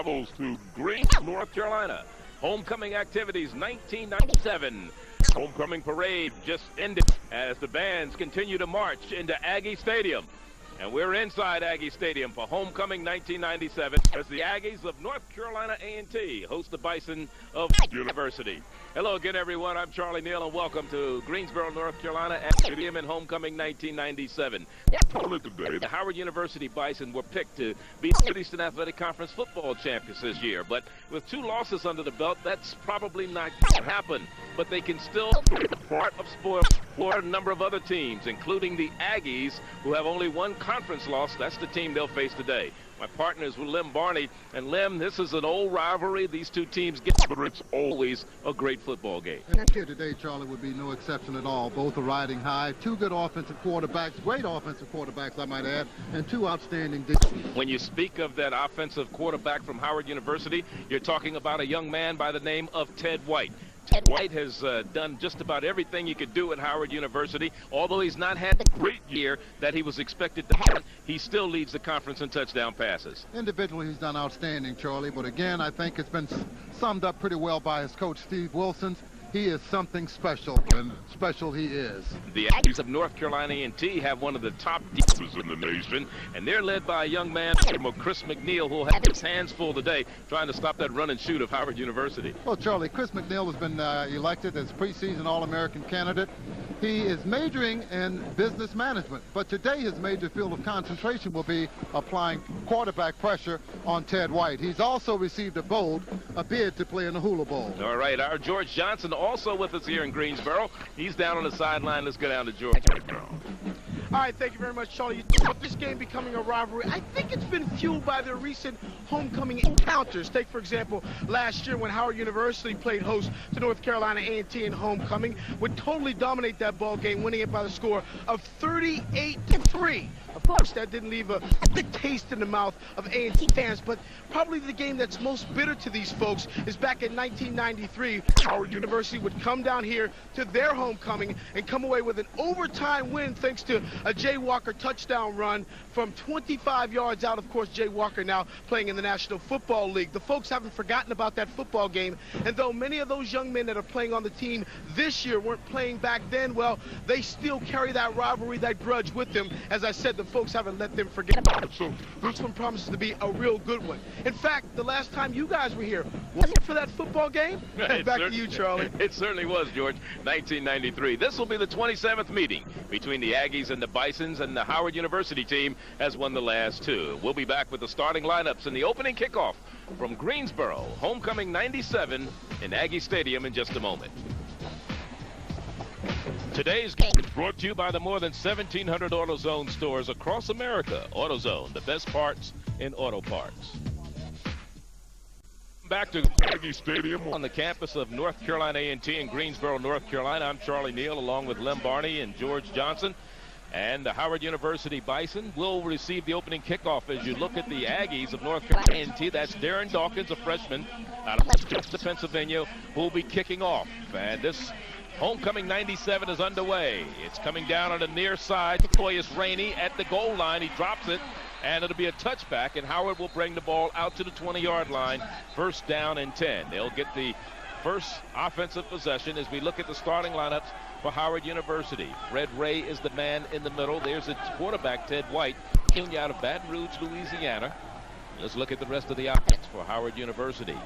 travels to Greensboro, North Carolina. Homecoming activities 1997. Homecoming parade just ended as the bands continue to march into Aggie Stadium. And we're inside Aggie Stadium for Homecoming 1997 as the Aggies of North Carolina A&T host the Bison of University. Hello again, everyone. I'm Charlie Neal, and welcome to Greensboro, North Carolina at Stadium in Homecoming 1997. Today, the Howard University Bison were picked to be the Eastern Athletic Conference football champions this year. But with 2 losses under the belt, that's probably not going to happen. But they can still be part of sport for a number of other teams, including the Aggies, who have only 1 conference loss. That's the team they'll face today. My partner is with Lem Barney. And Lem, this is an old rivalry. These 2 teams get, but it's always a great football game. And here today, Charlie, would be no exception at all. Both are riding high. 2 good offensive quarterbacks, great offensive quarterbacks, I might add, and 2 outstanding defenses. When you speak of that offensive quarterback from Howard University, you're talking about a young man by the name of Ted White. Ted White has done just about everything he could do at Howard University. Although he's not had the great year that he was expected to have, he still leads the conference in touchdown passes. Individually, he's done outstanding, Charlie. But again, I think it's been summed up pretty well by his coach, Steve Wilson. He is something special, and special he is. The Aggies of North Carolina A&T have one of the top defenses in the nation, and they're led by a young man, Chris McNeil, who will have his hands full today trying to stop that run and shoot of Howard University. Well, Charlie, Chris McNeil has been elected as preseason All-American candidate. He is majoring in business management, but today his major field of concentration will be applying quarterback pressure on Ted White. He's also received a bid to play in the Hula Bowl. All right, our George Johnson also with us here in Greensboro. He's down on the sideline. Let's go down to George. All right, thank you very much, Charlie. You talk about this game becoming a rivalry. I think it's been fueled by the recent homecoming encounters. Take, for example, last year when Howard University played host to North Carolina A&T in homecoming, would totally dominate that ball game, winning it by the score of 38-3. Of course, that didn't leave a thick taste in the mouth of A&T fans, but probably the game that's most bitter to these folks is back in 1993. Howard University would come down here to their homecoming and come away with an overtime win thanks to a Jay Walker touchdown run from 25 yards out. Of course, Jay Walker now playing in the National Football League. The folks haven't forgotten about that football game, and though many of those young men that are playing on the team this year weren't playing back then, well, they still carry that rivalry, that grudge with them. As I said, the folks haven't let them forget about it. So this one promises to be a real good one. In fact, the last time you guys were here, was it for that football game? Back to you, Charlie. It certainly was, George. 1993. This will be the 27th meeting between the Aggies and the Bisons, and the Howard University team has won the last 2. We'll be back with the starting lineups and the opening kickoff from Greensboro, Homecoming 97 in Aggie Stadium in just a moment. Today's game is brought to you by the more than 1,700 AutoZone stores across America. AutoZone, the best parts in auto parts. Back to Aggie Stadium on the campus of North Carolina A&T in Greensboro, North Carolina. I'm Charlie Neal along with Lem Barney and George Johnson. And the Howard University Bison will receive the opening kickoff as you look at the Aggies of North Carolina A&T. That's Darren Dawkins, a freshman out of Pennsylvania, who will be kicking off. And this Homecoming 97 is underway. It's coming down on the near side. Boy, it's rainy at the goal line. He drops it, and it'll be a touchback, and Howard will bring the ball out to the 20-yard line. First down and 10. They'll get the first offensive possession as we look at the starting lineups for Howard University. Fred Ray is the man in the middle. There's its quarterback, Ted White, out of Baton Rouge, Louisiana. Let's look at the rest of the offense for Howard University.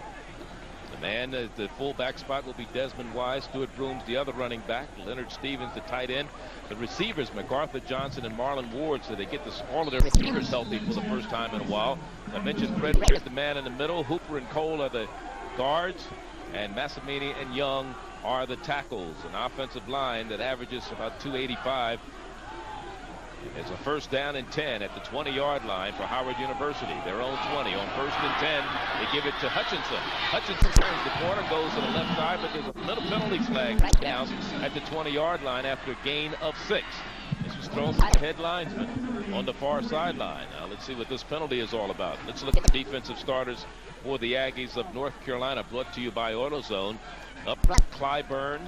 The man at the fullback spot will be Desmond Wise. Stuart Brooms, the other running back. Leonard Stevens, the tight end. The receivers, MacArthur Johnson and Marlon Ward, so they get all of their receivers healthy for the first time in a while. I mentioned Fred Ray is the man in the middle. Hooper and Cole are the guards, and Massimini and Young are the tackles. An offensive line that averages about 285. It's a first down and 10 at the 20-yard line for Howard University. Their own 20 on first and 10. They give it to Hutchinson. Hutchinson turns the corner, goes to the left side, but there's a little penalty flag down at the 20-yard line after a gain of 6. This was thrown by the head linesman on the far sideline. Now let's see what this penalty is all about. Let's look at the defensive starters for the Aggies of North Carolina, brought to you by AutoZone. Up Clyburn,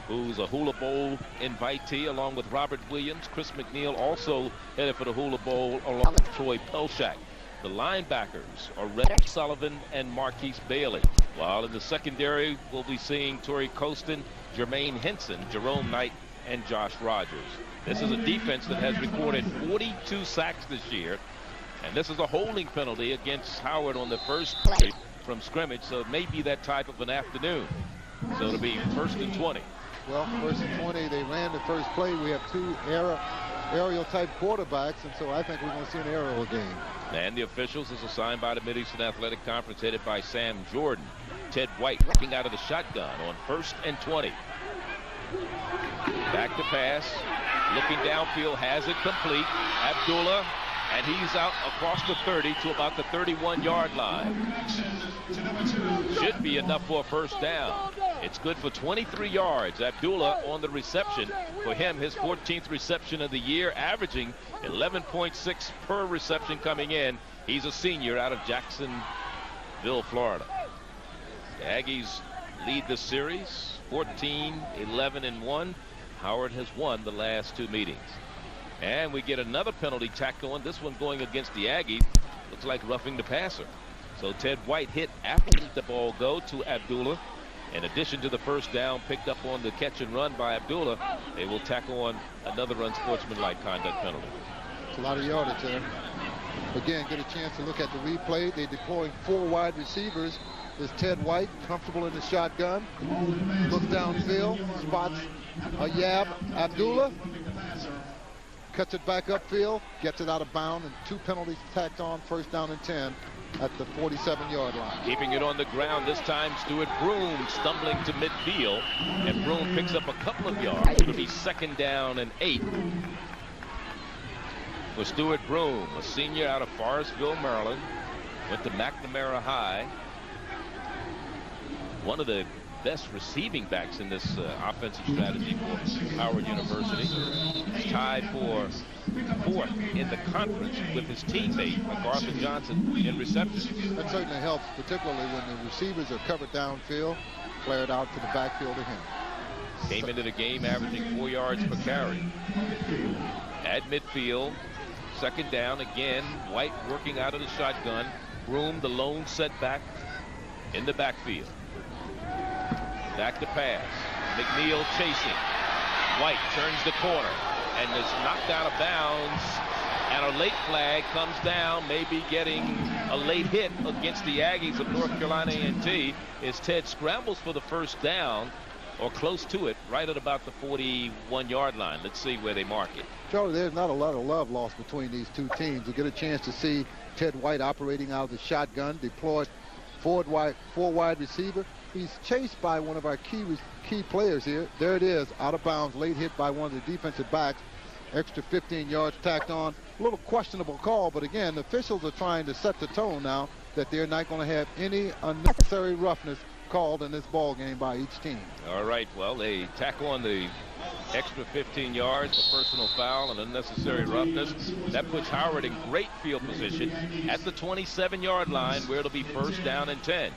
who's a Hula Bowl invitee, along with Robert Williams. Chris McNeil also headed for the Hula Bowl, along with Troy Pelshak. The linebackers are Red Sullivan and Marquise Bailey. While in the secondary, we'll be seeing Torrey Colston, Jermaine Henson, Jerome Knight, and Josh Rogers. This is a defense that has recorded 42 sacks this year. And this is a holding penalty against Howard on the first play from scrimmage. So it may be that type of an afternoon. So it'll be 1st and 20. Well, 1st and 20, they ran the first play. We have two aerial type quarterbacks, and so I think we're going to see an aerial game. And the officials is assigned by the Mid-Eastern Athletic Conference, headed by Sam Jordan. Ted White working out of the shotgun on 1st and 20. Back to pass, looking downfield, has it complete. Abdullah, and he's out across the 30 to about the 31-yard line. Should be enough for a first down. It's good for 23 yards. Abdullah on the reception. For him, his 14th reception of the year, averaging 11.6 per reception coming in. He's a senior out of Jacksonville, Florida. The Aggies lead the series 14-11-1. Howard has won the last two meetings. And we get another penalty tacked on, this one going against the Aggies. Looks like roughing the passer. So Ted White hit after the ball go to Abdullah. In addition to the first down picked up on the catch and run by Abdullah, they will tack on another unsportsmanlike conduct penalty. It's a lot of yardage there. Again, get a chance to look at the replay. They deploying 4 wide receivers. There's Ted White, comfortable in the shotgun. Looks downfield, spots Ayab Abdullah. Cuts it back upfield, gets it out of bounds, and 2 penalties tacked on, 1st down and 10 at the 47-yard line. Keeping it on the ground this time, Stuart Broom stumbling to midfield, and Broom picks up a couple of yards. It'll be 2nd down and 8 for Stuart Broom, a senior out of Forestville, Maryland. Went to McNamara High. One of the best receiving backs in this offensive strategy for Howard University. He's tied for 4th in the conference with his teammate MacArthur Johnson in reception. That certainly helps, particularly when the receivers are covered downfield, flared out to the backfield of him. Came into the game averaging 4 yards per carry. At midfield, 2nd down again. White working out of the shotgun. Broom, the lone setback in the backfield. Back to pass. McNeil chasing. White turns the corner and is knocked out of bounds. And a late flag comes down, maybe getting a late hit against the Aggies of North Carolina A&T as Ted scrambles for the first down, or close to it, right at about the 41-yard line. Let's see where they mark it. Charlie, there's not a lot of love lost between these two teams. You get a chance to see Ted White operating out of the shotgun, deployed 4 wide receiver. He's chased by one of our key players here. There it is, out of bounds, late hit by one of the defensive backs. Extra 15 yards tacked on. A little questionable call, but again, the officials are trying to set the tone now that they're not going to have any unnecessary roughness called in this ball game by each team. All right, well, they tack on the extra 15 yards for personal foul and unnecessary roughness. That puts Howard in great field position at the 27-yard line, where it'll be 1st down and 10.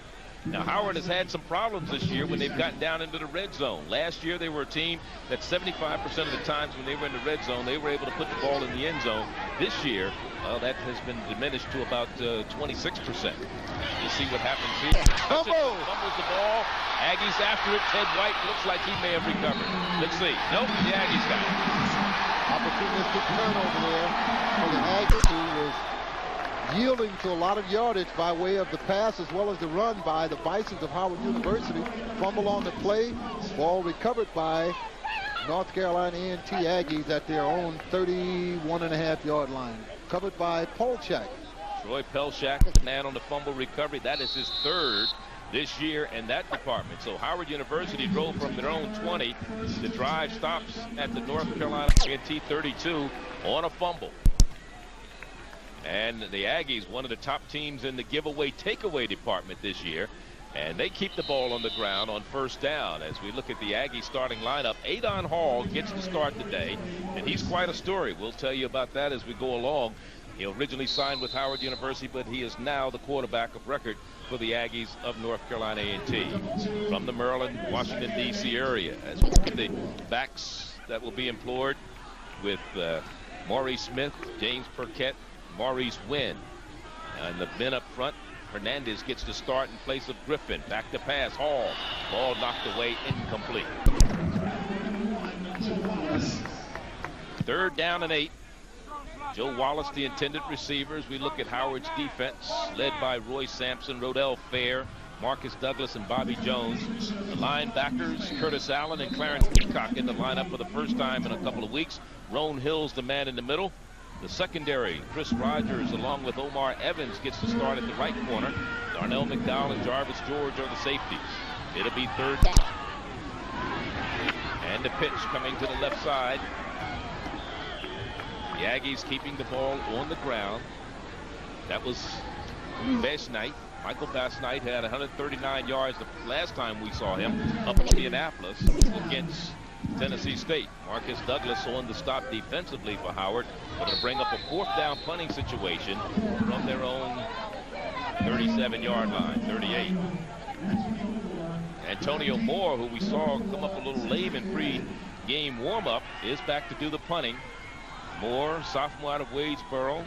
Now, Howard has had some problems this year when they've gotten down into the red zone. Last year, they were a team that 75% of the times when they were in the red zone, they were able to put the ball in the end zone. This year, well, that has been diminished to about 26%. We'll see what happens here. Fumbles the ball. Aggies after it. Ted White looks like he may have recovered. Let's see. Nope, the Aggies got it. Opportunistic turnover there for the Aggies, who was yielding to a lot of yardage by way of the pass as well as the run by the Bisons of Howard University. Fumble on the play. Ball recovered by North Carolina A&T Aggies at their own 31.5-yard line. Covered by Polchak. Troy Pelshak, the man on the fumble recovery. That is his 3rd this year in that department. So Howard University drove from their own 20. The drive stops at the North Carolina A&T 32 on a fumble. And the Aggies, one of the top teams in the giveaway takeaway department this year. And they keep the ball on the ground on 1st down. As we look at the Aggie starting lineup, Adon Hall gets the start today, and he's quite a story. We'll tell you about that as we go along. He originally signed with Howard University, but he is now the quarterback of record for the Aggies of North Carolina A&T. From the Maryland, Washington, D.C. area. As we look at the backs that will be employed with Maurice Smith, James Burkett, Maurice Wynn. And the men up front, Hernandez gets to start in place of Griffin. Back to pass, Hall. Ball knocked away, incomplete. 3rd down and 8. Joe Wallace, the intended receiver, as we look at Howard's defense, led by Roy Sampson, Rodell Fair, Marcus Douglas, and Bobby Jones. The linebackers, Curtis Allen and Clarence Peacock in the lineup for the first time in a couple of weeks. Roan Hill's the man in the middle. The secondary, Chris Rogers along with Omar Evans gets to start at the right corner. Darnell McDowell and Jarvis George are the safeties. It'll be 3rd down. And the pitch coming to the left side. The Aggies keeping the ball on the ground. That was Bass Knight. Michael Bass Knight had 139 yards the last time we saw him up in Indianapolis against Tennessee State. Marcus Douglas on the stop defensively for Howard, but it'll bring up a 4th down punting situation from their own 37-yard line, 38. Antonio Moore, who we saw come up a little lame in pre-game warm-up, is back to do the punting. Moore, sophomore out of Wadesboro,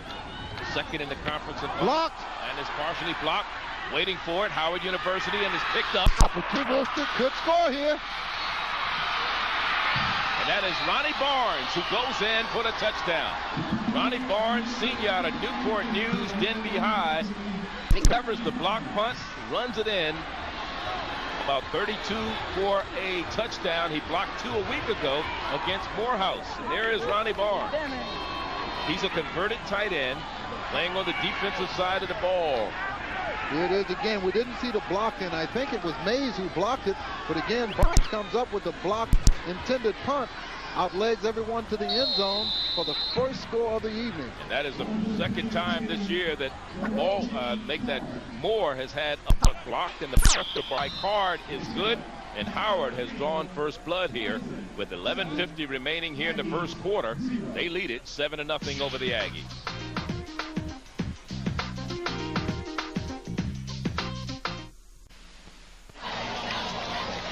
2nd in the conference. Blocked. And is partially blocked. Waiting for it, Howard University, and is picked up. Opportunistic, could score here. And that is Ronnie Barnes, who goes in for the touchdown. Ronnie Barnes, senior out of Newport News, Denby High. He covers the block punt, runs it in. About 32 for a touchdown. He blocked 2 a week ago against Morehouse. And there is Ronnie Barnes. He's a converted tight end, playing on the defensive side of the ball. Here it is again. We didn't see the block, and I think it was Mays who blocked it. But again, Barnes comes up with the block intended punt. Outlegs everyone to the end zone for the first score of the evening. And that is the 2nd time this year that ball Moore has had a punt blocked, and the pressure by Card is good. And Howard has drawn first blood here with 11:50 remaining here in the first quarter. They lead it 7-0 over the Aggies.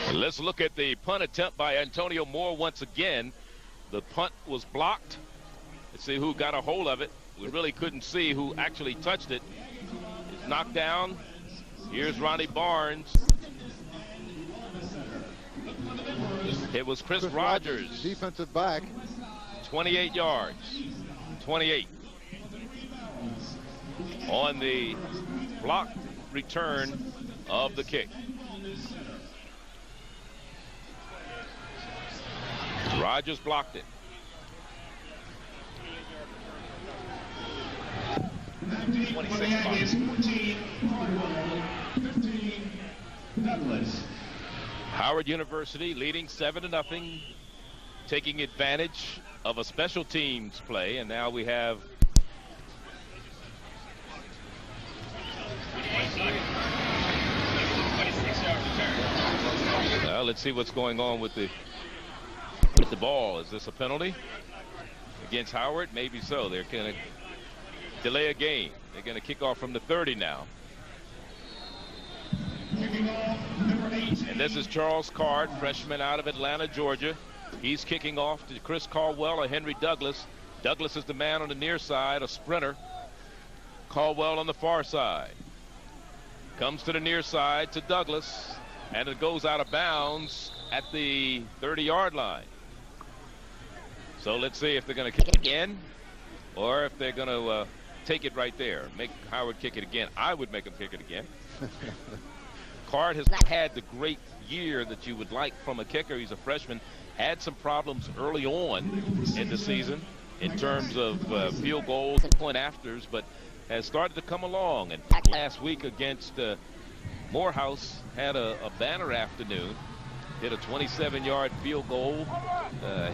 And let's look at the punt attempt by Antonio Moore once again. The punt was blocked. Let's see who got a hold of it. We really couldn't see who actually touched it. It's knocked down. Here's Ronnie Barnes. It was Chris Rogers, defensive back. 28 yards. 28. On the block return of the kick. Rogers blocked it. Howard University leading 7-0, taking advantage of a special teams play, and now we have let's see what's going on with the ball. Is this a penalty against Howard? Maybe so. They're going to delay a game. They're going to kick off from the 30 now. And this is Charles Card, freshman out of Atlanta, Georgia. He's kicking off to Chris Caldwell or Henry Douglas. Douglas is the man on the near side, a sprinter. Caldwell on the far side. Comes to the near side to Douglas, and it goes out of bounds at the 30-yard line. So let's see if they're going to kick it again or if they're going to take it right there. Make Howard kick it again. I would make him kick it again. Card has not had the great year that you would like from a kicker. He's a freshman. Had some problems early on in the season in terms of field goals and point afters, but has started to come along. And last week against Morehouse had a banner afternoon. Hit a 27-yard field goal.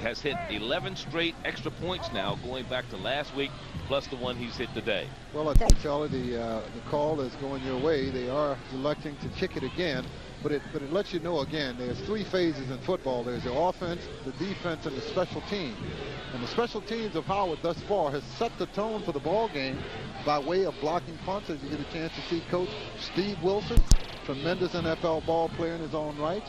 Has hit 11 straight extra points now, going back to last week, plus the one he's hit today. Well, I think, Charlie, the call is going your way. They are electing to kick it again, but it lets you know again there's 3 phases in football. There's the offense, the defense, and the special team. And the special teams of Howard thus far has set the tone for the ball game by way of blocking punts. As you get a chance to see Coach Steve Wilson, tremendous NFL ball player in his own right.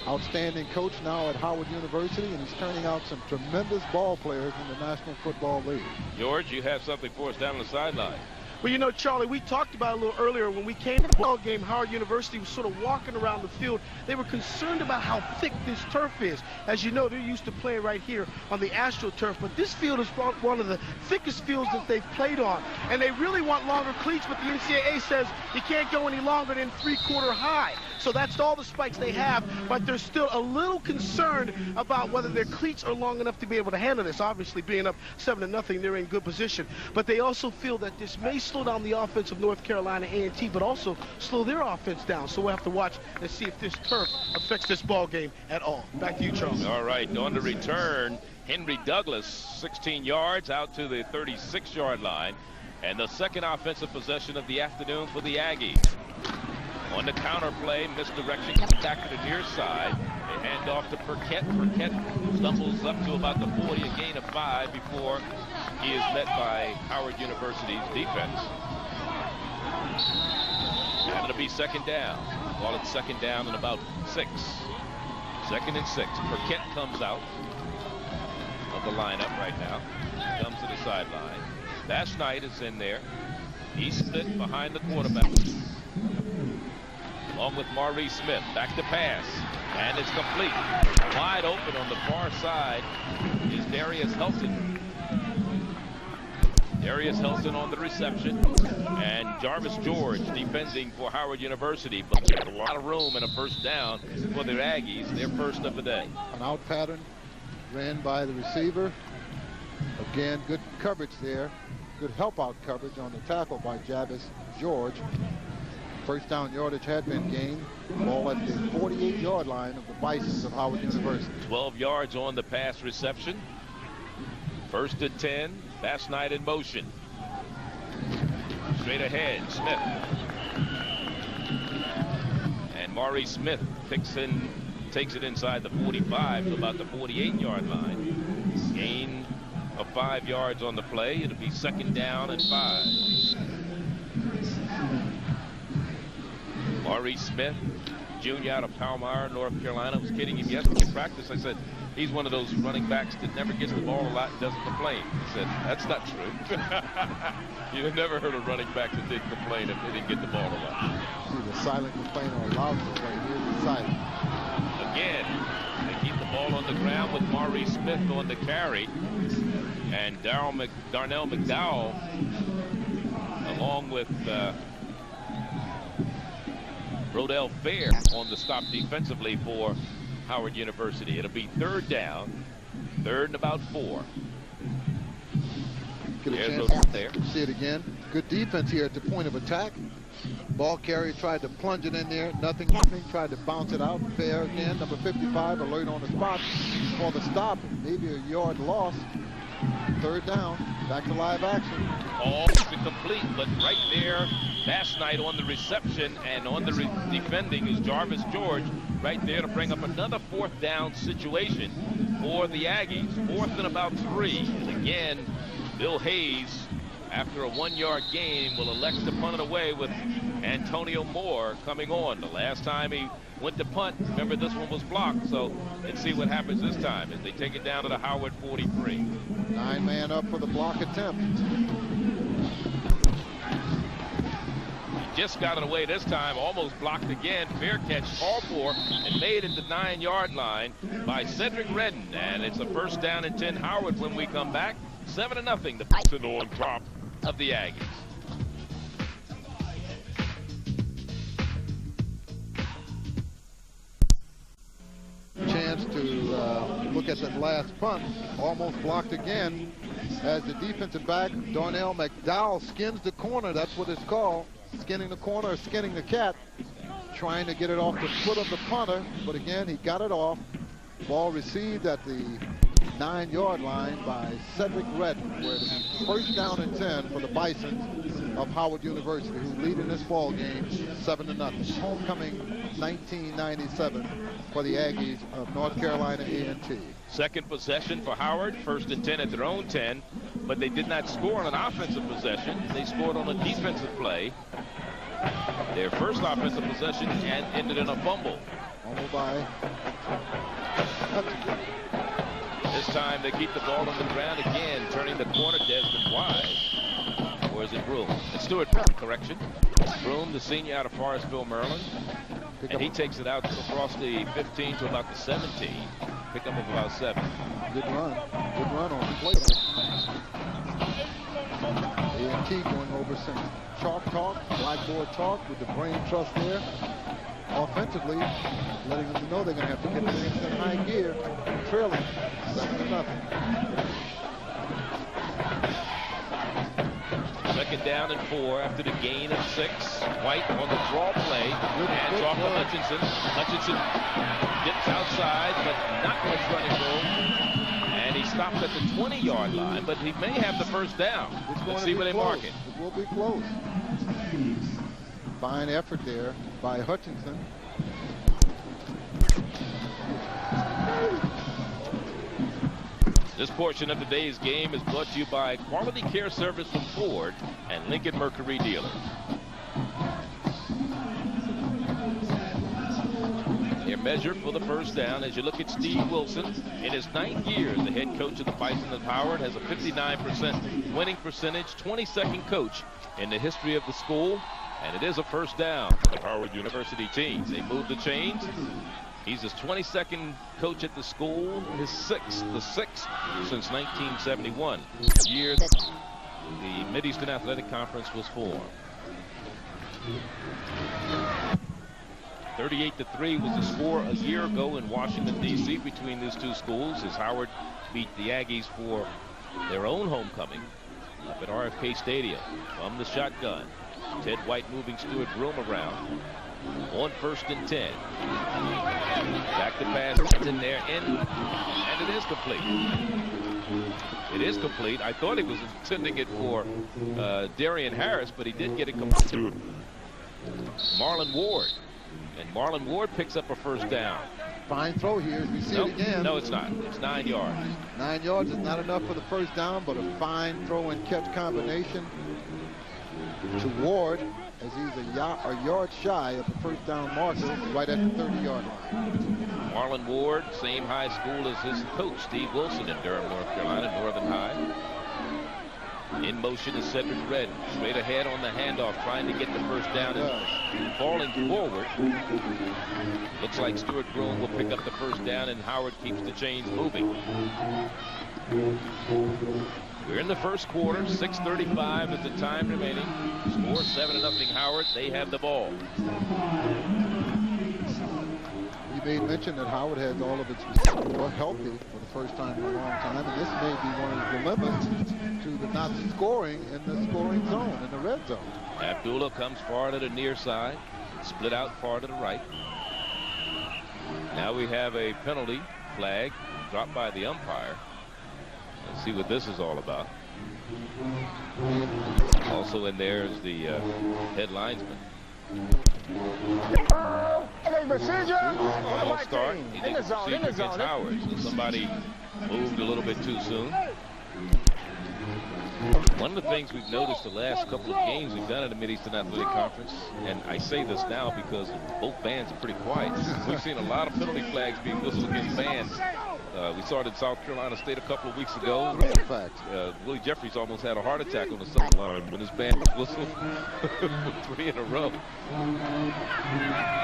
Outstanding coach now at Howard University, and he's turning out some tremendous ball players in the National Football League. George, you have something for us down on the sideline. Well, you know, Charlie, we talked about a little earlier when we came to the ball game, Howard University was sort of walking around the field. They were concerned about how thick this turf is. As you know, they're used to playing right here on the AstroTurf, but this field is one of the thickest fields that they've played on. And they really want longer cleats, but the NCAA says you can't go any longer than 3/4 high. So that's all the spikes they have, but they're still a little concerned about whether their cleats are long enough to be able to handle this. Obviously, being up 7-0, they're in good position. But they also feel that this may slow down the offense of North Carolina A&T, but also slow their offense down. So we'll have to watch and see if this turf affects this ball game at all. Back to you, Charles. All right, on the return, Henry Douglas, 16 yards out to the 36-yard line. And the second offensive possession of the afternoon for the Aggies. On the counter play, misdirection, back to the near side. They hand off to Burkett. Burkett stumbles up to about the 40, a gain of 5 before he is met by Howard University's defense. And it'll be second down. Call it second down and about 6. 2nd and 6. Burkett comes out of the lineup right now. Comes to the sideline. Bash Knight is in there. He's split behind the quarterback. Along with Maurice Smith. Back to pass. And it's complete. Wide open on the far side is Darius Helton. Darius Helton on the reception. And Jarvis George defending for Howard University. But a lot of room and a first down for the Aggies. Their first of the day. An out pattern ran by the receiver. Again, good coverage there. Good help out coverage on the tackle by Jarvis George. First down yardage had been gained. Ball at the 48-yard line of the Bisons of Howard University. 12 yards on the pass reception. 1st and 10. Bass Knight in motion. Straight ahead, Smith. And Maurice Smith takes it inside the 45 to about the 48-yard line. Gain of 5 yards on the play. It'll be second down and 5. Maurice Smith, junior out of Palmyra, North Carolina. I was kidding him yesterday in practice. I said, he's one of those running backs that never gets the ball a lot and doesn't complain. I said, that's not true. You've never heard a running back that didn't complain if they didn't get the ball a lot. See the silent complainer or loud complainer. Here's the silent. Again, they keep the ball on the ground with Maurice Smith on the carry. And Darnell McDowell, along with Rodell Fair on the stop defensively for Howard University. It'll be third down, 3rd and about 4. Get a chance there. See it again. Good defense here at the point of attack. Ball carrier tried to plunge it in there. Nothing happening. Tried to bounce it out. Fair again. Number 55 alert on the spot for the stop. Maybe a yard loss. 3rd down. Back to live action. All complete, but right there, Bash Knight on the reception and on the defending is Jarvis George right there to bring up another 4th down situation for the Aggies. 4th and about 3. And again, Bill Hayes, after a 1-yard gain, will elect to punt it away with Antonio Moore coming on. The last time he went to punt, remember this one was blocked, so let's see what happens this time as they take it down to the Howard 43. 9-man up for the block attempt. He just got it away this time, almost blocked again. Fair catch called for and made it to the 9-yard line by Cedric Redden. And it's a first down and 10 Howard when we come back. 7-0, the Bison on top of the Aggies. Chance to look at that last punt. Almost blocked again as the defensive back, Darnell McDowell, skins the corner. That's what it's called. Skinning the corner or skinning the cat. Trying to get it off the foot of the punter. But again, he got it off. Ball received at the 9-yard line by Cedric Redden, where it'll be first down and 10 for the Bisons of Howard University, who lead in this ball game 7-0. Homecoming 1997 for the Aggies of North Carolina A&T. Second possession for Howard, 1st and 10 at their own 10, but they did not score on an offensive possession. They scored on a defensive play. Their first offensive possession and ended in a fumble. Fumble by Hutchinson. This time they keep the ball on the ground again, turning the corner. Desmond Wise Or is it Broom? It's Stewart, correction. Broom, the senior out of Forestville, Maryland. And he takes it out across the 15 to about the 17. Pick up of about 7. Good run. Good run on the play. A&T going over some chalk talk, blackboard talk with the brain trust there. Offensively, letting them know they're going to have to get things in high gear, trailing 7-0. Second down and 4 after the gain of 6. White on the draw play. Hands off to Hutchinson. Hutchinson gets outside, but not much running room. And he stopped at the 20-yard line, but he may have the first down. Let's see where they mark it. It will be close. Fine effort there by Hutchinson. This portion of today's game is brought to you by Quality Care Service from Ford and Lincoln Mercury Dealers. Their measure for the first down as you look at Steve Wilson. In his 9th year as the head coach of the Bisons of Howard, has a 59% winning percentage, 22nd coach in the history of the school, and it is a first down for the Howard University teams. They move the chains. He's his 22nd coach at the school, his 6th, the 6th since 1971, year the Mideastern Athletic Conference was formed. 38-3 was the score a year ago in Washington, D.C. between these two schools as Howard beat the Aggies for their own homecoming up at RFK Stadium. From the shotgun, Ted White moving Stewart Broom around. On 1st and 10. Back to pass in there, and it is complete. It is complete. I thought he was intending it for Darian Harris, but he did get it complete. Marlon Ward. And Marlon Ward picks up a first down. Fine throw here as we see it again. No, it's not. It's 9 yards. 9 yards is not enough for the first down, but a fine throw and catch combination to Ward, as he's a yard shy of the first down marker right at the 30-yard line. Marlon Ward, same high school as his coach, Steve Wilson, in Durham, North Carolina, Northern High. In motion is Cedric Redden, straight ahead on the handoff, trying to get the first down and falling forward. Looks like Stewart Broom will pick up the first down, and Howard keeps the chains moving. We're in the first quarter, 6:35 is the time remaining. Score 7-0 Howard. They have the ball. You made mention that Howard has all of its receivers healthy for the first time in a long time, and this may be one of the limits to the not scoring in the scoring zone, in the red zone. Abdullah comes far to the near side, split out far to the right. Now we have a penalty flag dropped by the umpire. Let's see what this is all about. Also in there is the head linesman. Final start. He did procedure against Howard, so somebody moved a little bit too soon. One of the things we've noticed the last couple of games we've done at the Mideastern Athletic Conference, and I say this now because both bands are pretty quiet. We've seen a lot of penalty flags being whistled against bands. We saw it in South Carolina State a couple of weeks ago. In fact, Willie Jeffries almost had a heart attack on the sideline when his band was whistled for 3 in a row.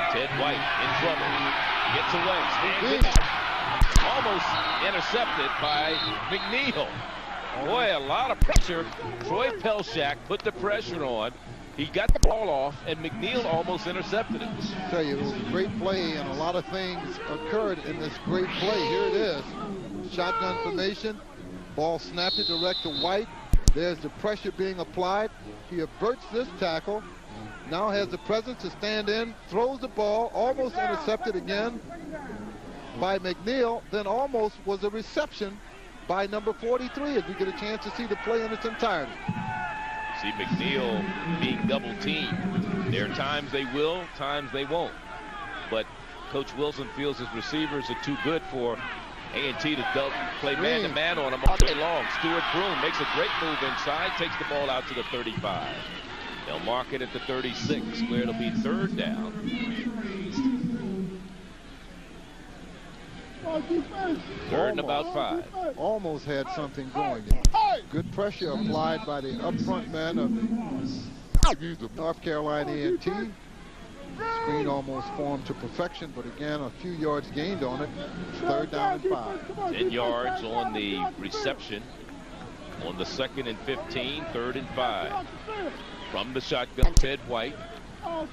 Ted White in trouble. Gets away. Stands it. Almost intercepted by McNeil. Boy, a lot of pressure. Troy Pelshak put the pressure on. He got the ball off, and McNeil almost intercepted it. I tell you, it was a great play, and a lot of things occurred in this great play. Here it is. Shotgun formation. Ball snapped it direct to White. There's the pressure being applied. He averts this tackle. Now has the presence to stand in. Throws the ball. Almost intercepted again by McNeil. Then almost was a reception by number 43 as we get a chance to see the play in its entirety. See McNeil being double teamed. There are times they will, times they won't. But Coach Wilson feels his receivers are too good for A&T to play man-to-man on him all day long. Stewart Broom makes a great move inside, takes the ball out to the 35. They'll mark it at the 36, where it'll be 3rd down. 3rd and about 5. Almost had something going. Good pressure applied by the up front man of North Carolina A&T. Screen almost formed to perfection, but again, a few yards gained on it. 3rd down and 5. 10 yards on the reception. On the 2nd and 15, 3rd and 5. From the shotgun, Ted White. And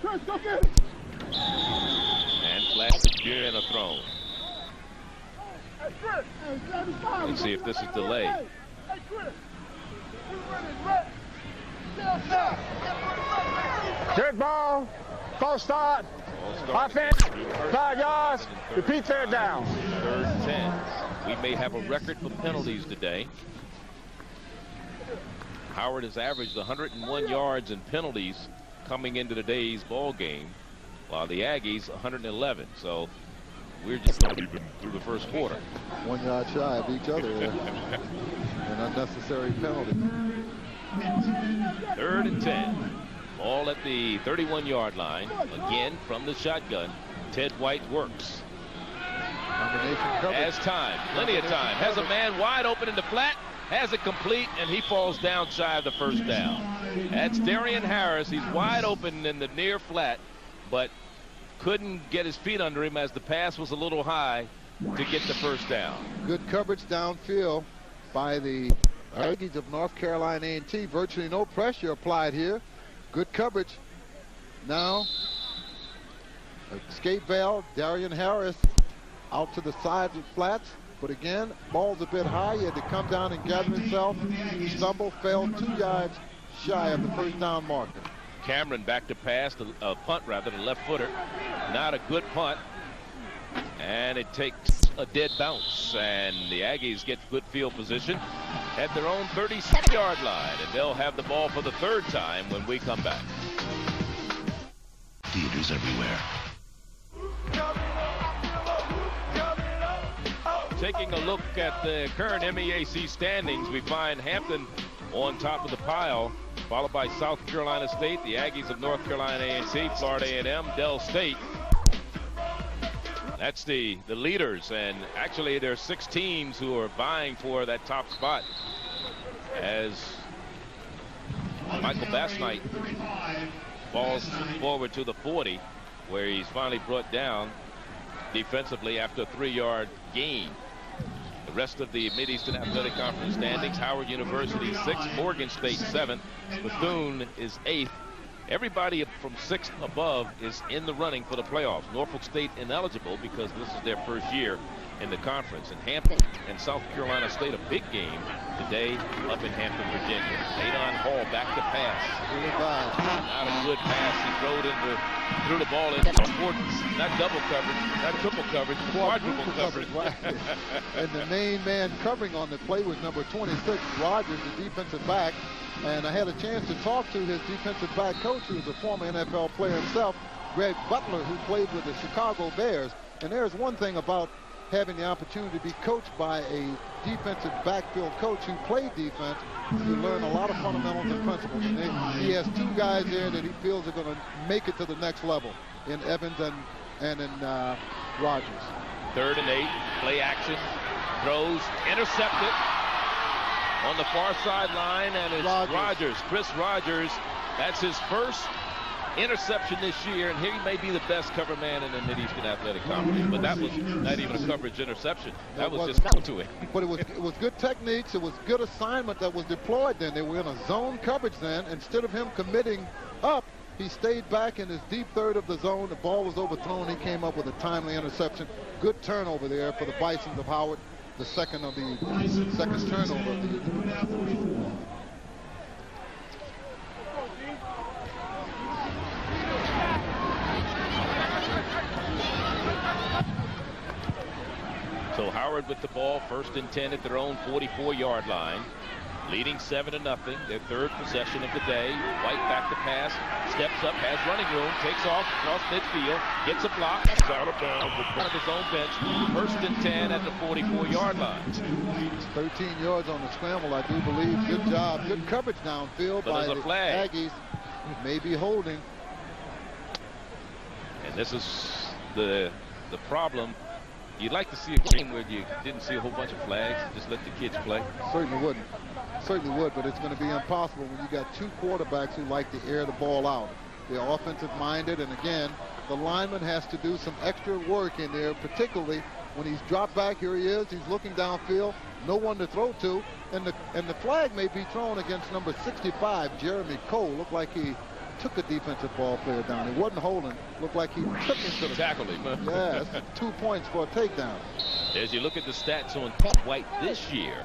flat secure and a throw. Let's see if this is delayed. Good ball. False start. Offense. 5 yards. Repeat 3rd down. 3rd and 10. We may have a record for penalties today. Howard has averaged 101 yards in penalties coming into today's ball game, while the Aggies 111. So we're just not even through the first quarter. 1 yard shy of each other there. An unnecessary penalty. 3rd and 10. Ball at the 31-yard line. Again from the shotgun. Ted White works. Has time. Plenty of time. Has a man wide open in the flat. Has it complete, and he falls down shy of the 1st down. That's Darian Harris. He's wide open in the near flat, but couldn't get his feet under him as the pass was a little high to get the 1st down. Good coverage downfield by the Aggies of North Carolina A&T. Virtually no pressure applied here. Good coverage. Now, escape valve, Darian Harris out to the side of the flats. But again, ball's a bit high. He had to come down and gather himself. Stumble, fell 2 yards shy of the 1st down marker. Cameron back to pass, a punt rather, the left footer. Not a good punt. And it takes a dead bounce. And the Aggies get good field position at their own 36-yard line. And they'll have the ball for the 3rd time when we come back. Theaters everywhere. Taking a look at the current MEAC standings, we find Hampton on top of the pile, followed by South Carolina State, the Aggies of North Carolina A&T, Florida A&M, Dell State. That's the leaders, and actually there are 6 teams who are vying for that top spot, as Michael Bassnight falls forward to the 40, where he's finally brought down defensively after a 3-yard gain. The rest of the Mid-Eastern Athletic Conference standings: Howard University 6th, Morgan State 7th, Bethune is 8th. Everybody from 6th above is in the running for the playoffs. Norfolk State ineligible because this is their 1st year in the conference. And Hampton and South Carolina State, a big game today up in Hampton, Virginia. Adon Hall back to pass. Not a good pass. He threw the ball in. Not double coverage, not triple coverage, quadruple coverage. And the main man covering on the play was number 26, Rogers, the defensive back. And I had a chance to talk to his defensive back coach, who was a former NFL player himself, Greg Butler, who played with the Chicago Bears. And there's one thing about having the opportunity to be coached by a defensive backfield coach who played defense. You learn a lot of fundamentals and principles. And he has 2 guys there that he feels are going to make it to the next level, in Evans and in Rogers. 3rd and 8, play action, throws, intercepted on the far sideline, and it's Rogers. Chris Rogers. That's his 1st interception this year, and he may be the best cover man in the Mid-Eastern Athletic Conference. But that was not even a coverage interception. That was just out to it. But it was good techniques. It was good assignment that was deployed then. They were in a zone coverage then. Instead of him committing up, he stayed back in his deep 3rd of the zone. The ball was overthrown. He came up with a timely interception. Good turnover there for the Bisons of Howard. The second turnover of the So Howard with the ball, 1st and 10 at their own 44-yard line, leading 7-0. Their 3rd possession of the day. White back to pass, steps up, has running room, takes off across midfield, gets a block, out of bounds in front of his own bench. 1st and 10 at the 44-yard line. 13 yards on the scramble, I do believe. Good job, good coverage downfield by the Aggies. Maybe holding. And this is the problem You'd like to see a game where you didn't see a whole bunch of flags, just let the kids play. Certainly wouldn't. Certainly would, but it's going to be impossible when you got two quarterbacks who like to air the ball out. They're offensive-minded, and again, the lineman has to do some extra work in there, particularly when he's dropped back. Here he is. He's looking downfield. No one to throw to, and the flag may be thrown against number 65, Jeremy Cole. Looked like he took a defensive ball player down. He wasn't holding. Looked like he took him to the tackled him. Yeah, that's 2 points for a takedown. As you look at the stats on White this year,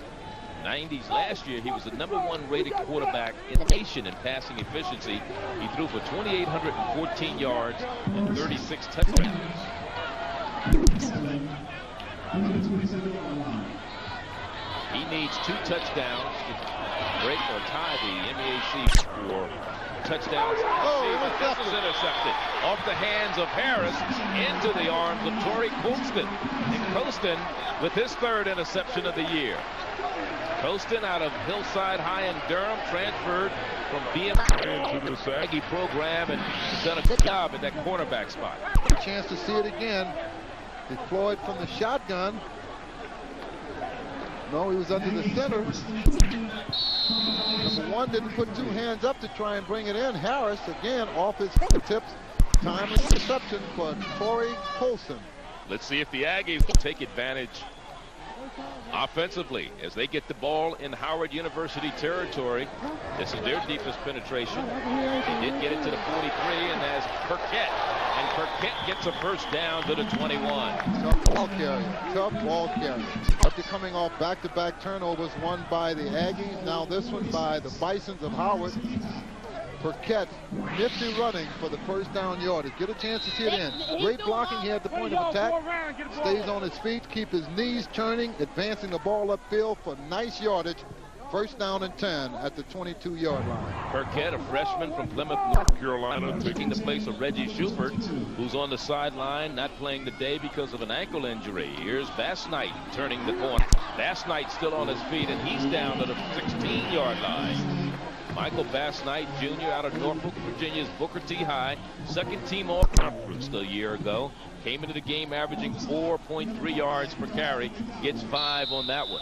90s last year, he was the #1 rated quarterback in the nation in passing efficiency. He threw for 2,814 yards and 36 touchdowns. He needs 2 touchdowns to break or tie the MEAC for touchdowns. This is intercepted off the hands of Harris into the arms of Torrey Colston. And Colston with his 3rd interception of the year. Colston out of Hillside High in Durham, transferred from BM into the Aggie program and done a good job at that cornerback spot. A chance to see it again. Deployed from the shotgun. No, he was under the center. Number 1 didn't put 2 hands up to try and bring it in. Harris, again, off his fingertips. Timely reception for Torrey Colston. Let's see if the Aggies will take advantage offensively as they get the ball in Howard University territory. This is their deepest penetration. They did get it to the 43, and that's Burkett. And Burkett gets a first down to the 21. Tough ball carrier. Tough ball carrier. After coming off back-to-back turnovers, one by the Aggies, now this one by the Bisons of Howard. Burkett, nifty running for the first down yardage. Get a chance to see it in. Great blocking here at the point of attack. Stays on his feet, keep his knees turning, advancing the ball upfield for nice yardage. First down and 10 at the 22-yard line. Burkett, a freshman from Plymouth, North Carolina, taking the place of Reggie Schubert, who's on the sideline, not playing today because of an ankle injury. Here's Bass Knight turning the corner. Bass Knight still on his feet, and he's down to the 16-yard line. Michael Bass Knight, Jr. out of Norfolk, Virginia's Booker T. High, 2nd team all-conference a year ago. Came into the game averaging 4.3 yards per carry. Gets 5 on that one.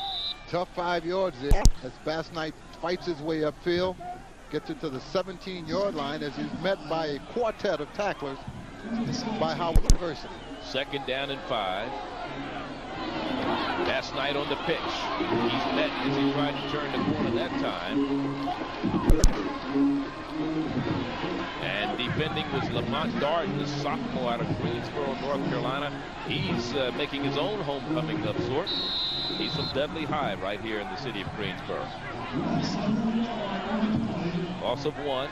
Tough 5 yards there as Bass Knight fights his way upfield. Gets it to the 17-yard line as he's met by a quartet of tacklers by Howard University. 2nd down and 5. Bass Knight on the pitch. He's met as he tried to turn the corner that time. And defending was Lamont Darden, the sophomore out of Greensboro, North Carolina. He's making his own homecoming of sorts. He's from Dudley High right here in the city of Greensboro. Loss of 1.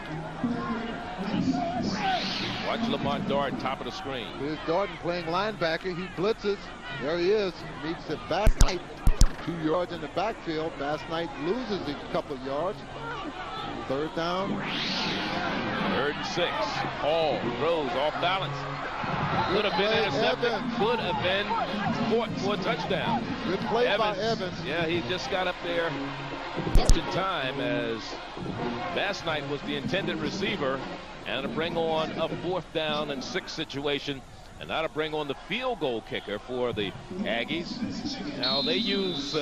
Watch Lamont Darden, top of the screen. Here's Darden playing linebacker. He blitzes. There he is. Meets the Bass Knight. 2 yards in the backfield. Bass Knight loses a couple of yards. 3rd down. 3rd and 6. Hall throws off balance. Could have been intercepted. Could have been caught for a touchdown. Good play by Evans. Yeah, he just got up there just in time as Bass Knight was the intended receiver, and to bring on a 4th down and 6 situation, and now to bring on the field goal kicker for the Aggies. Now they use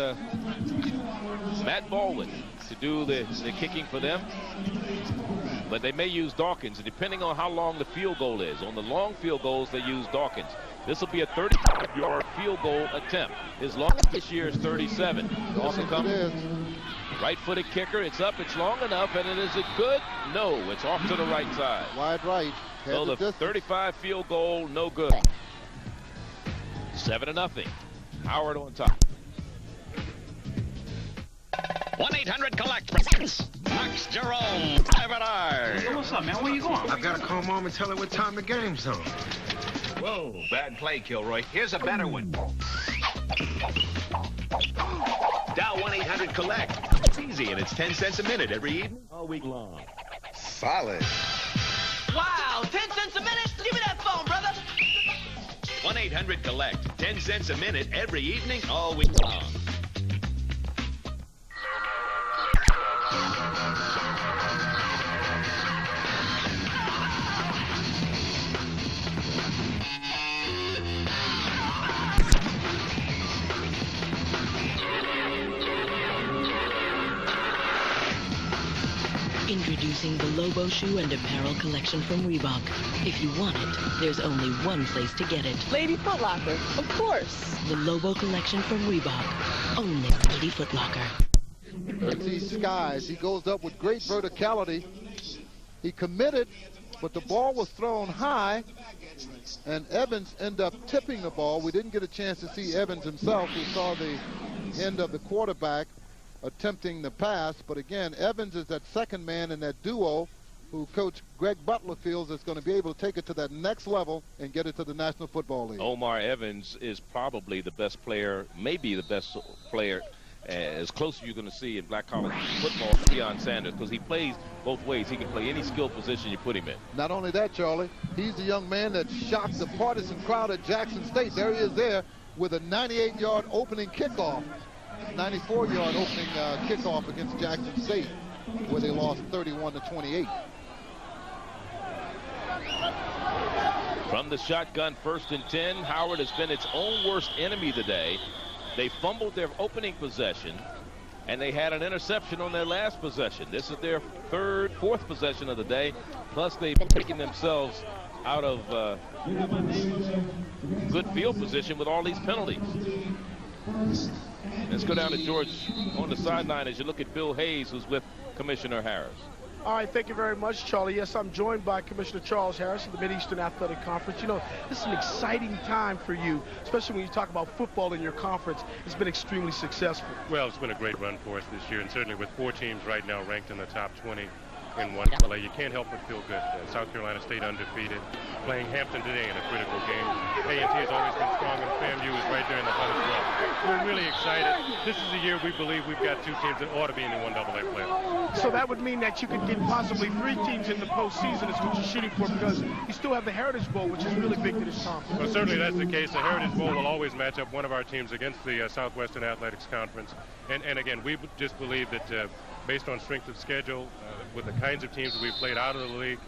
Matt Baldwin to do the kicking for them, but they may use Dawkins, depending on how long the field goal is. On the long field goals, they use Dawkins. This will be a 35-yard field goal attempt. His longest this year is 37. Also comes right-footed kicker. It's up. It's long enough, and it is a good? No, it's off to the right side. Wide right. So the 35 field goal, no good. 7-0. Howard on top. 1-800-COLLECT. Max Jerome, Private Eye. So what's up, man? Where you going? I gotta call Mom and tell her what time the game's on. Whoa, bad play, Kilroy. Here's a better one. Dial 1-800-COLLECT. It's easy, and it's 10 cents a minute every evening, all week long. Solid. Wow, 10 cents a minute? Give me that phone, brother. 1-800-COLLECT. 10 cents a minute every evening, all week long. Introducing the Lobo shoe and apparel collection from Reebok. If you want it, there's only one place to get it. Lady Foot Locker, of course. The Lobo collection from Reebok. Only Lady Foot Locker. He skies. He goes up with great verticality. He committed, but the ball was thrown high, and Evans ended up tipping the ball. We didn't get a chance to see Evans himself. We saw the end of the quarterback attempting the pass, but again, Evans is that second man in that duo who Coach Greg Butler feels is going to be able to take it to that next level and get it to the National Football League. Omar Evans is probably the best player, maybe the best player, as close as you're going to see in black college football, Deion Sanders, because he plays both ways. He can play any skill position you put him in. Not only that, Charlie, he's the young man that shocked the partisan crowd at Jackson State. There he is there with a 98-yard opening kickoff. 94-yard opening kickoff against Jackson State, where they lost 31-28. From the shotgun, 1st and 10, Howard has been its own worst enemy today. They fumbled their opening possession, and they had an interception on their last possession. This is their fourth possession of the day, plus they've taken themselves out of good field position with all these penalties. Let's go down to George on the sideline as you look at Bill Hayes, who's with Commissioner Harris. All right, thank you very much, Charlie. Yes, I'm joined by Commissioner Charles Harris of the Mid-Eastern Athletic Conference. You know, this is an exciting time for you, especially when you talk about football in your conference. It's been extremely successful. Well, it's been a great run for us this year, and certainly with 4 teams right now ranked in the top 20 in one play, you can't help but feel good. South Carolina State undefeated, playing Hampton today in a critical game. A&T has always been strong, and FAMU is right there in the hunt as well. We're really excited. This is a year we believe we've got 2 teams that ought to be in the 1AA playoff. So that would mean that you could get possibly 3 teams in the postseason is what you're shooting for, because you still have the Heritage Bowl, which is really big to this conference. Well, certainly that's the case. The Heritage Bowl will always match up one of our teams against the Southwestern Athletics Conference. And again, we just believe that based on strength of schedule, with the kinds of teams that we've played out of the league,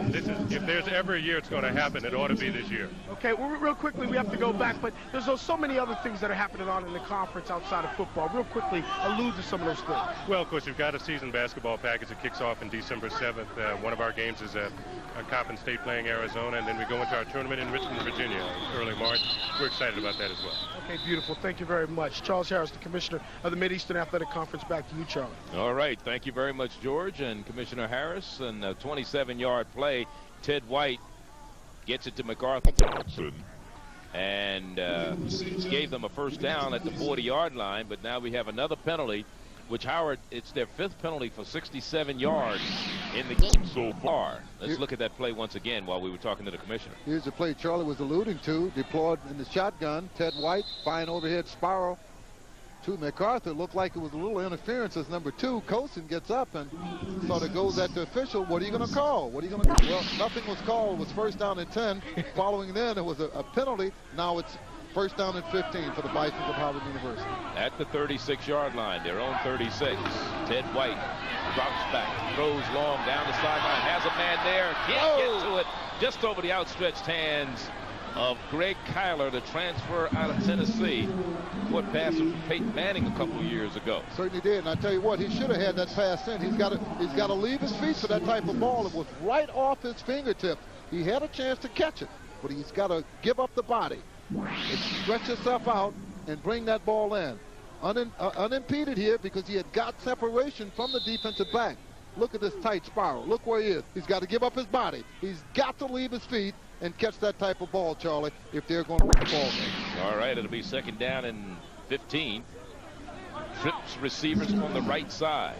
if there's ever a year it's going to happen, it ought to be this year. Okay, well, real quickly, we have to go back, but there's so many other things that are happening on in the conference outside of football. Real quickly, allude to some of those things. Well, of course, you've got a season basketball package that kicks off on December 7th. One of our games is Coppin State playing Arizona, and then we go into our tournament in Richmond, Virginia, early March. We're excited about that as well. Okay, beautiful. Thank you very much. Charles Harris, the Commissioner of the Mid-Eastern Athletic Conference. Back to you, Charlie. All right. Thank you very much, George and Commissioner Harris. And a 27-yard play. Ted White gets it to MacArthur Thompson and gave them a first down at the 40-yard line. But now we have another penalty, which Howard, it's their 5th penalty for 67 yards in the game so far. Let's look at that play once again while we were talking to the commissioner. Here's the play Charlie was alluding to, deployed in the shotgun. Ted White, fine overhead spiral to MacArthur. Looked like it was a little interference as number 2, Colson, gets up and sort of goes at the official. What are you going to call? What are you going to call? Well, nothing was called. It was first down and 10. Following then, it was a penalty. Now it's first down and 15 for the Bisons of Howard University. At the 36-yard line, their own 36. Ted White drops back, throws long down the sideline, has a man there, can't get to it, just over the outstretched hands of Greg Kyler, the transfer out of Tennessee. What passer from Peyton Manning a couple years ago. Certainly did, and I tell you what, he should have had that pass in. He's got to leave his feet for that type of ball. It was right off his fingertip. He had a chance to catch it, but he's got to give up the body. Stretch yourself out and bring that ball in. Unimpeded here because he had got separation from the defensive back. Look at this tight spiral. Look where he is. He's got to give up his body. He's got to leave his feet and catch that type of ball, Charlie, if they're going to win the ball game. All right, it'll be 2nd down and 15. Trips receivers on the right side.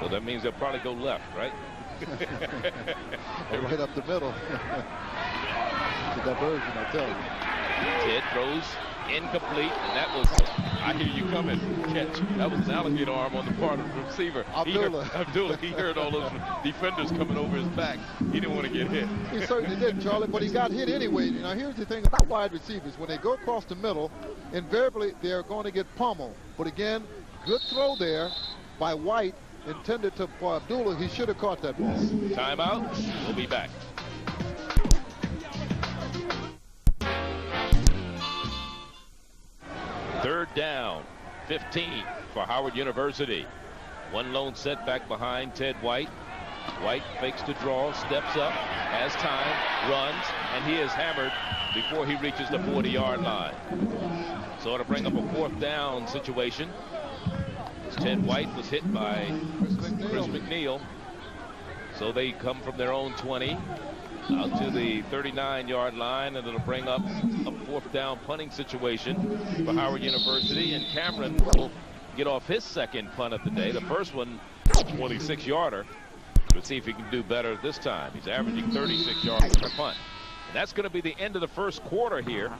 So that means they'll probably go left, right? Right up the middle. It's a diversion, I tell you. Ted throws incomplete, and that was, I hear you coming, catch. That was an alligator arm on the part of the receiver. Abdullah. He heard all those defenders coming over his back. He didn't want to get hit. He certainly did, Charlie, but he got hit anyway. Now, here's the thing about wide receivers. When they go across the middle, invariably, they're going to get pummeled. But again, good throw there by White, intended for Abdullah. He should have caught that ball. Timeout. We'll be back. Third down, 15 for Howard University. One lone setback behind Ted White. White fakes to draw, steps up, has time, runs, and he is hammered before he reaches the 40-yard line. So it'll bring up a 4th down situation. Ted White was hit by Chris McNeil. So they come from their own 20 out to the 39-yard line, and it'll bring up a 4th down punting situation for Howard University. And Cameron will get off his 2nd punt of the day. The first one, 26-yarder. Let's see if he can do better this time. He's averaging 36 yards per punt. And that's going to be the end of the first quarter here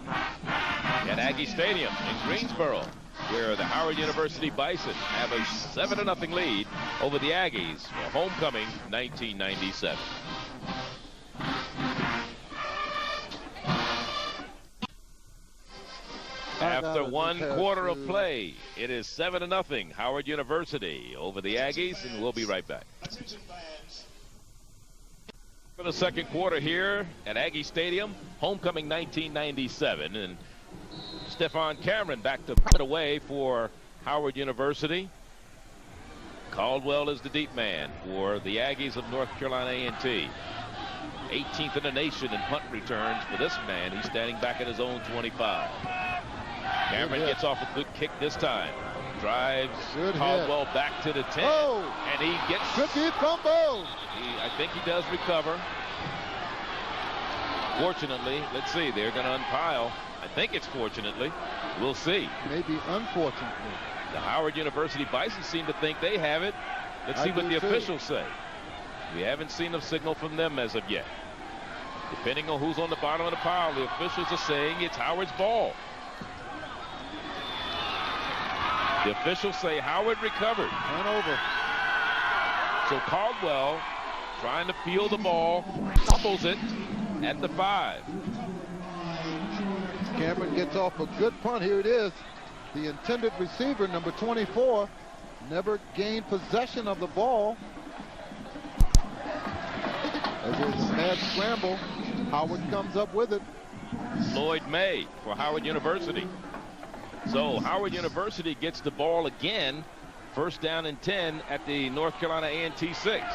at Aggie Stadium in Greensboro, where the Howard University Bison have a 7-0 lead over the Aggies for homecoming 1997. After 1 quarter of play, it is 7-0 Howard University over the Aggies, and we'll be right back. For the 2nd quarter here at Aggie Stadium, homecoming 1997, and Stefan Cameron back to put away for Howard University. Caldwell is the deep man for the Aggies of North Carolina A&T. 18th in the nation in punt returns for this man. He's standing back at his own 25. Cameron gets off a good kick this time. Drives Caldwell back to the 10. And he gets... Good deep fumble. I think he does recover. Fortunately, let's see. They're going to unpile. I think it's fortunately. We'll see. Maybe unfortunately. The Howard University Bison seem to think they have it. Let's see what the officials say. We haven't seen a signal from them as of yet. Depending on who's on the bottom of the pile, the officials are saying it's Howard's ball. The officials say Howard recovered. Turnover. So Caldwell trying to field the ball, fumbles it at the 5. Cameron gets off a good punt. Here it is. The intended receiver, number 24, never gained possession of the ball. As there's a mad scramble, Howard comes up with it. Lloyd May for Howard University. So Howard University gets the ball again. 1st down and 10 at the North Carolina A&T 6.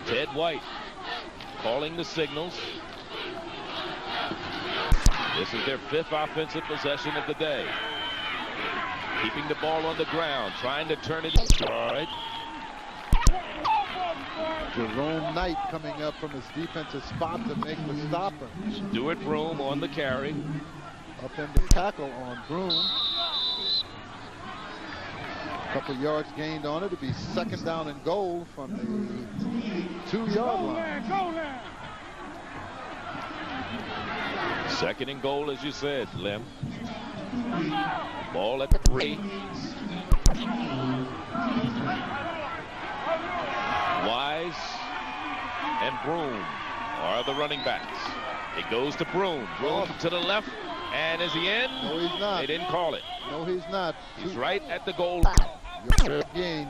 Ted White calling the signals. This is their 5th offensive possession of the day. Keeping the ball on the ground, trying to turn it inside. Jerome Knight coming up from his defensive spot to make the stopper. Stuart Broom on the carry. Up in the tackle on Broom. A couple yards gained on it. It'll be 2nd down and goal from the 2-yard line. 2nd and goal, as you said, Lem. Ball at the 3. Wise and Broom are the running backs. It goes to Broom. Broom to the left. And is he in? No, he's not. They didn't call it. No, he's not. He's right at the goal. Gain.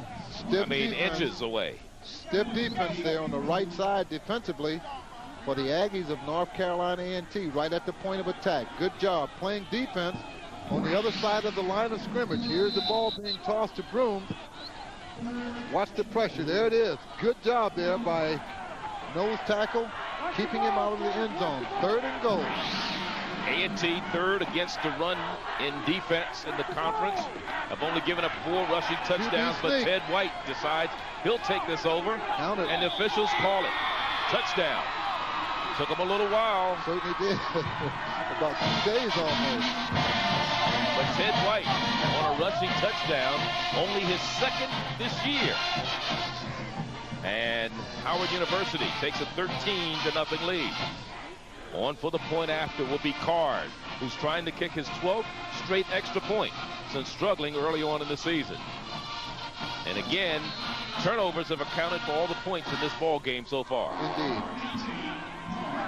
Inches away. Stiff defense there on the right side defensively for the Aggies of North Carolina A&T, right at the point of attack. Good job playing defense on the other side of the line of scrimmage. Here's the ball being tossed to Broom. Watch the pressure. There it is. Good job there by nose tackle, keeping him out of the end zone. 3rd and goal. A&T 3rd against the run in defense in the conference. Have only given up 4 rushing touchdowns, but Ted White decides he'll take this over, and the officials call it. Touchdown. Took him a little while. Certainly did. About 2 days almost. But Ted White on a rushing touchdown, only his 2nd this year. And Howard University takes a 13-0 lead. On for the point after will be Card, who's trying to kick his 12th straight extra point since struggling early on in the season. And again, turnovers have accounted for all the points in this ball game so far. Indeed.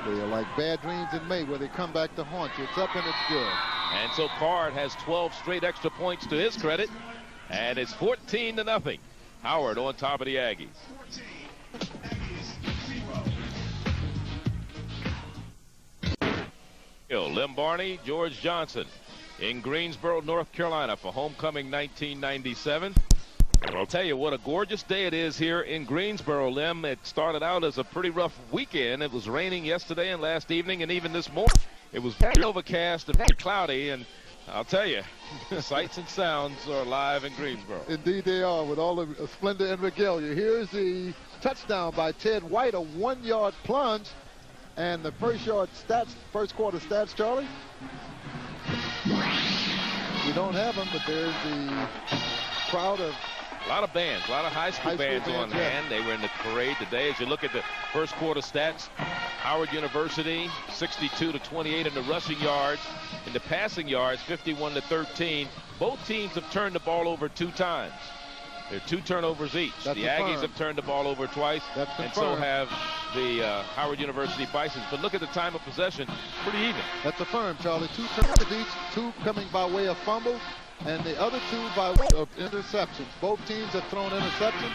They are like bad dreams in May where they come back to haunt you. It's up and it's good. And so Card has 12 straight extra points to his credit. And it's 14-0. Howard on top of the Aggies. Lem Barney, George Johnson in Greensboro, North Carolina for homecoming 1997. I'll tell you what a gorgeous day it is here in Greensboro, Lim. It started out as a pretty rough weekend. It was raining yesterday and last evening, and even this morning it was very overcast and very cloudy. And I'll tell you, sights and sounds are live in Greensboro. Indeed they are, with all the splendor and regalia. Here's the touchdown by Ted White, a 1-yard plunge. And the first quarter stats, Charlie? We don't have them, but there's the crowd of... A lot of bands, a lot of high school bands on hand. They were in the parade today. As you look at the first quarter stats, Howard University 62-28 in the rushing yards. In the passing yards, 51-13. Both teams have turned the ball over 2 times. There are 2 turnovers each. The Aggies have turned the ball over twice, and so have the Howard University Bisons. But look at the time of possession, pretty even. That's affirmed, Charlie. 2 turnovers each, 2 coming by way of fumbles, and the other 2 by way of interceptions. Both teams have thrown interceptions.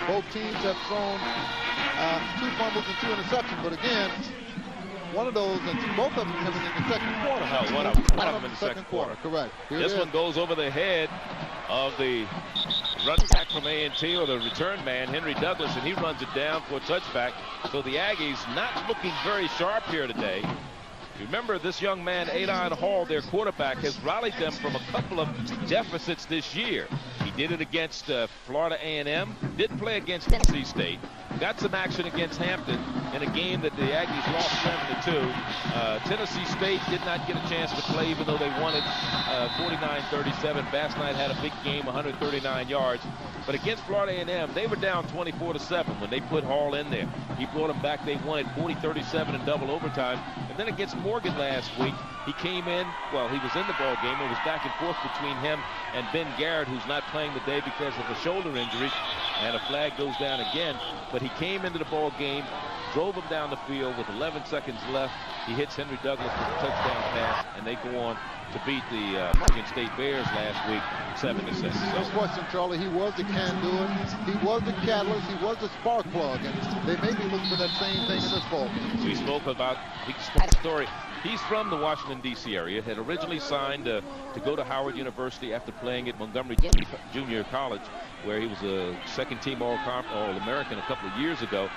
Both teams have thrown 2 fumbles and 2 interceptions. But again, one of those, and both of them coming in the second quarter. No, one of them in the second quarter. Correct. This one goes over the head of the running back from A&T, or the return man, Henry Douglas, and he runs it down for a touchback. So the Aggies not looking very sharp here today. Remember, this young man, Adon Hall, their quarterback, has rallied them from a couple of deficits this year. He did it against Florida A&M, didn't play against NC State, got some action against Hampton in a game that the Aggies lost 7-2. Tennessee State did not get a chance to play, even though they won it 49-37. Bass Knight had a big game, 139 yards. But against Florida A&M, they were down 24-7 when they put Hall in there. He brought them back. They won it 40-37 in double overtime. And then against Morgan last week, he came in, well, he was in the ball game. It was back and forth between him and Ben Garrett, who's not playing today because of a shoulder injury, and a flag goes down again. But he came into the ball game, drove him down the field with 11 seconds left. He hits Henry Douglas with a touchdown pass, and they go on to beat the Michigan State Bears last week 7-6. No question, Charlie. He was the can-doer. He was the catalyst. He was the spark plug. And they may be looking for that same thing in this ball game. We spoke about the story. He's from the Washington, D.C. area, had originally signed to go to Howard University after playing at Montgomery Junior College, where he was a second-team All-American a couple of years ago.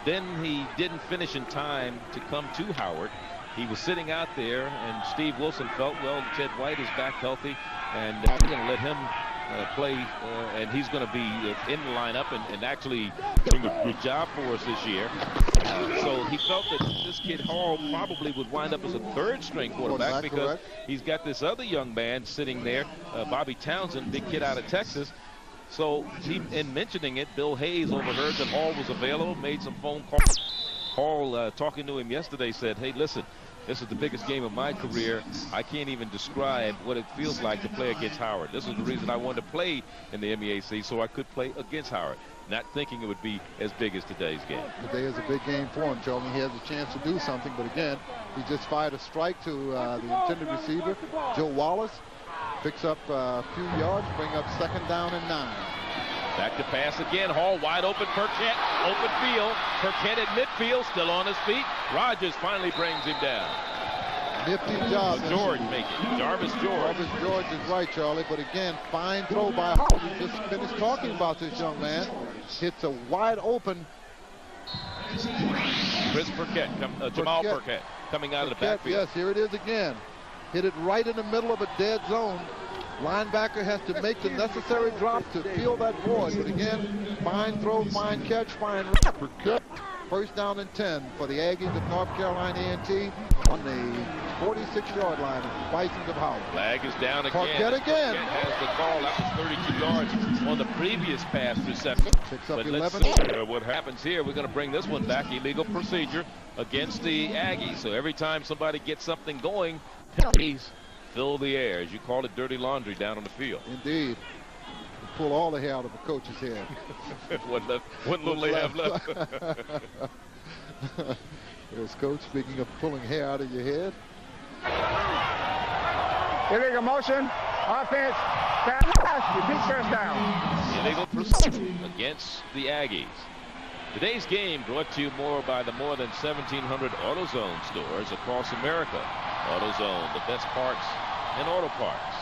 Then he didn't finish in time to come to Howard. He was sitting out there, and Steve Wilson felt, well, Ted White is back healthy, and we're going to let him play, and he's going to be in the lineup and actually doing a good job for us this year. So he felt that this kid Hall probably would wind up as a 3rd-string quarterback because he's got this other young man sitting there, Bobby Townsend, big kid out of Texas. So in mentioning it, Bill Hayes overheard that Hall was available, made some phone calls. Hall, talking to him yesterday, said, hey, listen, this is the biggest game of my career. I can't even describe what it feels like to play against Howard. This is the reason I wanted to play in the MEAC, so I could play against Howard, not thinking it would be as big as today's game. Today is a big game for him, Charlie. He has a chance to do something, but again, he just fired a strike to the intended receiver, Joe Wallace. Picks up a few yards, bring up 2nd down and 9. Back to pass again. Hall wide open. Perkett, open field. Perkett at midfield, still on his feet. Rogers finally brings him down. Nifty job. George make it. Jarvis George. Jarvis George is right, Charlie. But again, fine throw by Hall. We just finished talking about this young man. Hits a wide open. Chris Perkett, Jamal Perkett coming out of the backfield. Yes, here it is again. Hit it right in the middle of a dead zone. Linebacker has to make the necessary drop to fill that void. But again, fine throw, fine catch, fine Perkett. 1st down and 10 for the Aggies of North Carolina A&T on the 46-yard line of the Bisons of Howard. Flag is down again. Perkett again. Perkett has the call. That was 32 yards on the previous pass reception. Picks up but 11. Let's see what happens here. We're going to bring this one back. Illegal procedure against the Aggies. So every time somebody gets something going, penalties fill the air, as you call it, dirty laundry down on the field. Indeed. Pull all the hair out of a coach's head. What little they have left. There's Coach, speaking of pulling hair out of your head. Illegal motion, offense, pass, repeat 1st down. Illegal procedure against the Aggies. Today's game brought to you by the more than 1,700 AutoZone stores across America. AutoZone, the best parts and auto parts.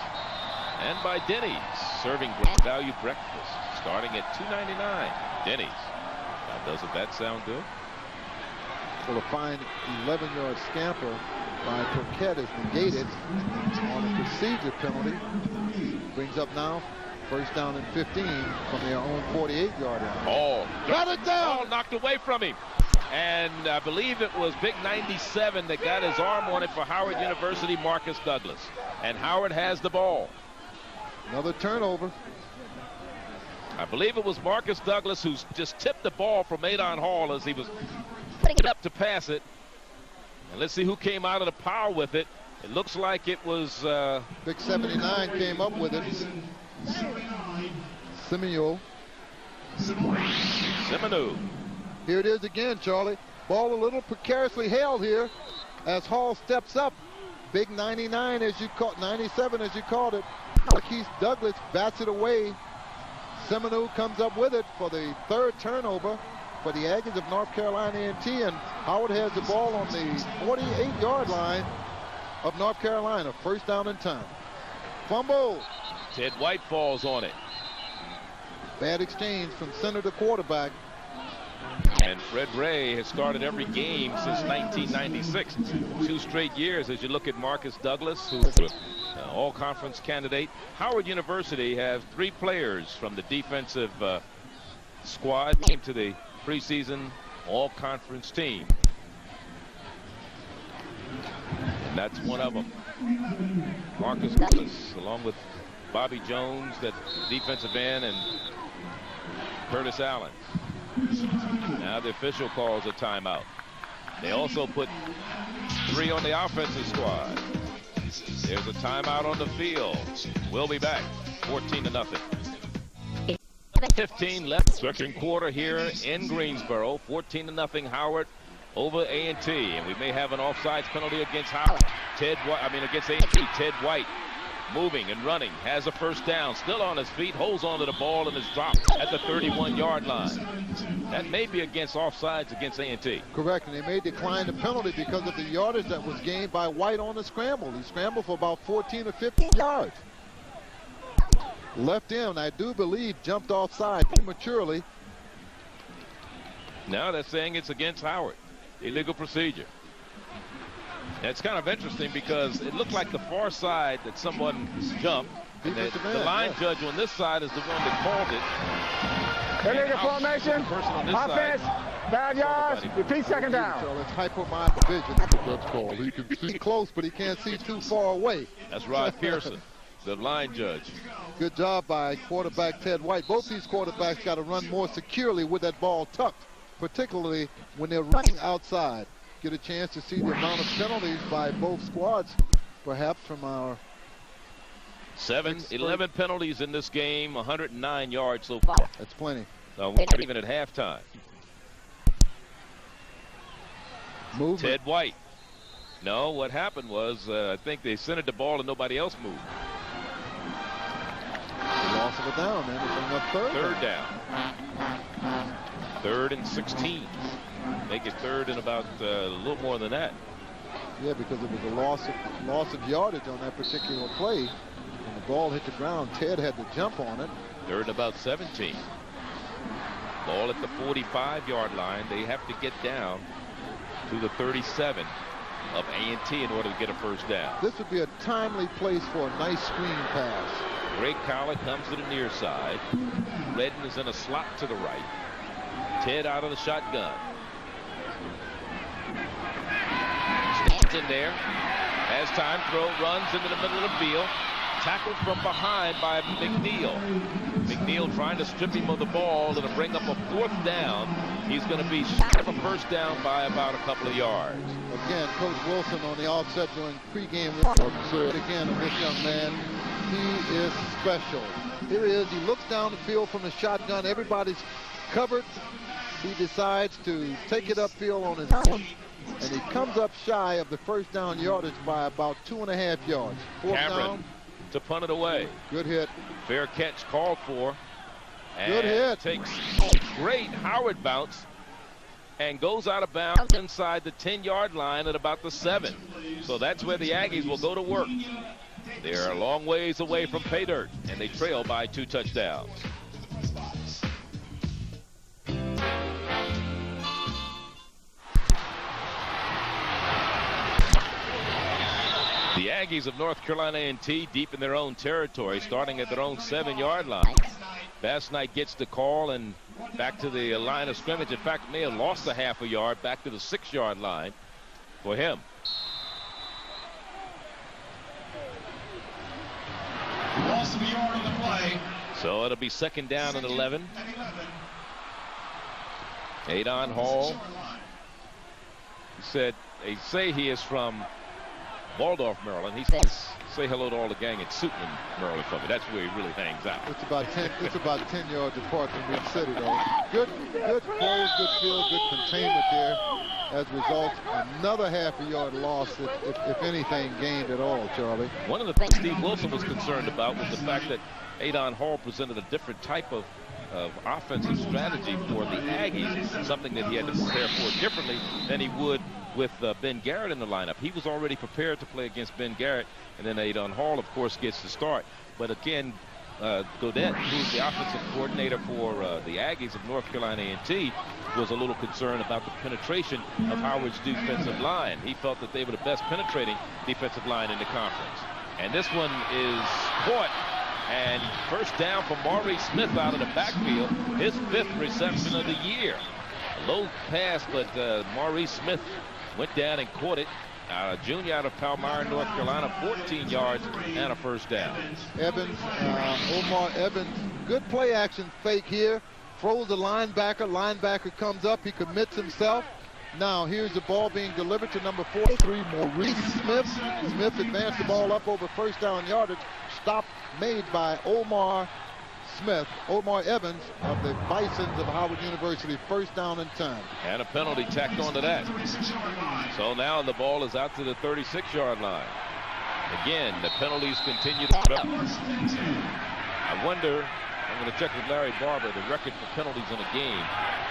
And by Denny's, serving value breakfast starting at $2.99. Denny's. Now, doesn't that sound good? Well, a fine 11-yard scamper by Turquette is negated on a procedure penalty. Brings up now first down and 15 from their own 48-yard line. Oh, got it down. Oh, knocked away from him. And I believe it was Big 97 that got his arm on it for Howard University, Marcus Douglas. And Howard has the ball. Another turnover. I believe it was Marcus Douglas who just tipped the ball from Adon Hall as he was putting it up to pass it. And let's see who came out of the power with it. It looks like it was Big 79 came up with it. Semenu. Here it is again, Charlie. Ball a little precariously held here as Hall steps up. Big 99 as you called, 97 as you called it. Marquise Douglas bats it away. Semenu comes up with it for the third turnover for the Aggies of North Carolina A&T, and Howard has the ball on the 48-yard line of North Carolina. First down and 10. Fumble. Ted White falls on it. Bad exchange from center to quarterback. And Fred Ray has started every game since 1996. 2 straight years as you look at Marcus Douglas, who's an all-conference candidate. Howard University has 3 players from the defensive squad came to the preseason all-conference team. And that's one of them. Marcus Douglas, along with Bobby Jones, that defensive end, and Curtis Allen. Now the official calls a timeout. They also put 3 on the offensive squad. There's a timeout on the field. We'll be back. 14-0. 15 left. Second quarter here in Greensboro. 14-0 Howard over A&T. And we may have an offsides penalty against Howard. Against A&T. Ted White moving and running, has a first down, still on his feet, holds onto the ball and is dropped at the 31-yard line. That may be against offsides against A&T. Correct, and they may decline the penalty because of the yardage that was gained by White on the scramble. He scrambled for about 14 or 15 yards. Left in, I do believe, jumped offside prematurely. Now they're saying it's against Howard. Illegal procedure. It's kind of interesting because it looked like the far side that someone jumped. And the line judge on this side is the one that called it. Illegal formation. Offense. Bad yards. Repeat second down. So it's hypomyopic vision. That's called. He can see close, but he can't see too far away. That's Rod Pearson, the line judge. Good job by quarterback Ted White. Both these quarterbacks got to run more securely with that ball tucked, particularly when they're running outside. Get a chance to see the amount of penalties by both squads, perhaps from our 11 penalties in this game, 109 yards so far. That's plenty. So we're even at halftime. Movement. Ted White. No, what happened was I think they centered the ball and nobody else moved. The loss of a down, man. They bring up third down. 3rd and 16. Make it 3rd and about a little more than that. Yeah, because it was a loss of yardage on that particular play. When the ball hit the ground, Ted had to jump on it. 3rd and about 17. Ball at the 45-yard line. They have to get down to the 37 of A&T in order to get a first down. This would be a timely place for a nice screen pass. Greg Collett comes to the near side. Redden is in a slot to the right. Ted out of the shotgun. Stands in there. Has time, throw, runs into the middle of the field. Tackled from behind by McNeil. McNeil trying to strip him of the ball to bring up a 4th down. He's going to be short of a first down by about a couple of yards. Again, Coach Wilson on the offset doing pregame report. Again, of this young man, he is special. Here he is. He looks down the field from the shotgun. Everybody's covered. He decides to take it upfield on his own, and he comes up shy of the first down yardage by about 2.5 yards. 4th down to punt it away. Good hit. Fair catch called for. And good hit. Takes great Howard bounce and goes out of bounds inside the 10-yard line at about the 7. So that's where the Aggies will go to work. They're a long ways away from pay dirt, and they trail by 2 touchdowns. The Aggies of North Carolina A&T deep in their own territory, starting at their own 7-yard line. Bass Knight gets the call and back to the line of scrimmage. In fact, may have lost a half a yard back to the 6-yard line for him. Loss of a yard on the play. So it'll be 2nd down and 11. Adon Hall. He said, they say he is from Waldorf, Maryland. He says, say hello to all the gang at Suitland, Maryland for me. That's where he really hangs out. It's about 10 yards apart from Reed City, though. Good close, good field, good containment there. As a result, another half a yard loss, if anything, gained at all, Charlie. One of the things Steve Wilson was concerned about was the fact that Adon Hall presented a different type of offensive strategy for the Aggies, something that he had to prepare for differently than he would with Ben Garrett in the lineup. He was already prepared to play against Ben Garrett, and then Adon Hall, of course, gets the start. But again, Godette, who's the offensive coordinator for the Aggies of North Carolina A&T, was a little concerned about the penetration of Howard's defensive line. He felt that they were the best penetrating defensive line in the conference. And this one is caught, and 1st down for Maurice Smith out of the backfield, his 5th reception of the year. A low pass, but Maurice Smith went down and caught it. Junior out of Palmyra, North Carolina, 14 yards and a 1st down. Evans, Omar Evans, good play action fake here. Throws the linebacker. Linebacker comes up. He commits himself. Now here's the ball being delivered to number 43, Maurice Smith. Smith advanced the ball up over 1st down yardage. Stop made by Omar Evans of the Bisons of Howard University. 1st down and 10. And a penalty tacked onto that. So now the ball is out to the 36-yard line. Again, the penalties continue to put up. I wonder, I'm going to check with Larry Barber, the record for penalties in a game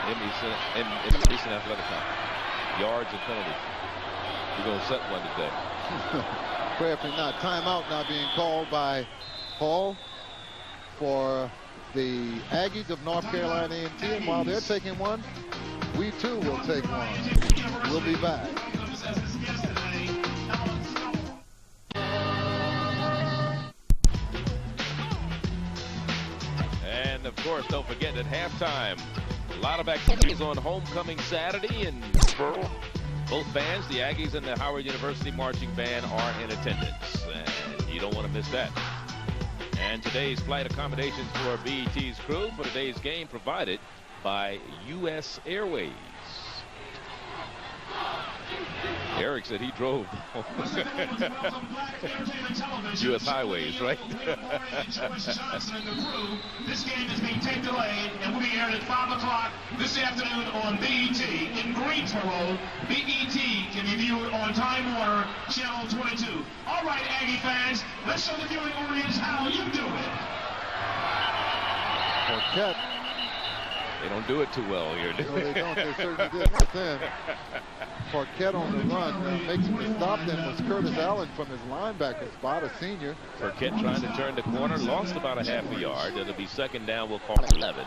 in the recent athletic conference. Yards and penalties. We're going to set one today. Prayerfully not. Timeout now being called by Hall for the Aggies of North Carolina A&T, and while they're taking one, we too will take one. We'll be back. And of course, don't forget at halftime, a lot of activities on homecoming Saturday in both bands, the Aggies and the Howard University Marching Band, are in attendance, and you don't want to miss that. And today's flight accommodations for BET's crew for today's game provided by U.S. Airways. Eric said he drove U.S. highways, right? This game is being tape delayed and will be aired at 5 o'clock this afternoon on BET in Greensboro. BET can be viewed on Time Warner Channel 22. All right, Aggie fans, let's show the viewing audience how you do it. Marquette. They don't do it too well here, do they? No, they don't. They certainly didn't. Parquette on the run makes the stop. Then was Curtis Allen from his linebacker spot, a senior. Parquette trying to turn the corner, lost about a half a yard. It'll be 2nd down. We'll call it 11.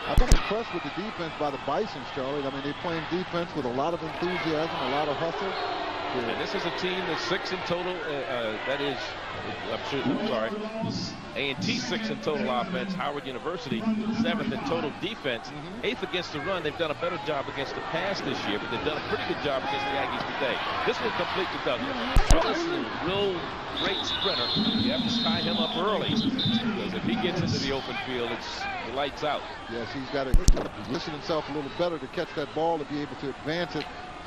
I've been impressed with the defense by the Bisons, Charlie. I mean, they're playing defense with a lot of enthusiasm, a lot of hustle. And this is a team that's 6 in total. A&T 6 in total offense. Howard University 7th in total defense. 8th against the run. They've done a better job against the pass this year, but they've done a pretty good job against the Aggies today. This one completely doesn't. This is a real great sprinter. You have to tie him up early, because if he gets into the open field, it's the lights out. Yes, he's got to position himself a little better to catch that ball, to be able to advance it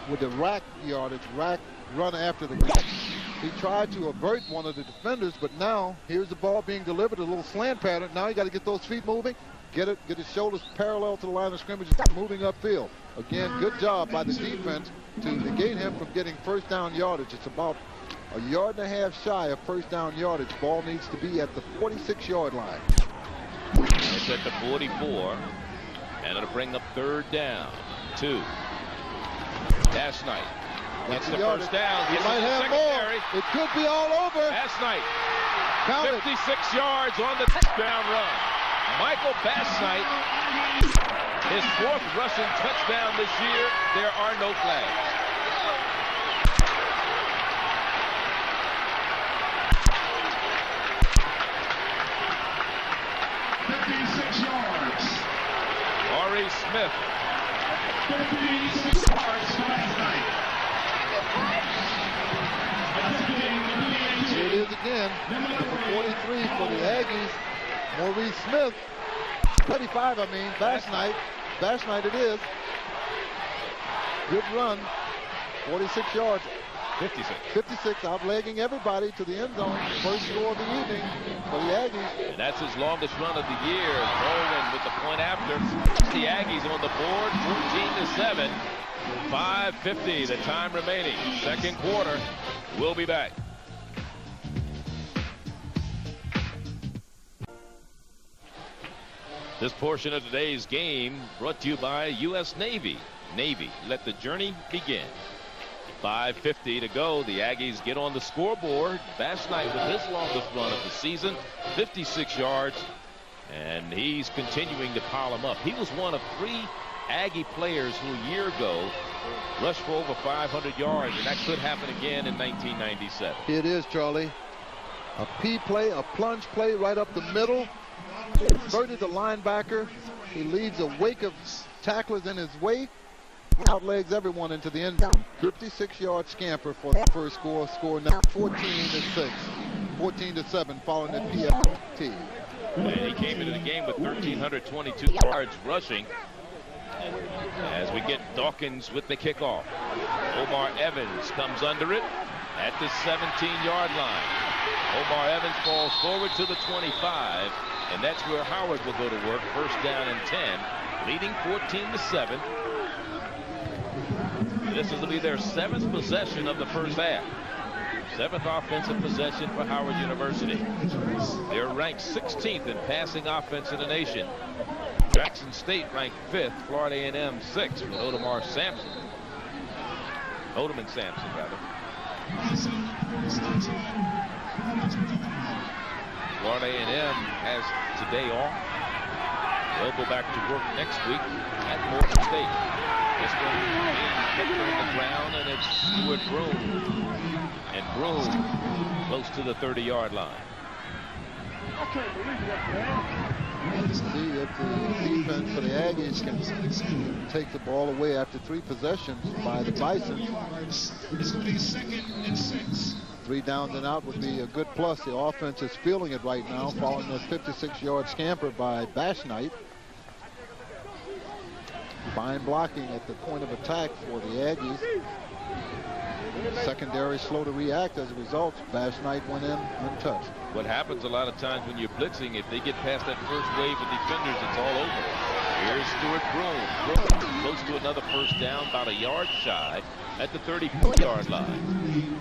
with the rack yardage, run after the catch. He tried to avert one of the defenders, but now here's the ball being delivered, a little slant pattern. Now you got to get those feet moving, get his shoulders parallel to the line of scrimmage, moving upfield. Again, good job by the defense to negate him from getting 1st down yardage. It's about a yard and a half shy of 1st down yardage. Ball needs to be at the 46-yard line. It's at the 44, and it'll bring up 3rd down. 2. Bass Knight Gets the first down. He might have more. It could be all over. Bass Knight. Count 56 yards on the touchdown run. Michael Bass Knight, his 4th rushing touchdown this year. There are no flags. Ari Smith. 56 yards for Bass Knight. Here it is again. Number 43 for the Aggies. Maurice Smith. 35, I mean. Bass Knight. Bass Knight it is. Good run. 46 yards. 56 outlegging everybody to the end zone. First score of the evening for the Aggies. And that's his longest run of the year. Bowling with the point after. The Aggies on the board, 14-7. 5:50, the time remaining. Second quarter. We'll be back. This portion of today's game brought to you by U.S. Navy. Navy, let the journey begin. 5:50 to go. The Aggies get on the scoreboard. Bass Knight with his longest run of the season, 56 yards, and he's continuing to pile them up. He was one of 3 Aggie players who a year ago rushed for over 500 yards, and that could happen again in 1997. It is, Charlie. A P play, a plunge play right up the middle. Inverted the linebacker. He leaves a wake of tacklers in his way. Outlegs everyone into the end zone. 56-yard scamper for the first score. Score now 14-6. 14-7 following the PFT. And he came into the game with 1,322 yards rushing. As we get Dawkins with the kickoff. Omar Evans comes under it at the 17-yard line. Omar Evans falls forward to the 25, and that's where Howard will go to work. First down and 10, leading 14-7. This will be their 7th possession of the first half. 7th offensive possession for Howard University. They're ranked 16th in passing offense in the nation. Jackson State ranked 5th, Florida A&M 6th with Odom and Sampson, rather. Florida A&M has today off. They'll go back to work next week at Morgan State. This one being kicked on the ground, and it's Stuart Broom. And Broom close to the 30-yard line. See if the defense for the Aggies can take the ball away after 3 possessions by the Bisons. It's going to be 2nd and 6. 3 downs and out would be a good plus. The offense is feeling it right now following the 56-yard scamper by Bass Knight. Fine blocking at the point of attack for the Aggies. Secondary slow to react. As a result, Bass Knight went in untouched. What happens a lot of times when you're blitzing, if they get past that first wave of defenders, it's all over. Here's Stuart Broom. Close to another first down, about a yard shy at the 34-yard line.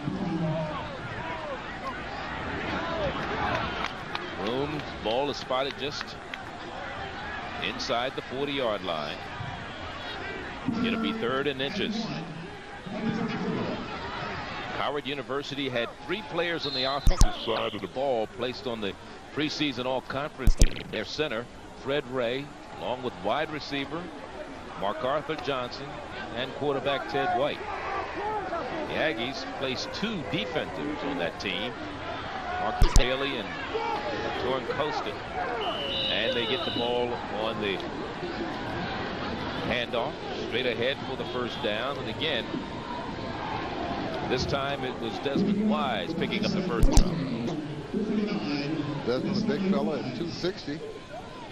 Broom's ball is spotted just inside the 40-yard line. It'll be 3rd and inches. Howard University had 3 players on the offensive side of the ball placed on the preseason all-conference team. Their center, Fred Ray, along with wide receiver MacArthur Johnson and quarterback Ted White. The Aggies placed 2 defensives on that team, Marcus Haley and Torrin Costa. And they get the ball on the handoff straight ahead for the first down. And again, this time it was Desmond Wise picking up the first down. Desmond's a big fella at 260.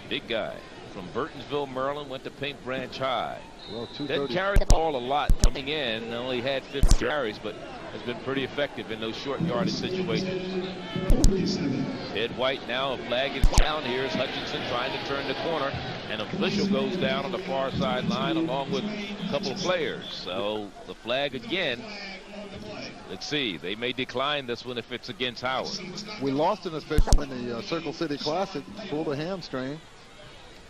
Big guy from Burtonsville, Maryland, went to Paint Branch High. Well, didn't carry the ball a lot coming in. Only had 50 carries, but has been pretty effective in those short yardage situations. Ed White now, a flag is down. Here's Hutchinson trying to turn the corner. An official goes down on the far sideline along with a couple of players. So the flag again. Let's see. They may decline this one if it's against Howard. We lost an official in the Circle City Classic. Pulled a hamstring.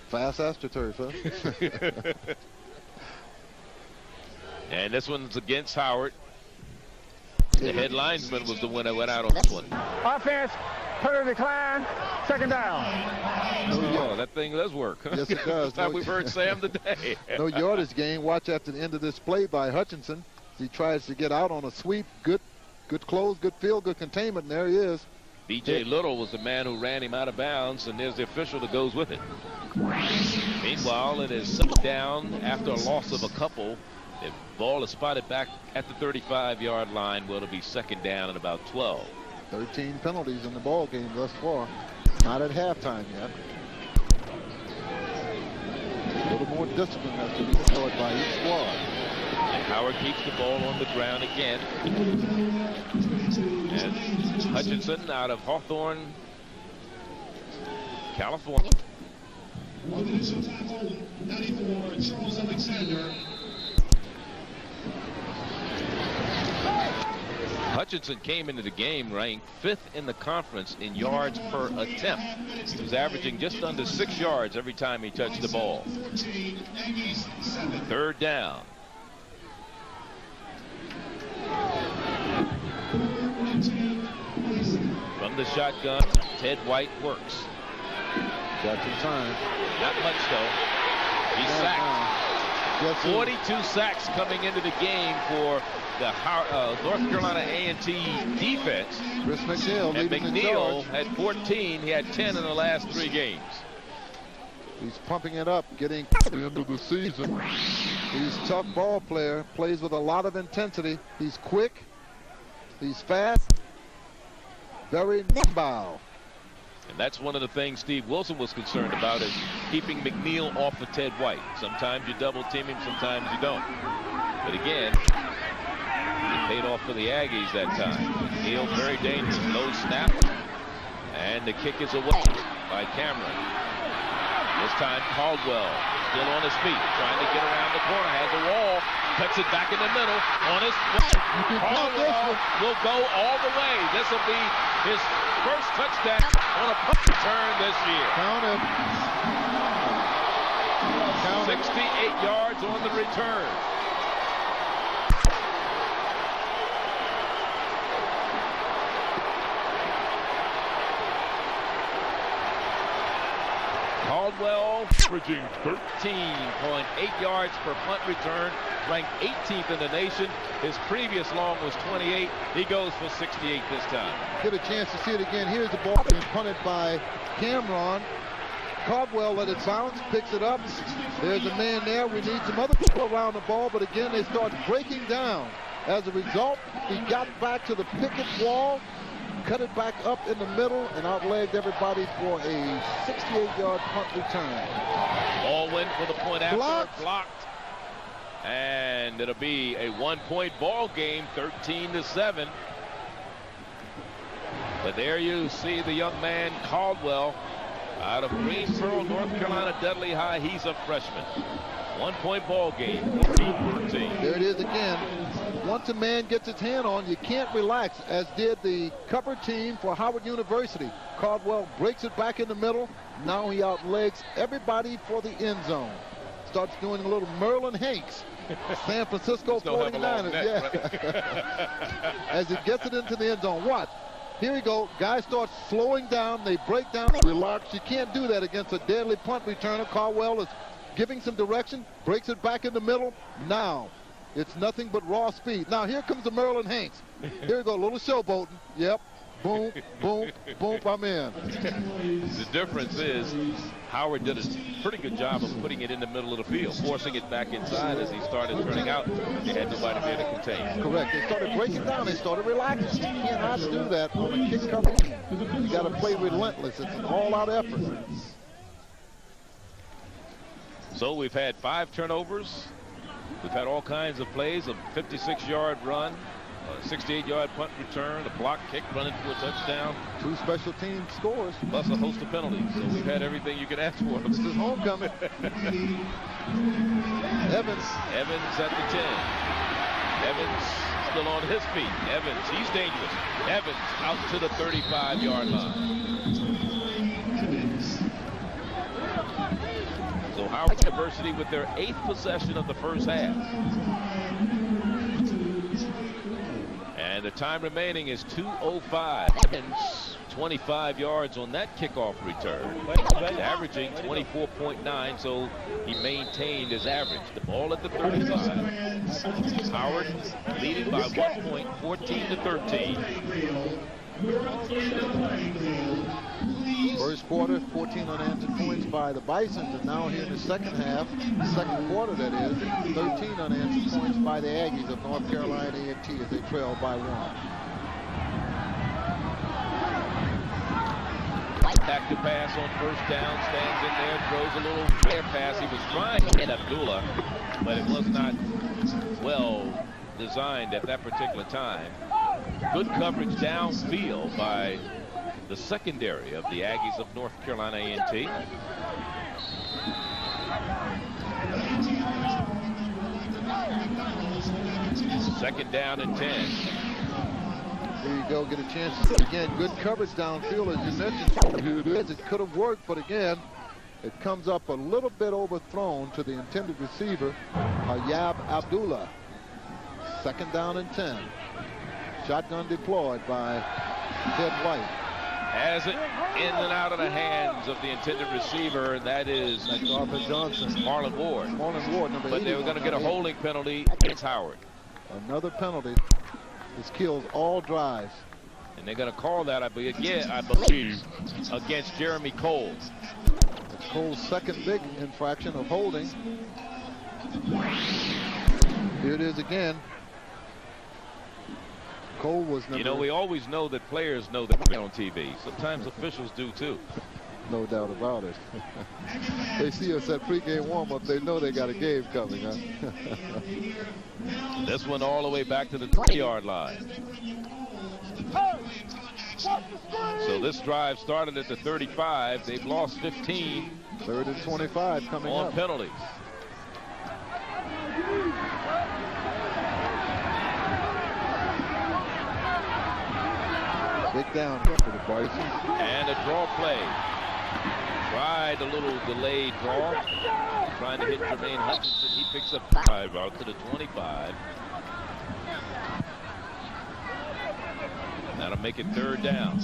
Fast AstroTurf, huh? And this one's against Howard. The head linesman was the one that went out on this one. Offense, put a decline, second down. Oh, that thing does work. Huh? Yes, it does. First time we've heard Sam today. No yardage gain. Watch after the end of this play by Hutchinson. He tries to get out on a sweep. Good close, good field, good containment, and there he is. B.J. Little was the man who ran him out of bounds, and there's the official that goes with it. Meanwhile, it is set down after a loss of a couple. The ball is spotted back at the 35-yard line. Well, it'll be second down and about 12. 13 penalties in the ball game thus far. Not at halftime yet. A little more discipline has to be deployed by each squad. And Howard keeps the ball on the ground again. And Hutchinson out of Hawthorne, California. Charles Alexander. Hutchinson came into the game ranked 5th in the conference in yards per attempt. He was averaging just under 6 yards every time he touched the ball. Third down. From the shotgun, Ted White works. Got some time. Not much, though. He's sacked. 42 sacks coming into the game for the North Carolina A&T defense. Chris McNeil and leading the charge. had 14. He had 10 in the last 3 games. He's pumping it up, getting to the end of the season. He's a tough ball player, plays with a lot of intensity. He's quick. He's fast. Very nimble. And that's one of the things Steve Wilson was concerned about, is keeping McNeil off of Ted White. Sometimes you double team him, sometimes you don't. But again, it paid off for the Aggies that time. McNeil very dangerous, low snap, and the kick is away by Cameron. This time Caldwell still on his feet, trying to get around the corner, has a wall, cuts it back in the middle on his foot. Caldwell will go all the way. This will be his first touchdown on a punt return this year. Count it. 68 yards on the return. Caldwell averaging 13.8 yards per punt return, ranked 18th in the nation. His previous long was 28. He goes for 68 this time. Get a chance to see it again. Here's the ball being punted by Cameron. Caldwell let it bounce, picks it up. There's a man there. We need some other people around the ball, but again, they start breaking down. As a result, he got back to the picket wall, cut it back up in the middle, and outlegged everybody for a 68-yard punt return. Ball went for the point after. Blocked. And it'll be a 1-point ball game, 13-7. But there you see the young man Caldwell out of Greensboro, North Carolina, Dudley High. He's a freshman. 1-point ball game, 14-13. There it is again. Once a man gets his hand on, you can't relax, as did the cover team for Howard University. Caldwell breaks it back in the middle. Now he outlegs everybody for the end zone. Starts doing a little Merlin Hanks. San Francisco 49ers. Yeah. As he gets it into the end zone. Watch. Here we go. Guys start slowing down. They break down. Relax. You can't do that against a deadly punt returner. Caldwell is giving some direction. Breaks it back in the middle. Now it's nothing but raw speed. Now here comes the Merlin Hanks. Here we go. A little showboating. Yep. Boom, boom, boom, I'm in. The difference is Howard did a pretty good job of putting it in the middle of the field, forcing it back inside as he started turning out. They had nobody there to contain. Correct. They started breaking down. They started relaxing. You cannot do that on a kick cover. You got to play relentless. It's an all-out effort. So we've had 5 turnovers. We've had all kinds of plays, a 56-yard run, a 68-yard punt return, a block kick running for a touchdown. 2 special team scores. Plus a host of penalties. So we've had everything you can ask for. This is homecoming. Evans. Evans at the 10. Evans still on his feet. Evans, he's dangerous. Evans out to the 35-yard line. So Howard University with their 8th possession of the first half. And And the time remaining is 2:05 and 25 yards on that kickoff return. Averaging 24.9, so he maintained his average. The ball at the 35. Howard leading by 1 point, 14-13. First quarter, 14 unanswered points by the Bisons, and now here in the second half, second quarter that is, 13 unanswered points by the Aggies of North Carolina A&T as they trail by 1. Back to pass on first down, stands in there, throws a little flare pass. He was trying to hit Abdullah, but it was not well designed at that particular time. Good coverage downfield by the secondary of the Aggies of North Carolina A&T. Second down and 10. There you go, get a chance. Again, good coverage downfield, as you mentioned. Here it is. It could have worked, but again, it comes up a little bit overthrown to the intended receiver, Yab Abdullah. Second down and 10. Shotgun deployed by Ted White. Has it in and out of the hands of the intended receiver, and that is Arthur Johnson. Marlon Ward. Marlon Ward, number 81. But they were going to get a holding penalty against Howard. Another penalty. This kills all drives. And they're going to call that, I believe, against Jeremy Cole. It's Cole's second big infraction of holding. Here it is again. Cole was number... You know, we always know that players know that we're on TV. Sometimes officials do too. No doubt about it. They see us at pregame warm-up. They know they got a game coming, huh? This one all the way back to the 20-yard line. So this drive started at the 35. They've lost 15. 3rd and 25 coming on up. Penalties. Big down for the Bisons. And a draw play. Tried a little delayed draw. Trying to hit Jermaine Hutchinson. He picks up 5 out to the 25. That'll make it 3rd down.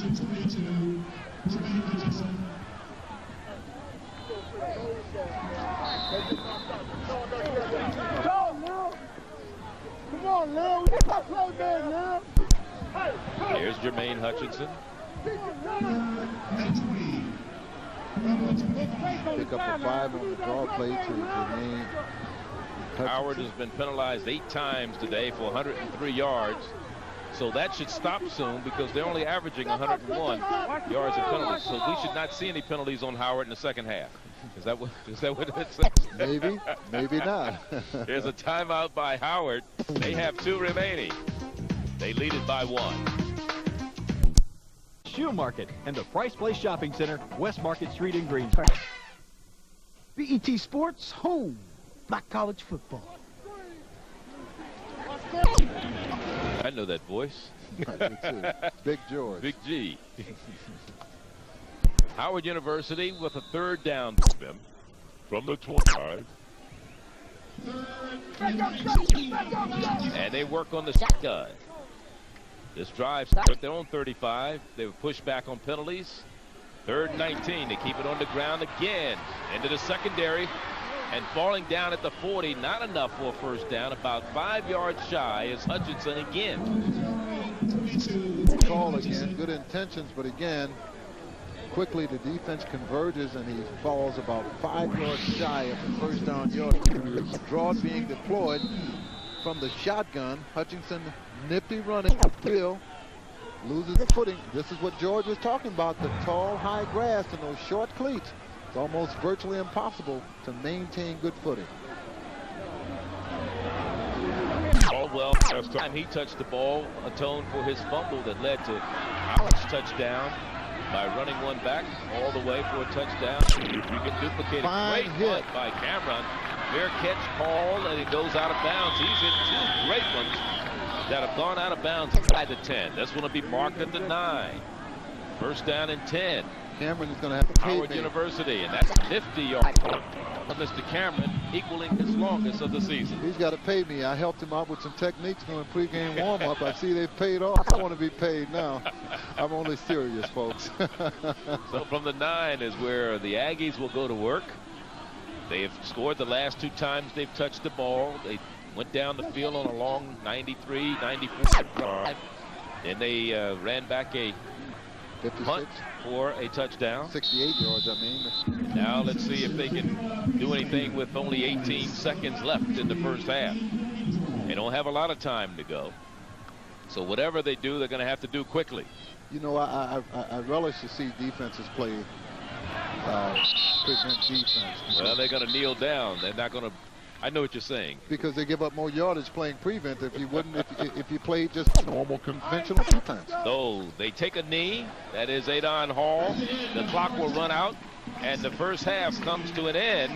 Come on, Lil. Slow down now. Here's Jermaine Hutchinson. Pick up a 5 on the draw play to Jermaine Hutchinson. Howard has been penalized 8 times today for 103 yards. So that should stop soon because they're only averaging 101 yards of penalties. So we should not see any penalties on Howard in the second half. Is that what it says? Maybe, maybe not. There's a timeout by Howard. They have 2 remaining. They lead it by 1. Shoe Market and the Price Place Shopping Center, West Market Street in Greensboro. BET Sports, home, black college football. I know that voice. Big George. Big G. Howard University with a 3rd down from the 25. And they work on the shotgun. This drive started their own 35. They were pushed back on penalties. 3rd and 19. They keep it on the ground again. Into the secondary. And falling down at the 40. Not enough for a 1st down. About 5 yards shy is Hutchinson again. Call again. Good intentions, but again, quickly the defense converges and he falls about 5 yards shy of the 1st down yard. Draw being deployed from the shotgun. Hutchinson nippy running uphill, loses the footing. This is what George was talking about, the tall high grass and those short cleats. It's almost virtually impossible to maintain good footing. Well, first time he touched the ball atoned for his fumble that led to Howard's touchdown by running one back all the way for a touchdown. You can duplicate a great hit by Cameron. Fair catch call, and it goes out of bounds. He's hit 2 great ones that have gone out of bounds by the 10. This one will be marked at the 9. 1st down and 10. Cameron is going to have to pay Howard University, and that's 50 yards from Mr. Cameron. equaling his longest of the season. He's got to pay me. I helped him out with some techniques during pregame warm-up. I see they've paid off. I want to be paid now. I'm only serious, folks. So from the 9 is where the Aggies will go to work. They have scored the last 2 times they've touched the ball. They went down the field on a long 93, 94 drive. And they ran back a 56. punt for a touchdown. 68 yards, I mean. Now let's see if they can do anything with only 18 seconds left in the first half. They don't have a lot of time to go. So whatever they do, they're going to have to do quickly. You know, I relish to see defenses play prevent defense. Well, they're going to kneel down. They're not going to. I know what you're saying. Because they give up more yardage playing prevent if you wouldn't if you played just normal conventional defense. So they take a knee. That is Adon Hall. The clock will run out, and the first half comes to an end.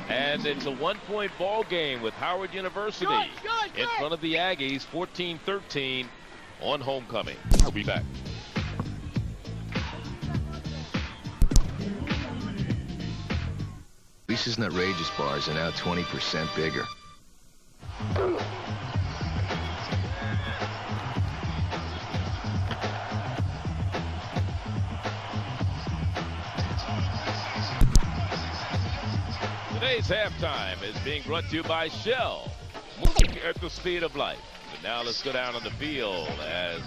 And it's a 1-point ball game with Howard University in front of the Aggies, 14-13 on homecoming. We'll be back. Lisa's Nutrageous bars are now 20% bigger. Today's halftime is being brought to you by Shell, moving at the speed of light. But now let's go down on the field as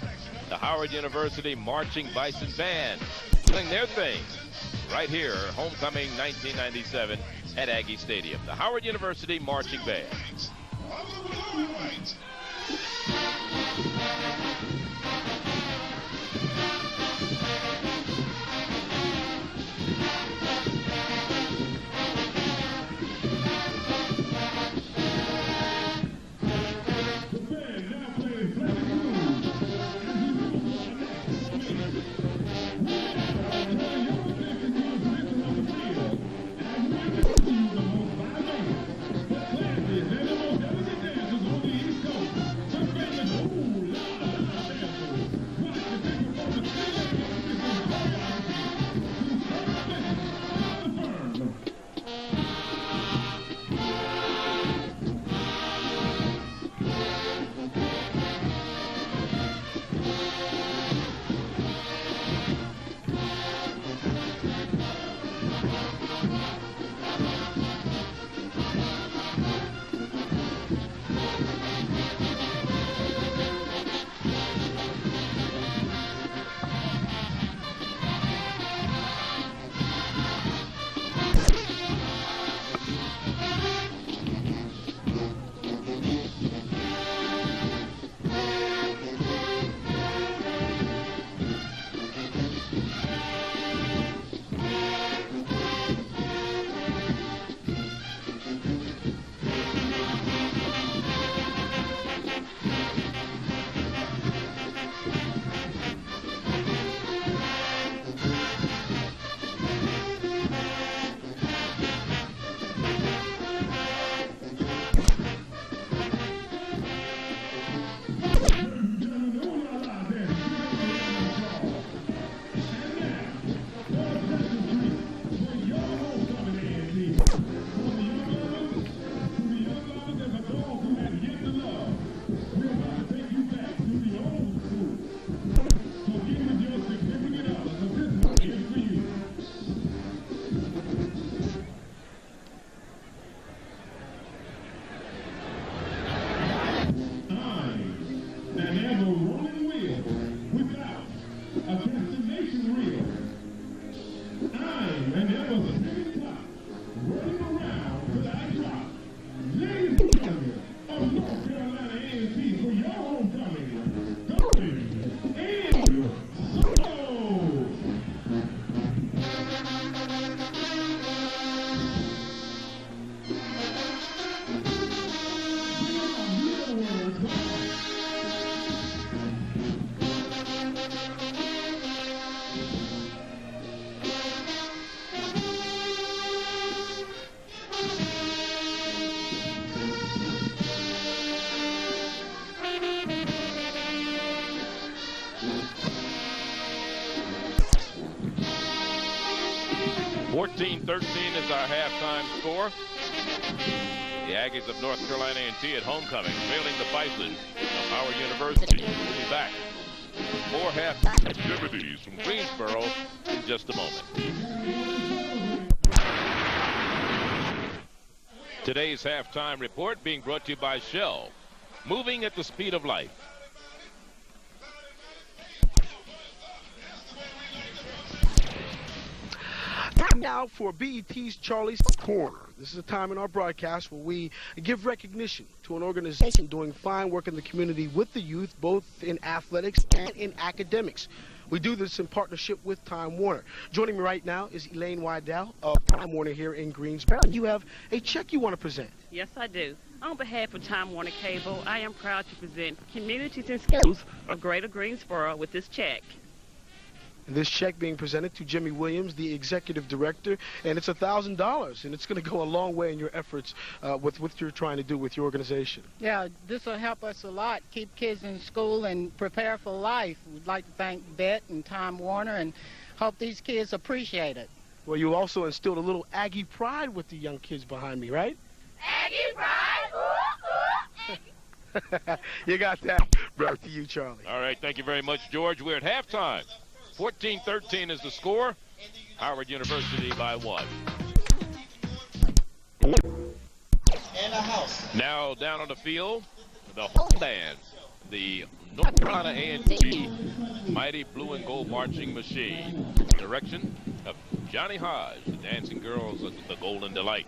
the Howard University Marching Bison Band doing their thing right here, homecoming 1997 at Aggie Stadium. The Howard University Marching Band. $14-13 is our halftime score. Aggies of North Carolina A&T at homecoming, failing the Bisons of Howard University. We'll be back. More half activities from Greensboro in just a moment. Today's halftime report being brought to you by Shell, moving at the speed of light. Time now for BET's Charlie's Corner. This is a time in our broadcast where we give recognition to an organization doing fine work in the community with the youth, both in athletics and in academics. We do this in partnership with Time Warner. Joining me right now is Elaine Wydell of Time Warner here in Greensboro. You have a check you want to present. Yes, I do. On behalf of Time Warner Cable, I am proud to present communities and schools of Greater Greensboro with this check. This check being presented to Jimmy Williams, the executive director, and it's $1,000, and it's going to go a long way in your efforts with what you're trying to do with your organization. Yeah, this will help us a lot, keep kids in school and prepare for life. We'd like to thank Bet and Time Warner and hope these kids appreciate it. Well, you also instilled a little Aggie pride with the young kids behind me, right? Aggie pride! Ooh, ooh, Aggie. You got that. Back to you, Charlie. All right, thank you very much, George. We're at halftime. 14-13 is the score. Howard University by 1. And a house. Now down on the field, the home band, the North Carolina A&T Mighty Blue and Gold Marching Machine. Direction of Johnny Hodge, the dancing girls of the Golden Delight.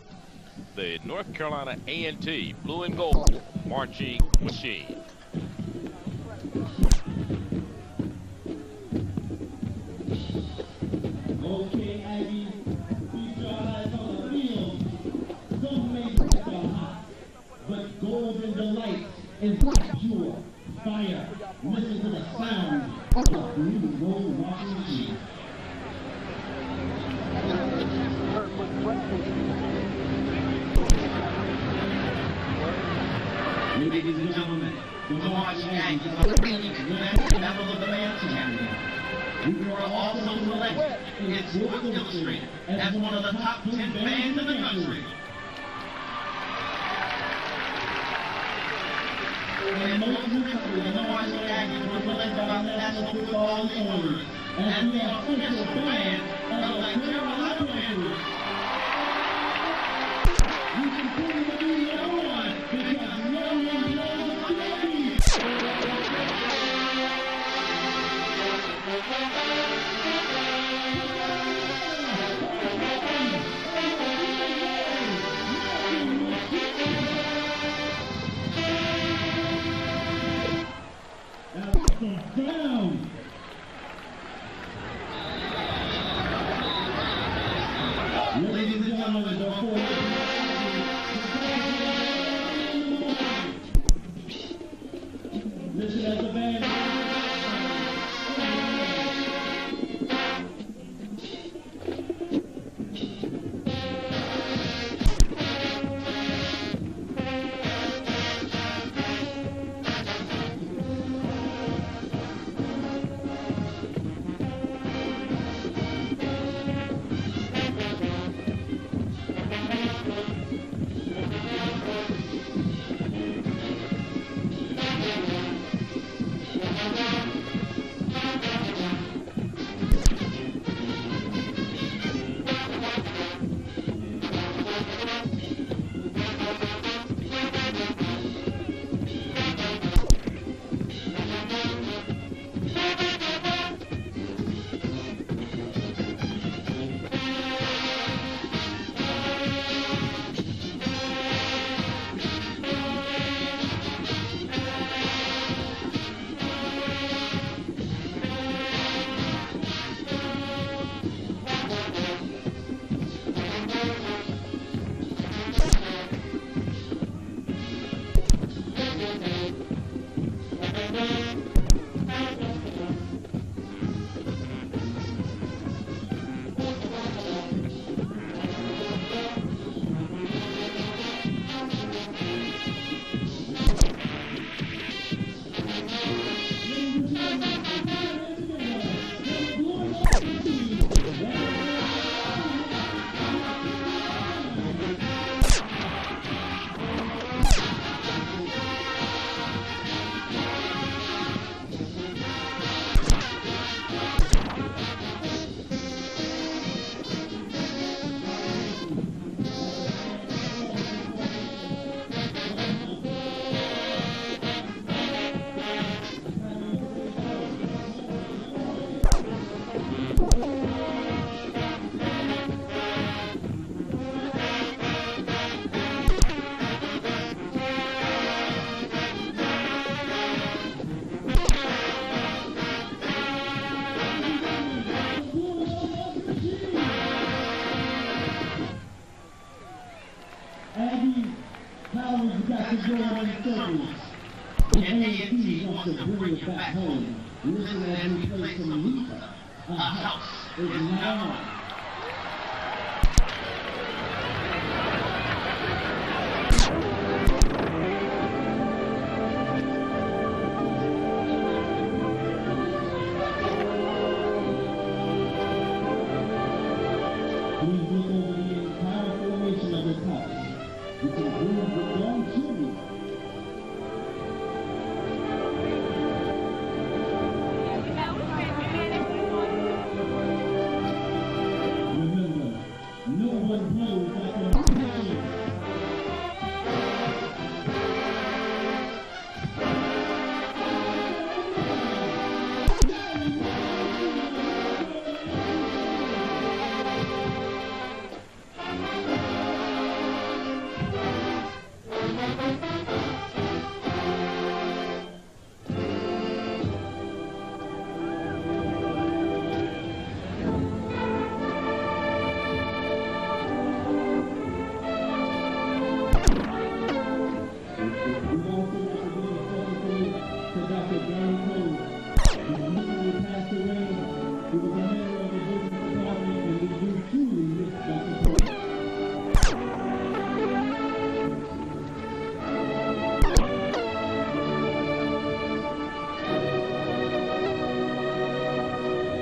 The North Carolina A&T Blue and Gold Marching Machine. Okay, Aggie, keep your eyes on the field. Don't make it so hot, but golden delight is pure fire. Listen to the sound of the blue gold marching machine. Ladies and gentlemen, the marching Aggies are the last members of the band together. We were also selected in Sports Illustrated as one of the top 10 bands in the country. And most recently, the Marching Aggies were selected by the National Football League as the official band of the Carolina Panthers. You continue to be number one because no one knows the Aggies. And A&T wants to bring it back home. Listen as we play some Lisa. A house is now. Please look over the entire formation of this house. You can prove the young children.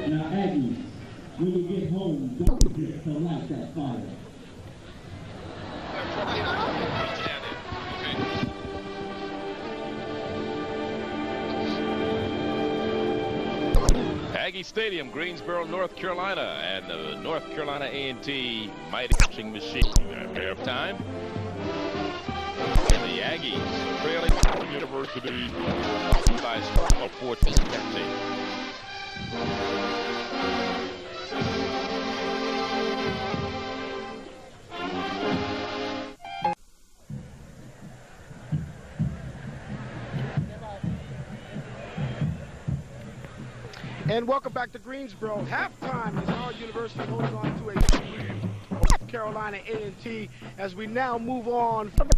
Now, Aggie, when you get home, don't forget to light that fire. Aggie Stadium, Greensboro, North Carolina, and the North Carolina A&T mighty pitching machine. Fair time. And the Aggies trailing University by a score of 14-13. And welcome back to Greensboro. Halftime is our university holding on to a North Carolina A&T as we now move on from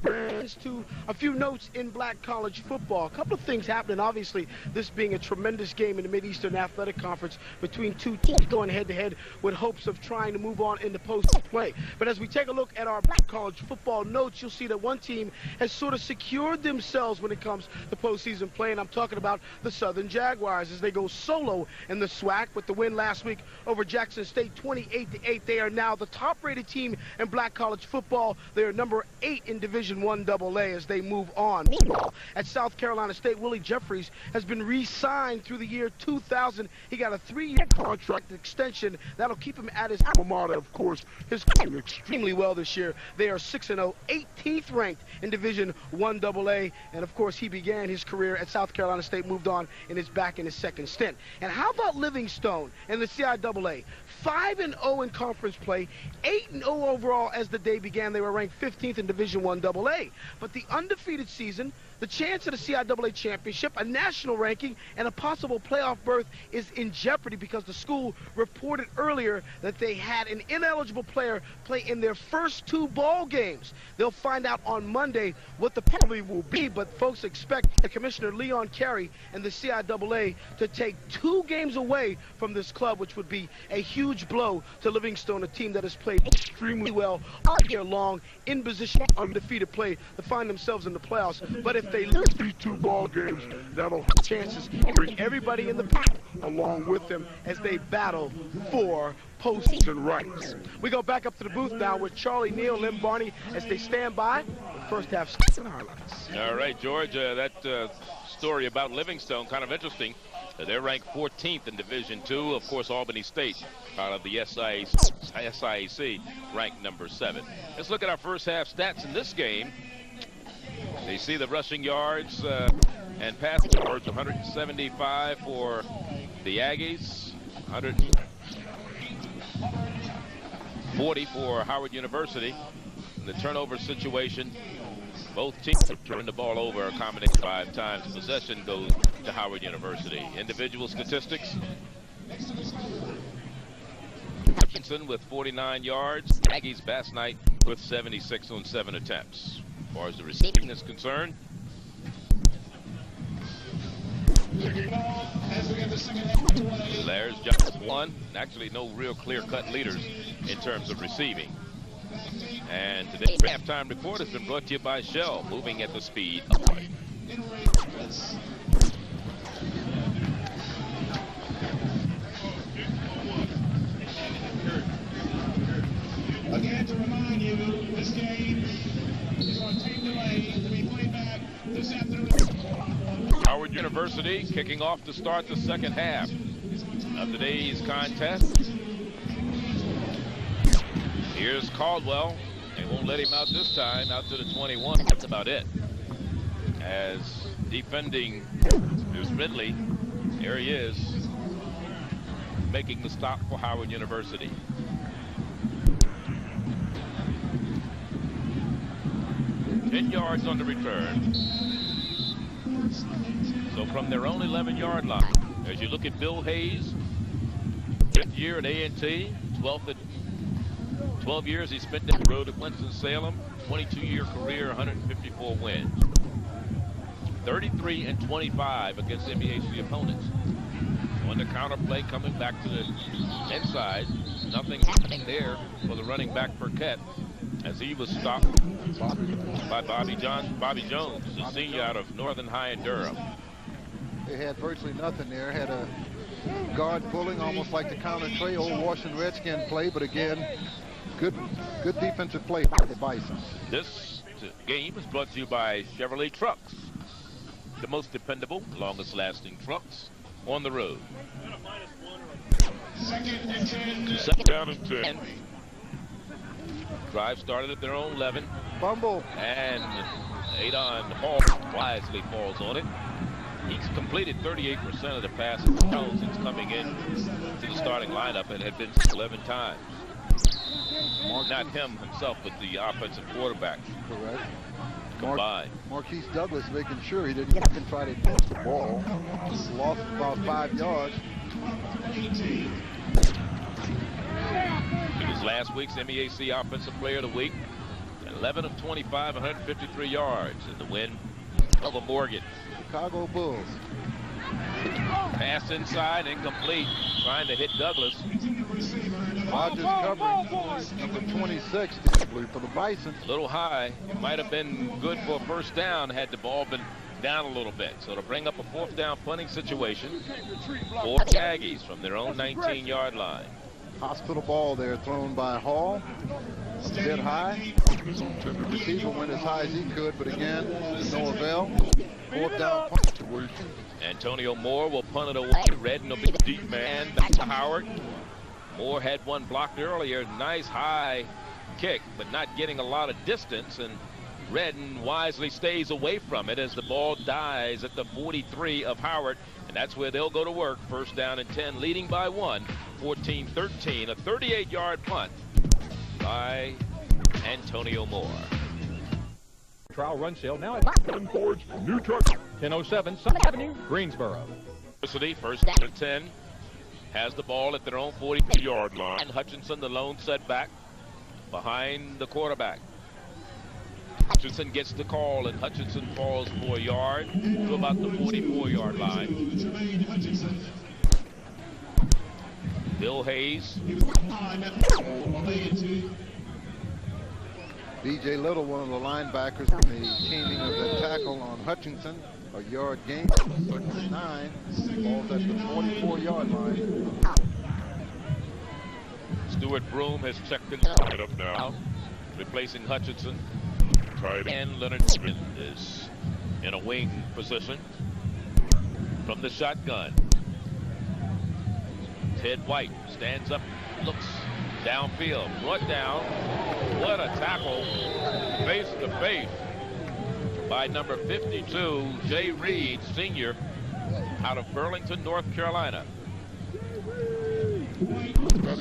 to a few notes in black college football. A couple of things happening. Obviously, this being a tremendous game in the Mid-Eastern Athletic Conference between two teams going head-to-head with hopes of trying to move on into post-play. But as we take a look at our black college football notes, you'll see that one team has sort of secured themselves when it comes to postseason play, and I'm talking about the Southern Jaguars as they go solo in the SWAC with the win last week over Jackson State 28-8. They are now the top-rated team in black college football. They are number 8 in Division I AA as they move on. Meanwhile, at South Carolina State, Willie Jeffries has been re-signed through the year 2000. He got a 3-year contract extension that'll keep him at his alma mater. Of course, his doing extremely well this year. They are 6-0, 18th ranked in Division I AA, and of course, he began his career at South Carolina State, moved on, and is back in his second stint. And how about Livingstone in the CIAA? 5-0 in conference play, 8-0 overall as the day began. They were ranked 15th in Division I AA. But the undefeated season, the chance at a CIAA championship, a national ranking, and a possible playoff berth is in jeopardy because the school reported earlier that they had an ineligible player play in their first 2 ball games. They'll find out on Monday what the penalty will be, but folks expect Commissioner Leon Carey and the CIAA to take 2 games away from this club, which would be a huge blow to Livingstone, a team that has played extremely well all year long, in position undefeated play to find themselves in the playoffs. But if they lose these 2 ball games, that'll have chances to bring everybody in the pack along with them as they battle for postseason rights. We go back up to the booth now with Charlie Neal, Lim Barney as they stand by the first half highlights. All right, George, that story about Livingstone, kind of interesting. They're ranked 14th in Division II. Of course, Albany State, out of the SIAC, ranked number 7. Let's look at our first half stats in this game. They see the rushing yards and passing yards, 175 for the Aggies, 140 for Howard University. In the turnover situation, both teams have turned the ball over a combination 5 times. Possession goes to Howard University. Individual statistics. Hutchinson with 49 yards. Aggies Bass Knight with 76 on 7 attempts. As far as the receiving is concerned, there's just one. Actually, no real clear-cut leaders in terms of receiving. And today's halftime report has been brought to you by Shell, moving at the speed of light. Again, to remind you, this game is on tape delay to be played back this afternoon. Howard University kicking off to start the second half of today's contest. Here's Caldwell. They won't let him out this time, out to the 21. That's about it. As defending, there's Ridley. There he is, making the stop for Howard University. Ten yards on the return. So from their own 11-yard line, as you look at Bill Hayes, 5th year at A&T, 12 years he spent down the road at Winston-Salem, 22-year career, 154 wins. 33-25 against NBAC opponents. On the counter play, coming back to the inside, nothing happening there for the running back Burkett, as he was stopped by Bobby Jones, the senior out of Northern High in Durham. They had virtually nothing there. Had a guard pulling, almost like the counter tray, old Washington Redskin play, but again, good defensive play by the Bisons. This game is brought to you by Chevrolet Trucks, the most dependable, longest lasting trucks on the road. Second and 10. Second down and 10. Drive started at their own 11. Fumble. And Adon Hall wisely falls on it. He's completed 38% of the passes since coming in to the starting lineup and had been 11 times. Not him himself, but the offensive quarterback. Correct. Combined. Marquise Douglas making sure he didn't even try to catch the ball. Lost about 5 yards. It was last week's MEAC Offensive Player of the Week. 11 of 25, 153 yards in the win over Morgan. Chicago Bulls. Pass inside, incomplete. Trying to hit Douglas. Rogers covering number 26 for the Bisons. A little high. Might have been good for a first down had the ball been down a little bit. So to bring up a 4th down punting situation for Aggies from their own 19-yard line. Hospital ball there thrown by Hall. A bit high. The receiver went as high as he could, but again, no avail. 4th down punt situation. Antonio Moore will punt it away. Redden will be deep man back to Howard. Moore had one blocked earlier. Nice high kick, but not getting a lot of distance. And Redden wisely stays away from it as the ball dies at the 43 of Howard. And that's where they'll go to work. 1st down and 10, leading by 1, 14-13. A 38-yard punt by Antonio Moore. Trial run sale now at Ford's new truck, 1007 South Avenue, Greensboro. University, 1st down and 10, has the ball at their own 40-yard line. And Hutchinson, the lone setback behind the quarterback. Hutchinson gets the call, and Hutchinson falls for a yard to about the 44-yard line. Bill Hayes. DJ Little, one of the linebackers from the teaming of the tackle on Hutchinson. A yard gain, 9. Ball's at the 44-yard line. Stuart Broom has checked it up now, replacing Hutchinson. And Leonard is in a wing position from the shotgun. Ted White stands up, looks downfield, brought down. What a tackle, face to face by number 52, Jay Reed, senior, out of Burlington, North Carolina.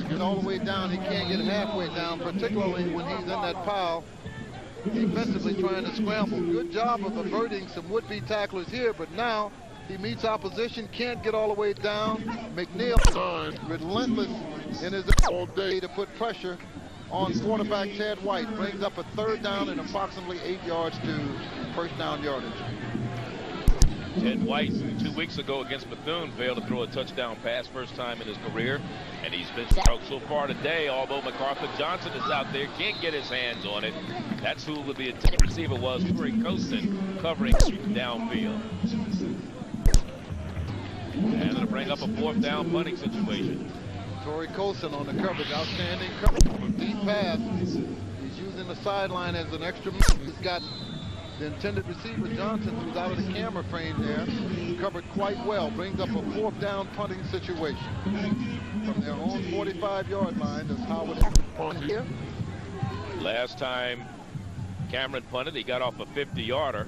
Get all the way down, he can't get halfway down, particularly when he's in that pile. Defensively trying to scramble. Good job of averting some would-be tacklers here, but now he meets opposition, can't get all the way down. McNeil relentless in his all day to put pressure on quarterback Ted White. Brings up a 3rd down and approximately 8 yards to first down yardage. Ted White 2 weeks ago against Bethune failed to throw a touchdown pass, first time in his career, and he's been out so far today. Although MacArthur Johnson is out there, can't get his hands on it. That's who the intended receiver was, Corey Coaston, covering downfield. And it'll bring up a 4th down punting situation. Torrey Colson on the coverage, outstanding coverage, deep pass. He's using the sideline as an extra. He's got the intended receiver Johnson, who's out of the camera frame there, covered quite well. Brings up a 4th down punting situation from their own 45-yard line. That's Howard on here. Last time Cameron punted, he got off a 50-yarder.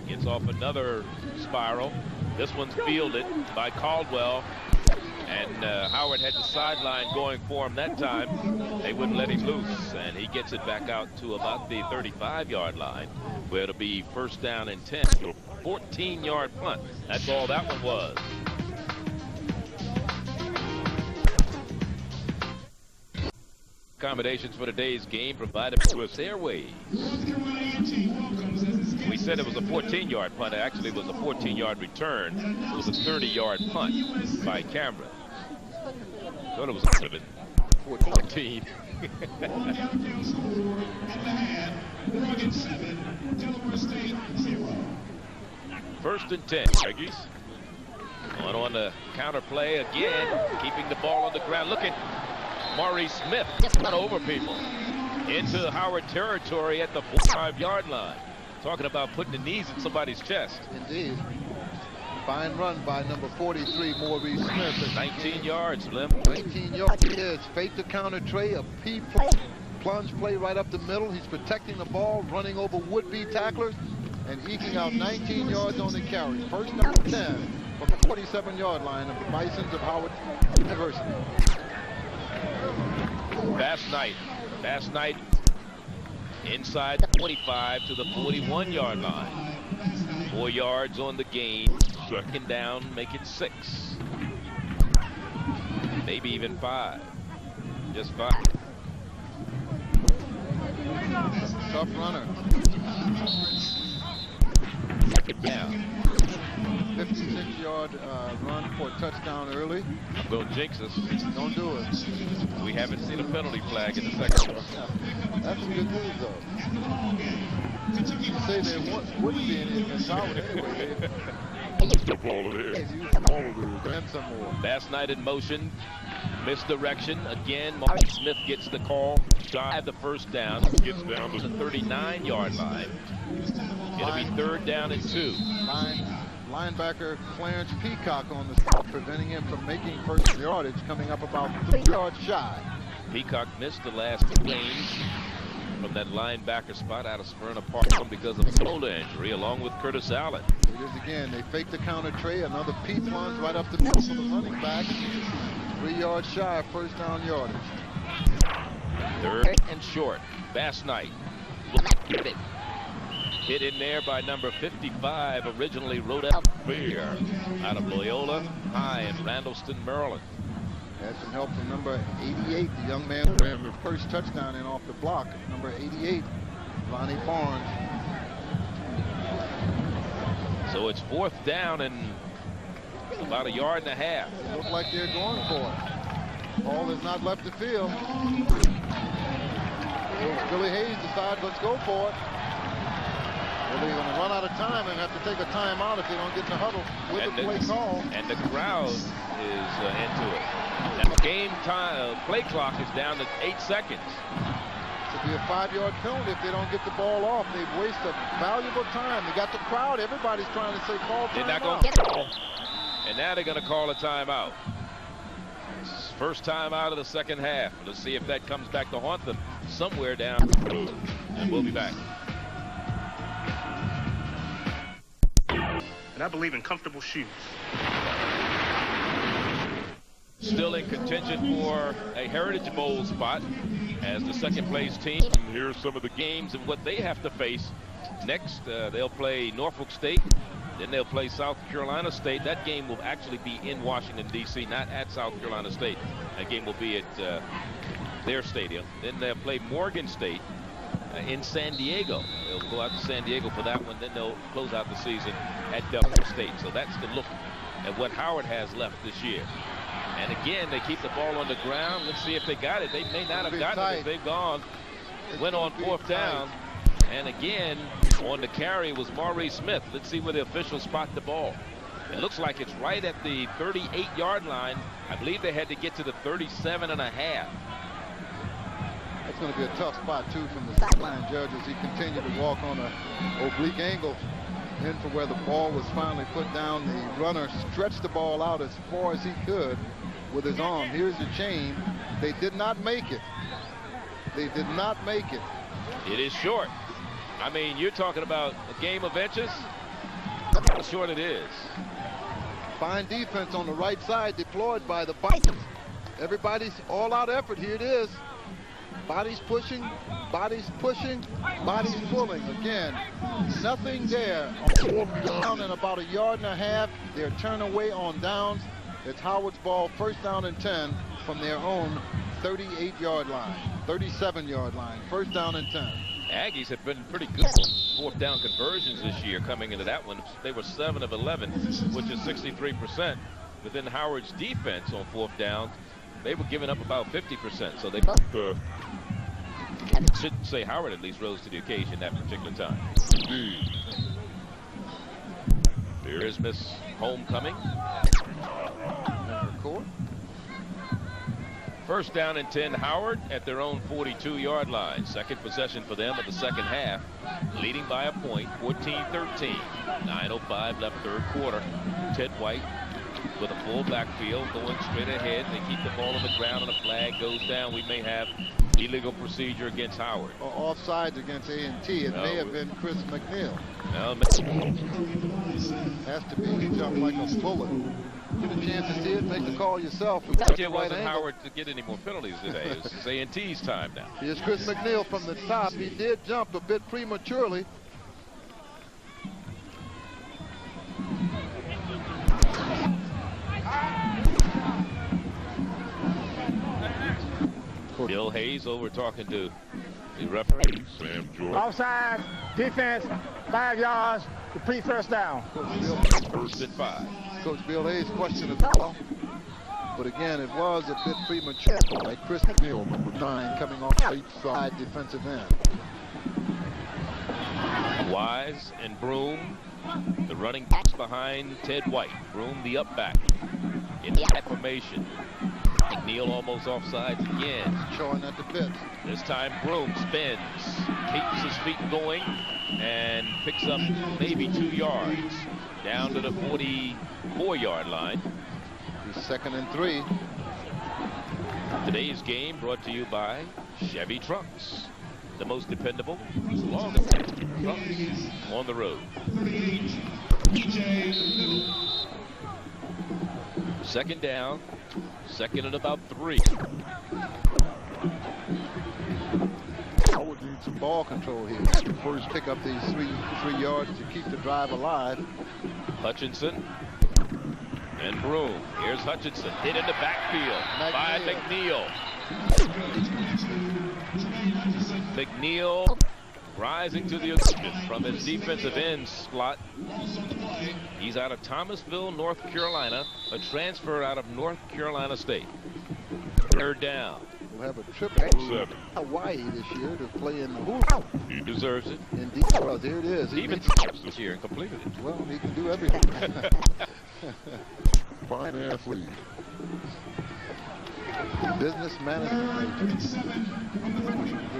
Gets off another spiral. This one's fielded by Caldwell. And Howard had the sideline going for him that time. They wouldn't let him loose, and he gets it back out to about the 35-yard line, where it'll be first down and 10. 14-yard punt. That's all that one was. Accommodations for today's game provided to us Airways. We said it was a 14-yard punt. Actually, it was a 14-yard return. It was a 30-yard punt by Cameron. Thought it was 14. First and 10. Aggies on the counter play again, keeping the ball on the ground. Look at Maurice Smith run over people into Howard territory at the 5-yard line. Talking about putting the knees in somebody's chest. Indeed. Fine run by number 43, Maurice Smith. 19 yards, Lim. 19 yards. He is. Fake the counter tray, a P plunge play right up the middle. He's protecting the ball, running over would-be tacklers, and eking out 19 yards on the carry. First down 10 from the 47-yard line of the Bisons of Howard University. Fast night inside the 25 to the 41-yard line. 4 yards on the gain. Second down, make it 6. Maybe even 5. Just 5. Tough runner. Second down. 56-yard run for a touchdown early. I'm going to jinx us. Don't do it. We haven't seen a penalty flag in the second quarter. That's some good news, though. You say there wouldn't be any against Howard anyway. Last night in motion, misdirection. Again, Mark Smith gets the call. Had the first down. Gets down to the 39-yard line. It'll be 3rd down and 2. Linebacker Clarence Peacock on the spot, preventing him from making first yardage, coming up about 3 yards shy. Peacock missed the last 2 games from that linebacker spot out of Smyrna Park because of a shoulder injury, along with Curtis Allen. It is again. They fake the counter tray. Another P plunge right up the middle for the running back. 3 yards shy of first down yardage. 3rd and short. Bass Knight. Hit in there by number 55, originally Rodell Beer, out of Loyola High in Randallston, Maryland. Had some help from number 88, the young man who ran the first touchdown in off the block. Number 88, Lonnie Barnes. So it's 4th down and about 1.5 yards. They look like they're going for it. Ball is not left the field. Billy Hayes decides, let's go for it. Well, they're going to run out of time and have to take a timeout if they don't get in the huddle with the play call. And the crowd is into it. Now, game time, play clock is down to 8 seconds. It will be a 5-yard penalty if they don't get the ball off. They've wasted valuable time. They got the crowd. Everybody's trying to say call timeout. They're not going to call. And now they're going to call a timeout. First time out of the second half. Let's see if that comes back to haunt them somewhere down. And we'll be back. And I believe in comfortable shoes. Still in contention for a Heritage Bowl spot as the second place team. Here's some of the games and what they have to face. Next, they'll play Norfolk State. Then they'll play South Carolina State. That game will actually be in Washington, D.C., not at South Carolina State. That game will be at their stadium. Then they'll play Morgan State in San Diego. They'll go out to San Diego for that one. Then they'll close out the season at Delaware State. So that's the look at what Howard has left this year. And again, they keep the ball on the ground. Let's see if they got it. They may not have gotten it if they've went on 4th down. And again, on the carry was Maurice Smith. Let's see where the officials spot the ball. It looks like it's right at the 38-yard line. I believe they had to get to the 37.5. That's going to be a tough spot, too, from the sideline judge as he continued to walk on an oblique angle in for where the ball was finally put down. The runner stretched the ball out as far as he could with his arm. Here's the chain. They did not make it. They did not make it. It is short. I mean, you're talking about a game of inches. Look how short it is. Fine defense on the right side deployed by the Bisons. Everybody's all-out effort. Here it is. Bodies pushing, bodies pushing, bodies pulling. Again, nothing there. Down in about 1.5 yards. They're turned away on downs. It's Howard's ball, 1st down and 10 from their own 38-yard line, 37-yard line, 1st down and 10. Aggies have been pretty good on 4th down conversions this year coming into that one. They were 7 of 11, which is 63%. Within Howard's defense on 4th down, they were giving up about 50%. So they shouldn't say Howard at least rose to the occasion that particular time. There is Miss Homecoming. 1st down and 10, Howard at their own 42-yard line. 2nd possession for them of the 2nd half, leading by a point, 14-13. 9:05 left 3rd quarter. Ted White with a full backfield going straight ahead. They keep the ball on the ground and a flag goes down. We may have illegal procedure against Howard. Or offsides against A&T. It may have been Chris McNeil. No, has to be. He jumped like a bullet. Get a chance to see it, make the call yourself. It wasn't Howard to get any more penalties today. It's A&T's time now. Here's Chris McNeil from the top. He did jump a bit prematurely. Bill Hayes over talking to the referee, Sam Jordan. Offside, defense, 5 yards, complete 1st down. 1st and 5. Coach Bill Hayes questioned the ball, but again, it was a bit premature. Like Chris McNeil, number 9, coming off the right side defensive end. Wise and Broom, the running backs behind Ted White. Broom, the up back, in that formation. McNeil almost offsides again. Showing at the pit. This time Broom spins, keeps his feet going, and picks up maybe 2 yards. Down to the 44-yard line. He's 2nd and 3. Today's game brought to you by Chevy Trucks. The most dependable, longest trucks on the road. 2nd down. 2nd and about 3. Howard needs some ball control here. First pick up these 3 yards to keep the drive alive. Hutchinson and Broom. Here's Hutchinson hit in the backfield by McNeil. McNeil rising to the occasion from his defensive end slot. He's out of Thomasville, North Carolina, a transfer out of North Carolina State. 3rd down. We'll have a trip to Hawaii this year to play in the hoop. He deserves it. Indeed. Well, there it is. He even this year and completed it. Well, he can do everything. Fine athlete. Business management.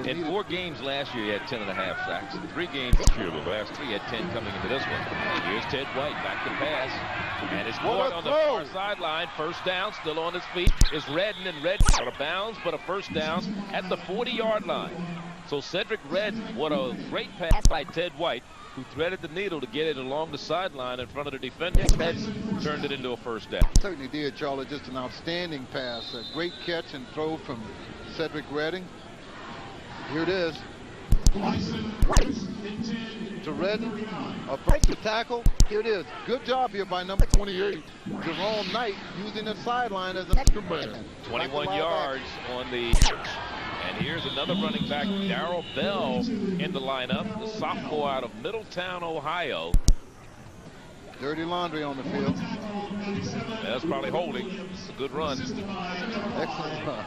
In 4 games last year, he had 10.5 sacks. In 3 games this year, the last 3 had 10 coming into this one. Here's Ted White back to pass. And it's caught on the far sideline. 1st down, still on his feet, is Redden, and Redden out of bounds, but a 1st down at the 40-yard line. So Cedric Redden, what a great pass by Ted White, who threaded the needle to get it along the sideline in front of the defender. That's turned it into a 1st down. Certainly did, Charlie. Just an outstanding pass. A great catch and throw from Cedric Redding. Here it is. To Redden. A break the tackle. Here it is. Good job here by number 28, Jerome Knight, using the sideline as an extra man. 21 yards on the And here's another running back, Darrell Bell, in the lineup, the sophomore out of Middletown, Ohio. Dirty laundry on the field. That's probably holding. It's a good run. Excellent run.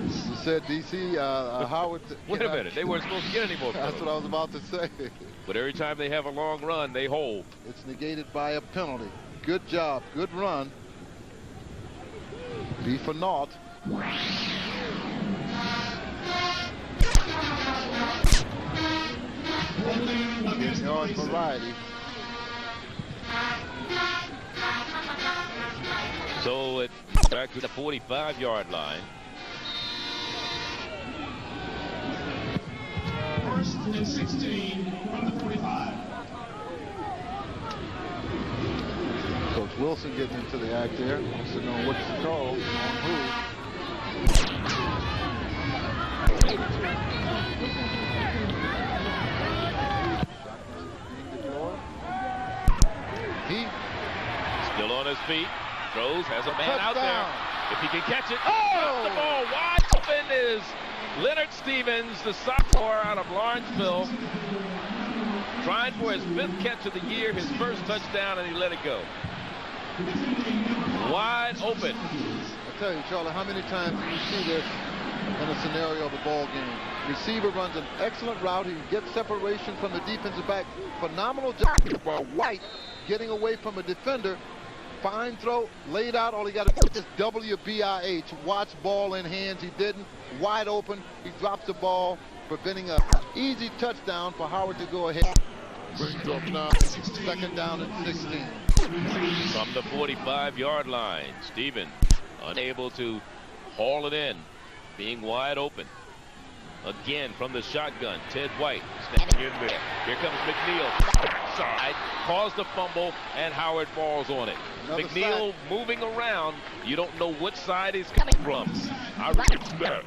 You said DC, Howard. Wait a minute. They weren't supposed to get any more penalties. That's what I was about to say. But every time they have a long run, they hold. It's negated by a penalty. Good job. Good run. B for naught. Yards variety. So it's back to the 45-yard line. First and 16 from the 45. Coach Wilson getting into the act there. Wants to know what's the call on who. He still on his feet. Throws, has a man out there. If he can catch it, the ball wide open is Leonard Stevens, the sophomore out of Lawrenceville, trying for his 5th catch of the year, his first touchdown, and he let it go. Wide open. I tell you, Charlie, how many times do you see this in a scenario of a ball game? Receiver runs an excellent route. He gets separation from the defensive back. Phenomenal job by White getting away from a defender. Fine throw, laid out. All he got to do is WBIH. Watch ball in hands. He didn't. Wide open. He drops the ball, preventing an easy touchdown for Howard to go ahead. Brings up now 2nd down and 16. From the 45-yard line, Stevens unable to haul it in, being wide open. Again from the shotgun, Ted White standing in there. Here comes McNeil. Side, caused the fumble, and Howard falls on it. Another McNeil sack. moving around. You don't know which side he's coming from. I respect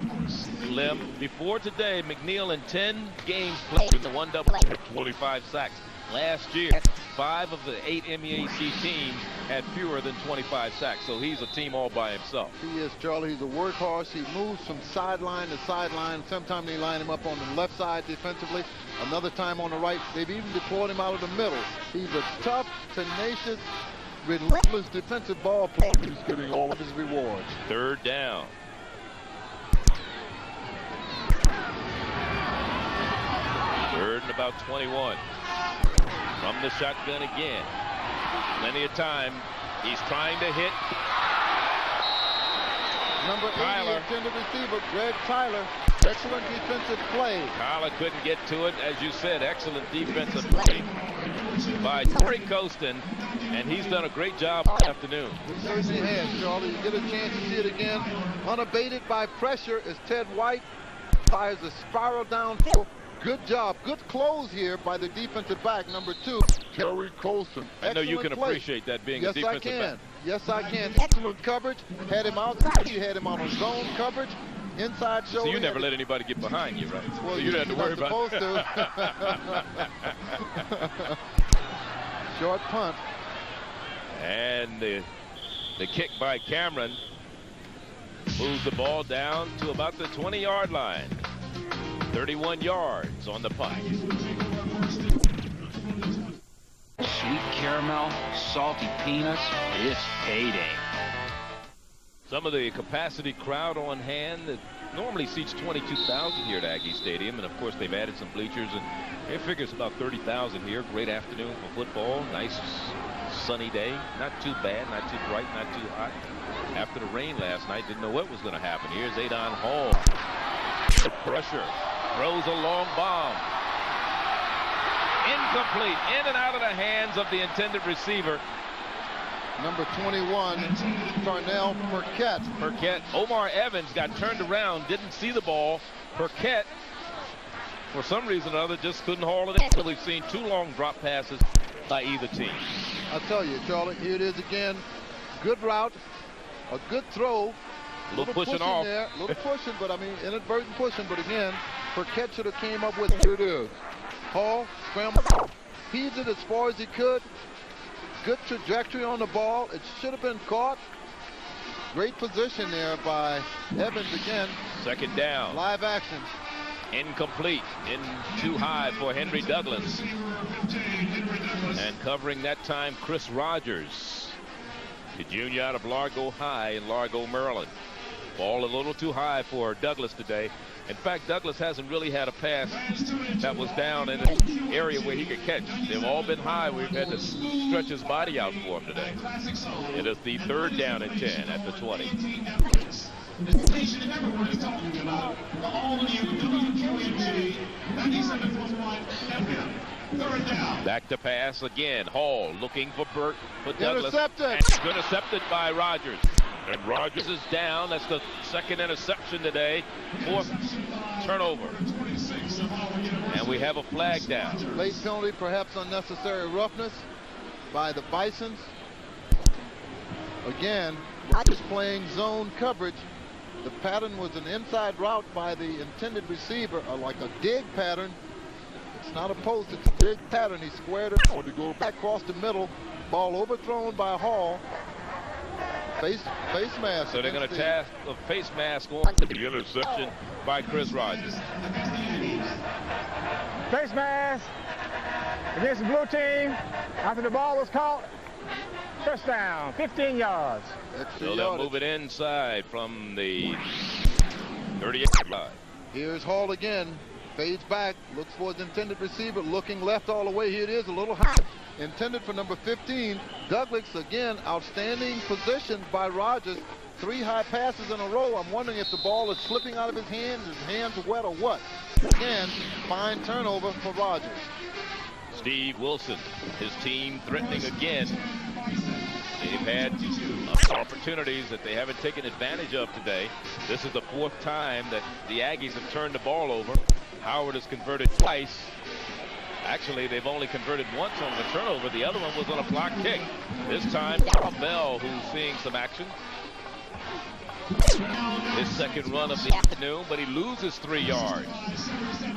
Lem. Before today, McNeil in 10 games played in the 1-25 sacks. Last year, 5 of the 8 MEAC teams had fewer than 25 sacks, so he's a team all by himself. He is, Charlie. He's a workhorse. He moves from sideline to sideline. Sometimes they line him up on the left side defensively. Another time on the right. They've even deployed him out of the middle. He's a tough, tenacious, relentless defensive ball player. He's getting all of his rewards. 3rd down. Third and about 21. From the shotgun again. Plenty of time. He's trying to hit. Number 80, intended receiver, Greg Tyler. Excellent defensive play. Tyler couldn't get to it. As you said, excellent defensive play by Corey Costin. And he's done a great job this afternoon. He certainly has, Charlie. You get a chance to see it again. Unabated by pressure is Ted White. Fires a spiral downfield. Good job. Good close here by the defensive back, number 2, Kerry Colson. I know you can appreciate that being a defensive back. Yes, I can. Excellent coverage. Had him outside. You had him on a zone coverage. Inside shoulder. So you never let anybody get behind you, right? Well, so you didn't have to worry about it. Short punt. And the kick by Cameron moves the ball down to about the 20-yard line. 31 yards on the punt. Sweet caramel, salty peanuts, it's payday. Some of the capacity crowd on hand that normally seats 22,000 here at Aggie Stadium, and of course they've added some bleachers, and it figures about 30,000 here. Great afternoon for football. Nice sunny day. Not too bad, not too bright, not too hot. After the rain last night, didn't know what was going to happen. Here's Adon Hall. The pressure. Throws a long bomb. Incomplete. In and out of the hands of the intended receiver. Number 21, Carnell Burkett. Burkett. Omar Evans got turned around, didn't see the ball. Burkett, for some reason or other, just couldn't haul it in. So we've seen 2 long drop passes by either team. I'll tell you, Charlie, here it is again. Good route, a good throw. A little pushing off. There, a little pushing, but I mean, inadvertent pushing. But again, Burkett should have came up with here it is. Hall, scramble, heaved it as far as he could. Good trajectory on the ball. It should have been caught. Great position there by Evans again. Second down. Live action. Incomplete. In too high for Henry Douglas. And covering that time, Chris Rogers, the junior out of Largo High in Largo, Maryland. Ball a little too high for Douglas today. In fact, Douglas hasn't really had a pass that was down in an area where he could catch. They've all been high. We've had to stretch his body out for him today. It is the 3rd down and 10 at the 20. The station everyone is talking about. All new WQMG 97.1 FM. 3rd down. Back to pass again. Hall looking for Douglas. Intercepted by Rogers. And Rogers is down. That's the 2nd interception today. 4th turnover. And we have a flag down. Late penalty, perhaps unnecessary roughness by the Bisons. Again, Rogers playing zone coverage. The pattern was an inside route by the intended receiver, like a dig pattern. It's not a post, it's a dig pattern. He squared it to go back across the middle. Ball overthrown by Hall. Face mask. So they're going to task a face mask on the interception by Chris Rogers. Face mask against the blue team after the ball was caught. First down, 15 yards. So they'll move it inside from the 38 line. Here's Hall again. Fades back, looks for his intended receiver, looking left all the way. Here it is, a little high. Intended for number 15. Douglas again, outstanding position by Rogers. 3 high passes in a row. I'm wondering if the ball is slipping out of his hands are wet or what. Again, fine turnover for Rogers. Steve Wilson, his team threatening again. They've had opportunities that they haven't taken advantage of today. This is the 4th time that the Aggies have turned the ball over. Howard has converted twice. Actually, they've only converted once on the turnover. The other one was on a block kick. This time, Bell, who's seeing some action. His 2nd run of the afternoon, but he loses 3 yards.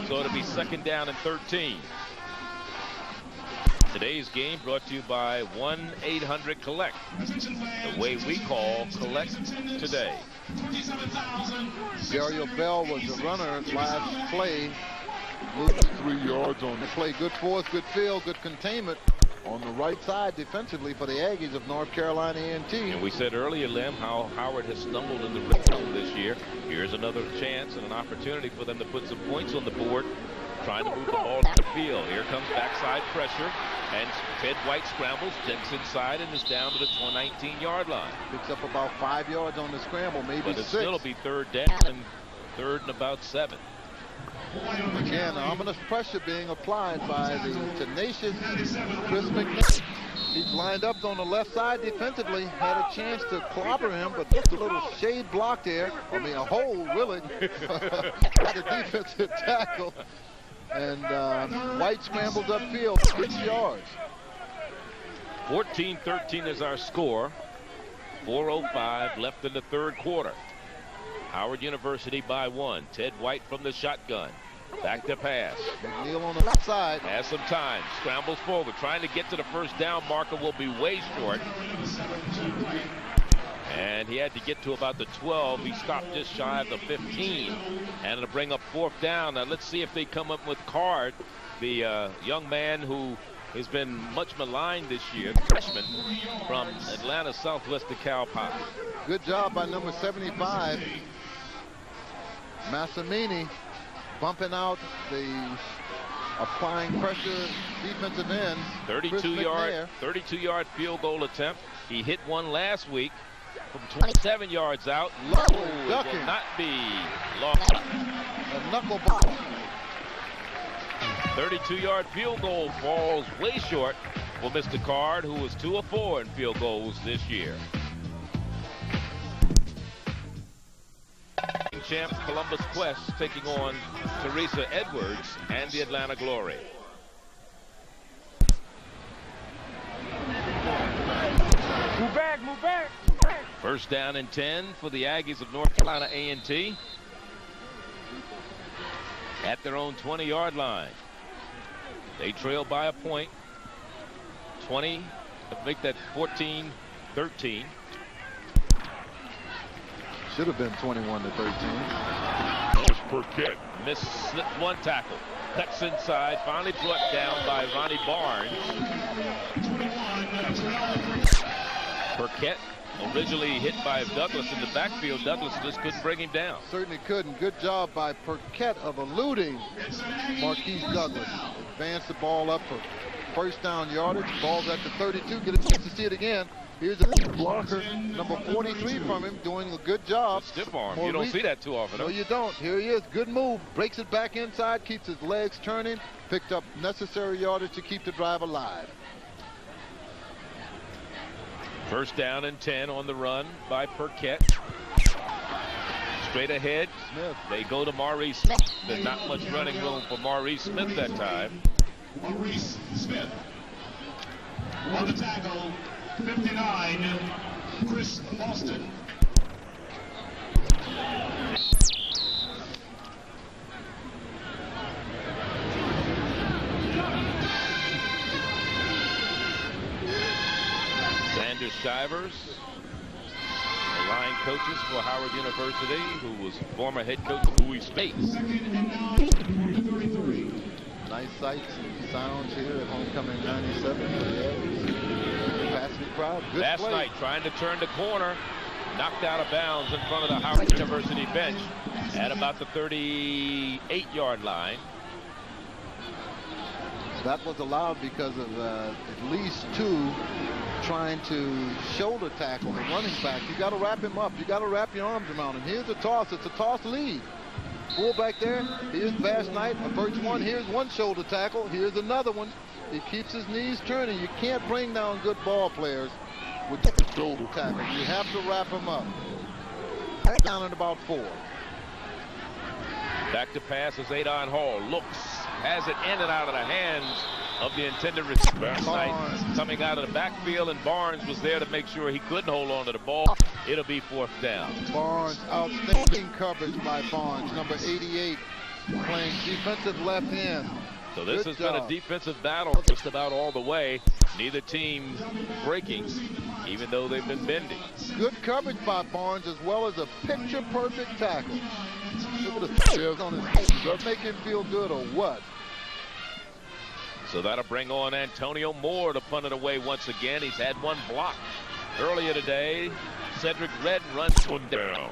So it'll be 2nd down and 13. Today's game brought to you by 1-800-COLLECT, the way we call collect today. Dario Bell was the runner last play. Loses 3 yards on the play. Good force, good field, good containment on the right side defensively for the Aggies of North Carolina A&T. And we said earlier, Lem, how Howard has stumbled in the red zone this year. Here's another chance and an opportunity for them to put some points on the board, trying to move the ball to the field. Here comes backside pressure, and Ted White scrambles, checks inside, and is down to the 19-yard line. Picks up about 5 yards on the scramble, maybe 6. But it still be 3rd down and 3rd and about 7. Again, ominous pressure being applied by the tenacious Chris McNair. He's lined up on the left side defensively, had a chance to clobber him, but just a little shade block there. I mean, a hole, really, by the defensive tackle. And White scrambles upfield, 6 yards. 14-13 is our score. 4:05 left in the 3rd quarter. Howard University by 1. Ted White from the shotgun. Back to pass. McNeil on the left side. Has some time. Scrambles forward. Trying to get to the 1st down marker will be way short. And he had to get to about the 12. He stopped just shy of the 15. And it'll bring up 4th down. Now let's see if they come up with Card, the young man who has been much maligned this year, freshman from Atlanta Southwest DeKalb High. Good job by number 75. Massimini bumping out the applying pressure defensive end. 32-yard field goal attempt. He hit one last week from 27 yards out. Low. It will not be lost. A knuckleball. 32-yard field goal falls way short for Mr. Card, who was 2 of 4 in field goals this year. Champ Columbus Quest taking on Teresa Edwards and the Atlanta Glory. Move back, move back. 1st down and 10 for the Aggies of North Carolina A&T at their own 20-yard line. They trail by a point. 20 to make that 14-13. Should have been 21 to 13. Burkett missed one tackle. Cuts inside, finally brought down by Ronnie Barnes. Burkett originally hit by Douglas in the backfield. Douglas just couldn't bring him down. Certainly couldn't. Good job by Burkett of eluding Marquise Douglas. Advance the ball up for first down yardage. Ball's at the 32. Get a chance to see it again. Here's a blocker, number 43 from him, doing a good job. Stiff arm. You don't see that too often. No, you don't. Here he is. Good move. Breaks it back inside, keeps his legs turning, picked up necessary yardage to keep the drive alive. First down and 10 on the run by Burkett. Straight ahead. Smith. They go to Maurice Smith. There's not much running room for Maurice Smith that time. Maurice Smith. On the tackle, 59, Chris Austin. Sanders Shivers, the line coaches for Howard University, who was former head coach of GHOE State. Nice sights and sounds here at Homecoming 97 for the Aggies. Capacity crowd. Good Last play. night, trying to turn the corner, knocked out of bounds in front of the Howard University bench at about the 38-yard line. That was allowed because of at least two trying to shoulder tackle the running back. You got to wrap him up. You got to wrap your arms around him. Here's a toss. It's a toss lead. Full back there. Here's Bass Knight. Approach one. Here's one shoulder tackle. Here's another one. He keeps his knees turning. You can't bring down good ball players with shoulder tackle. You have to wrap them up. Down at about 4. Back to pass is Adon Hall. Looks, has it in and out of the hands of the intended receiver. Bass Knight coming out of the backfield, and Barnes was there to make sure he couldn't hold on to the ball. It'll be 4th down. Barnes, outstanding coverage by Barnes, number 88, playing defensive left end. So this has been a defensive battle just about all the way. Neither team breaking, even though they've been bending. Good coverage by Barnes, as well as a picture-perfect tackle. Look at the skills on his feet. Does that make him feel good or what? So that'll bring on Antonio Moore to punt it away once again. He's had one block earlier today. Cedric Redden runs one down.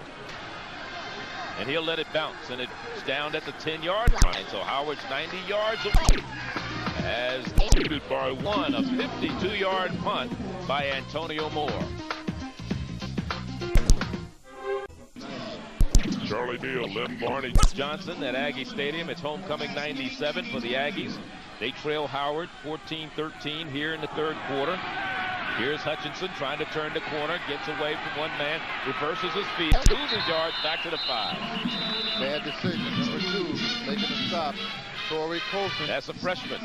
And he'll let it bounce, and it's down at the 10-yard line. So Howard's 90 yards away, as leaded by one, a 52-yard punt by Antonio Moore. Charlie Neal, Lynn Barney. Johnson at Aggie Stadium. It's homecoming 97 for the Aggies. They trail Howard 14-13 here in the 3rd quarter. Here's Hutchinson trying to turn the corner, gets away from one man, reverses his feet, loses yards, back to the 5. Bad decision. Number 2, making a stop. Torrey Colson. That's a freshman.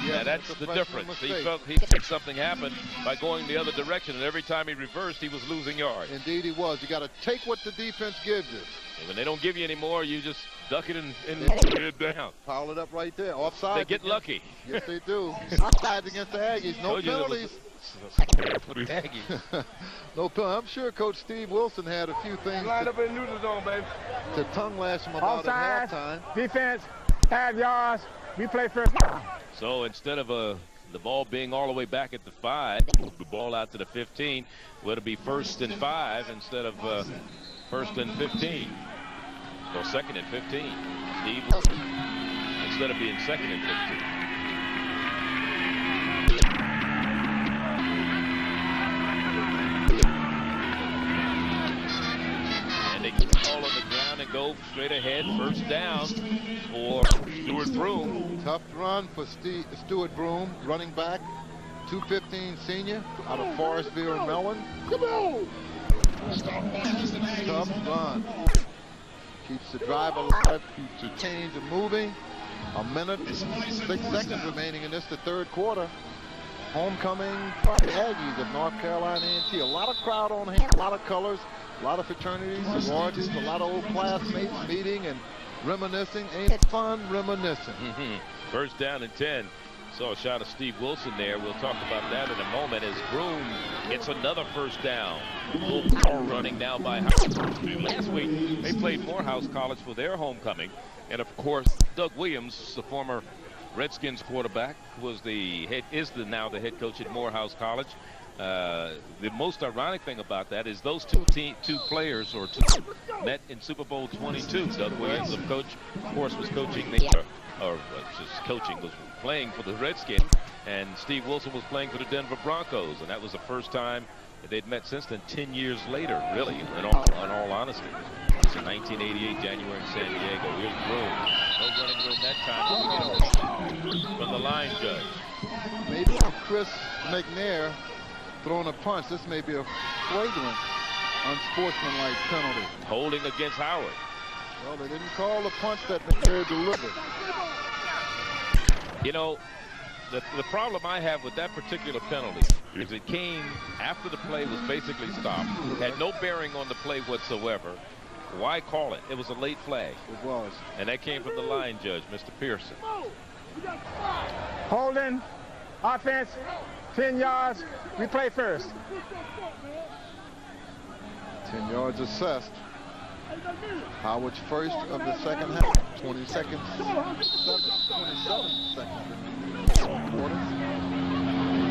Yeah, that's the difference. Mistake. He felt something happened by going the other direction, and every time he reversed, he was losing yards. Indeed he was. You got to take what the defense gives you. And when they don't give you any more, you just duck it and head down. Pile it up right there. Offside. They get lucky. Yes, they do. Offside against the Aggies. No penalties. No penalty. I'm sure Coach Steve Wilson had a few things Line up in the neutral zone, baby. to tongue lash him about at halftime. Defense, 5 yards. We play first. So instead of the ball being all the way back at the 5, the ball out to the 15, well, it'll be 1st and 5 instead of 1st and 15. Or 2nd and 15. Steve Wilson, instead of being 2nd and 15. And they keep the ball on the ground and go straight ahead. First down for Stuart Broom. Tough run for Stuart Broom, running back, 215 senior out of Forestville and Melbourne. Come on! Tough run. Keeps the drive alive, keeps the change moving. A minute, 6 seconds remaining in this, the 3rd quarter. Homecoming Aggies of North Carolina A&T. A lot of crowd on hand, a lot of colors, a lot of fraternities, sororities, a lot of old classmates meeting and reminiscing. Ain't fun reminiscing. First down and 10 Saw a shot of Steve Wilson there. We'll talk about that in a moment as Broom gets another first down. Full power running now by Howard. Last week, they played Morehouse College for their homecoming. And, of course, Doug Williams, the former Redskins quarterback, is now the head coach at Morehouse College. The most ironic thing about that is those two players met in Super Bowl 22. Doug Williams, of course, was coaching was playing for the Redskins, and Steve Wilson was playing for the Denver Broncos, and that was the first time they'd met since then. 10 years later, really, in all honesty. It's in 1988, January in San Diego. Here's Broom. No running room that time from the line judge. Maybe Chris McNair throwing a punch. This may be a flagrant unsportsmanlike penalty. Holding against Howard. Well, they didn't call the punch that McNair delivered. You know, the problem I have with that particular penalty is it came after the play was basically stopped. Had no bearing on the play whatsoever. Why call it? It was a late flag. It was. And that came from the line judge, Mr. Pearson. Holding, offense, 10 yards. We play first. 10 yards assessed. Howard's first of the second half. 20 seconds. 27 seconds. Quarter.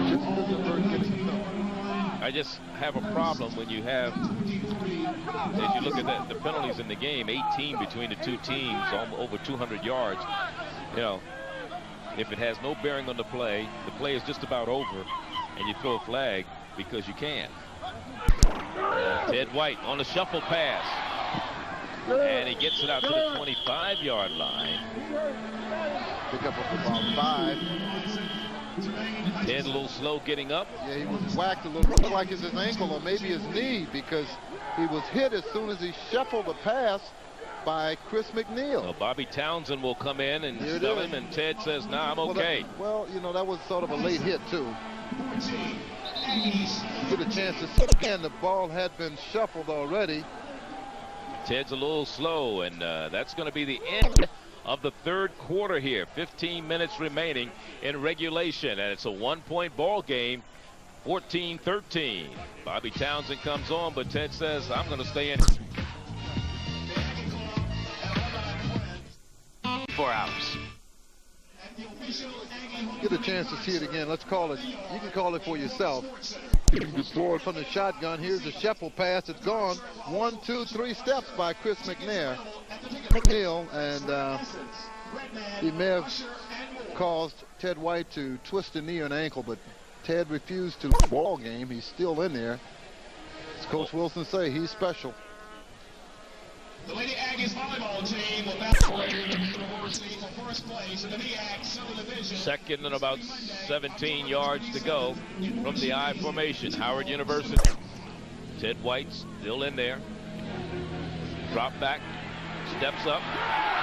Just as the bird gets the film. I just have a problem when you have, as you look at the penalties in the game, 18 between the two teams, over 200 yards. You know, if it has no bearing on the play is just about over, and you throw a flag because you can. Ted White on the shuffle pass. And he gets it out to the 25-yard line. Pick up about 5. Ted a little slow getting up. Yeah, he was whacked a little. Looked like it's his ankle or maybe his knee, because he was hit as soon as he shuffled the pass by Chris McNeil. Well, Bobby Townsend will come in and spell him, and Ted says, "Nah, I'm okay." Well, you know, that was sort of a late hit too. Get a chance to sit, and the ball had been shuffled already. Ted's a little slow, and that's going to be the end of the third quarter here. 15 minutes remaining in regulation, and it's a one-point ball game, 14-13. Bobby Townsend comes on, but Ted says, I'm going to stay in. 4 hours. Get a chance to see it again. Let's call it. You can call it for yourself. You throw it from the shotgun. Here's the shuffle pass. It's gone. 1, 2, 3 steps by Chris McNair. And he may have caused Ted White to twist a knee or an ankle, but Ted refused to the ball game. He's still in there. As Coach Wilson say, he's special. The Lady Aggies volleyball team will battle University for first place in the MEAC Southern Division. Second and about 17 yards to go from the I formation. Howard University. Ted White's still in there. Drop back. Steps up.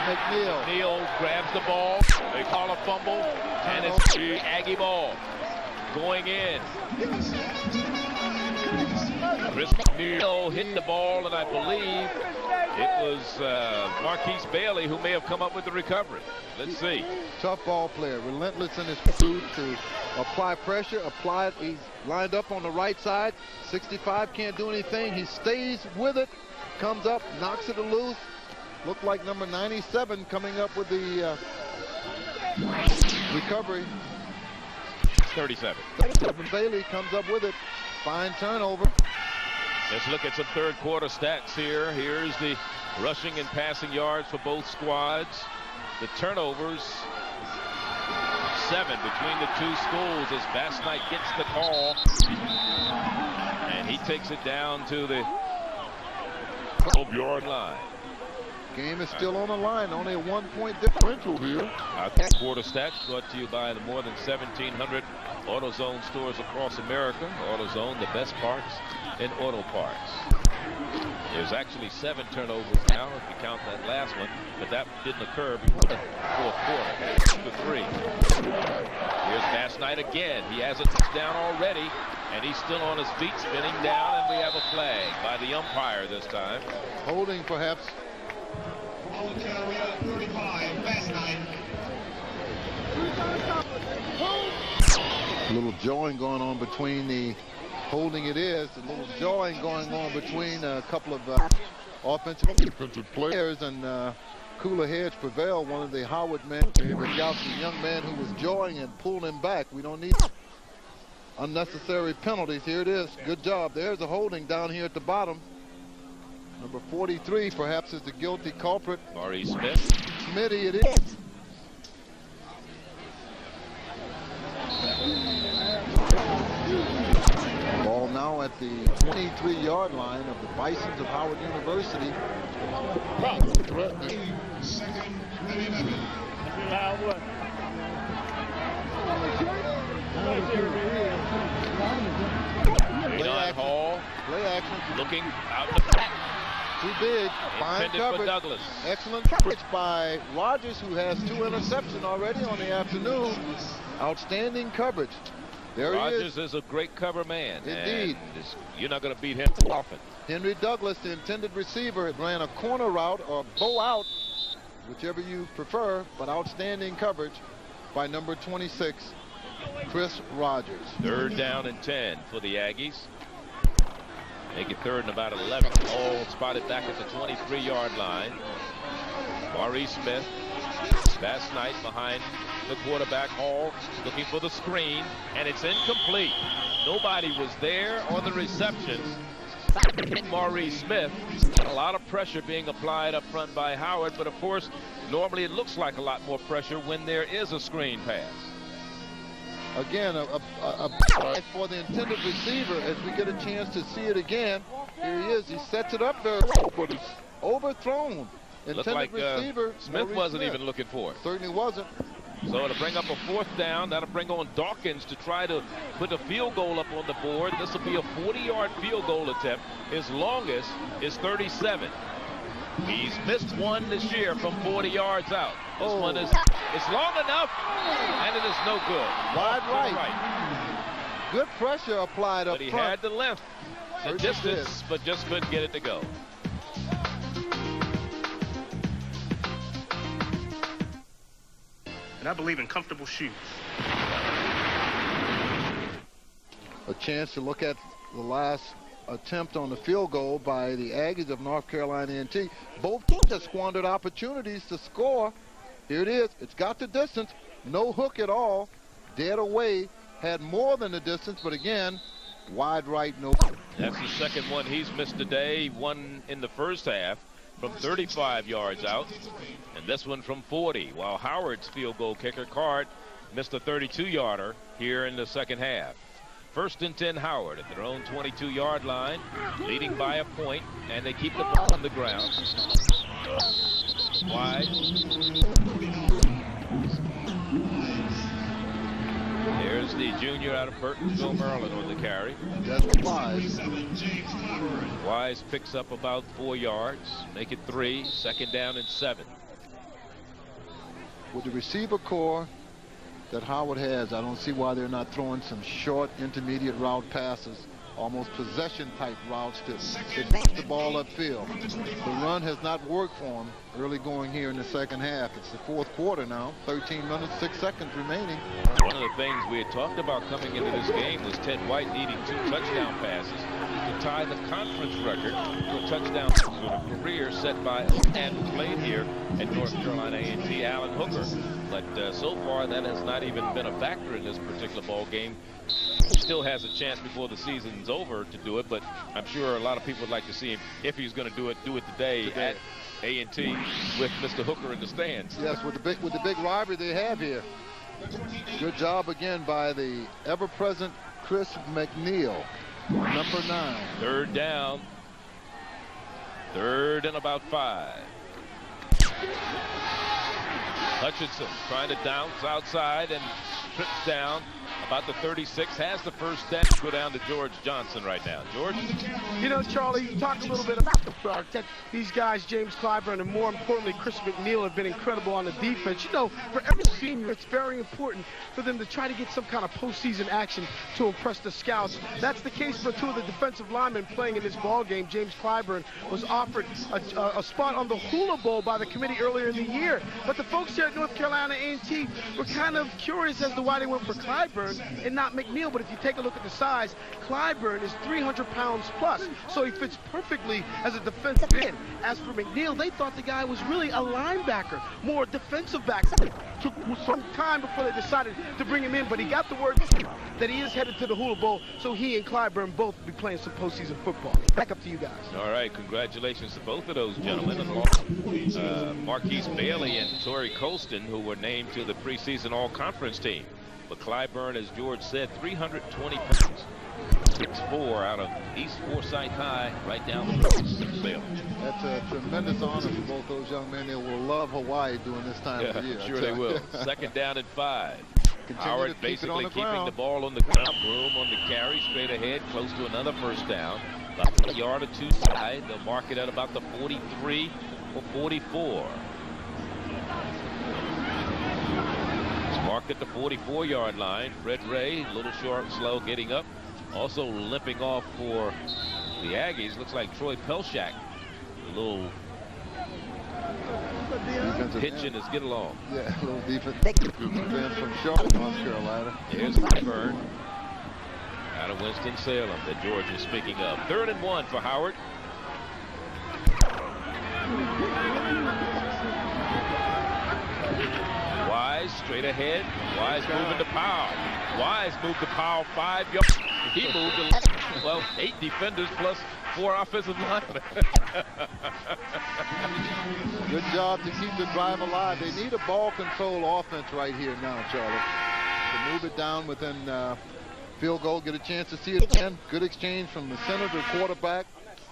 McNeil grabs the ball. They call a fumble. And it's the Aggie ball. Going in. Chris McNeil hit the ball, and I believe it was Marquise Bailey who may have come up with the recovery. Let's see. Tough ball player, relentless in his pursuit to apply pressure, he's lined up on the right side. 65 can't do anything. He stays with it, comes up, knocks it loose. Looked like number 97 coming up with the recovery. 37. Bailey comes up with it. Fine turnover. Let's look at some third quarter stats here. Here's the rushing and passing yards for both squads. The turnovers, 7 between the two schools as Bass Knight gets the call. And he takes it down to the 12-yard line. Game is still on the line. Only a 1-point differential here. Our quarter stats brought to you by the more than 1,700 AutoZone stores across America. AutoZone, the best parts in auto parts. There's actually 7 turnovers now, if you count that last one, but that didn't occur before the fourth quarter. 3. Here's Bass Knight again. He has a touchdown already, and he's still on his feet, spinning down, and we have a flag by the umpire this time. Holding, perhaps. A little jawing going on between the holding it is. A little jawing going on between a couple of offensive players, and cooler heads prevail. One of the Howard men, Rick out the young man who was jawing and pulled him back. We don't need unnecessary penalties. Here it is. Good job. There's a holding down here at the bottom. Number 43 perhaps is the guilty culprit. Maurice Smith. Smitty, it is. Ball now at the 23-yard line of the Bisons of Howard University. Hall. Play action. Looking out the back. Too big. Fine coverage. Douglas. Excellent coverage by Rogers, who has 2 interceptions already on the afternoon. Outstanding coverage. There Rogers he is a great cover man. Indeed. You're not going to beat him too often. Henry Douglas, the intended receiver, ran a corner route or bow out, whichever you prefer, but outstanding coverage by number 26, Chris Rogers. 3rd down and 10 for the Aggies. Make it 3rd and about 11. All spotted back at the 23-yard line. Maurice Smith, last night behind the quarterback. Hall looking for the screen, and it's incomplete. Nobody was there on the reception. Maurice Smith. A lot of pressure being applied up front by Howard, but of course, normally it looks like a lot more pressure when there is a screen pass. Again, for the intended receiver, as we get a chance to see it again. Here he is. He sets it up there, but it's overthrown. Looked like receiver, Smith wasn't even looking for it. Certainly wasn't. So it'll bring up a 4th down. That'll bring on Dawkins to try to put a field goal up on the board. This will be a 40-yard field goal attempt. His longest is 37. He's missed one this year from 40 yards out. This one is long enough, and it is no good. Wide right. Good pressure applied up front. But he had the length, the distance, but just couldn't get it to go. And I believe in comfortable shoes. A chance to look at the last attempt on the field goal by the Aggies of North Carolina A&T. Both teams have squandered opportunities to score. Here it is. It's got the distance. No hook at all. Dead away. Had more than the distance, but again, wide right, no. That's the second one he's missed today. One in the first half from 35 yards out, and this one from 40, while Howard's field goal kicker, Card, missed a 32-yarder here in the second half. 1st and 10 Howard at their own 22-yard line, leading by a point, and they keep the ball on the ground. Wide. There's the junior out of Burtonsville, Maryland on the carry. That's Wise. Wise picks up about 4 yards. Make it 3. 2nd down and 7. With the receiver core that Howard has, I don't see why they're not throwing some short intermediate route passes, almost possession type routes to get the ball upfield. The run has not worked for him early going here in the second half. It's the 4th quarter now, 13 minutes, 6 seconds remaining. One of the things we had talked about coming into this game was Ted White needing 2 touchdown passes to tie the conference record for a touchdown career set by and played here at North Carolina A&T, Alan Hooker. But so far that has not even been a factor in this particular ball game. Still has a chance before the season's over to do it, but I'm sure a lot of people would like to see him, if he's going to do it today at A&T with Mr. Hooker in the stands. Yes, with the big rivalry they have here. Good job again by the ever-present Chris McNeil, number 9. 3rd down. 3rd and about 5. Hutchinson trying to bounce outside and trips down about the 36, has the first down. Go down to George Johnson right now. George? You know, Charlie, you talk a little bit about these guys, James Clyburn, and more importantly, Chris McNeil, have been incredible on the defense. You know, for every senior, it's very important for them to try to get some kind of postseason action to impress the scouts. That's the case for two of the defensive linemen playing in this ball game. James Clyburn was offered a spot on the Hula Bowl by the committee earlier in the year. But the folks here at North Carolina A&T were kind of curious as to why they went for Clyburn and not McNeil. But if you take a look at the size, Clyburn is 300 pounds plus, so he fits perfectly as a defensive end. As for McNeil, they thought the guy was really a linebacker, more defensive back. Took some time before they decided to bring him in, but he got the word that he is headed to the Hula Bowl, so he and Clyburn both will be playing some postseason football. Back up to you guys. All right, congratulations to both of those gentlemen. Marquise Bailey and Torrey Colston, who were named to the preseason all-conference team. But Clyburn, as George said, 320 pounds. 6'4" out of East Forsyth High, right down the road. That's a tremendous honor for both those young men. They will love Hawaii during this time of the year. Sure they will. Second down and 5. Howard basically keeping ground. the ball on the ground. Broom on the carry, straight ahead, close to another first down. About a yard or two side. They'll mark it at about the 43 or 44. It's marked at the 44-yard line. Fred Ray, a little short and slow getting up. Also limping off for the Aggies. Looks like Troy Pelshak. A little hitch in his get along. Yeah, a little defense from Charlotte, North Carolina. Here's Clyburn out of Winston-Salem that George is speaking of. 3rd and 1 for Howard. Wise straight ahead. Wise moving to Powell. Wise moved to Powell 5 yards. He moved to, well, 8 defenders plus 4 offensive linemen. Good job to keep the drive alive. They need a ball control offense right here now, Charlie. To move it down within field goal, get a chance to see it again. Good exchange from the center to the quarterback.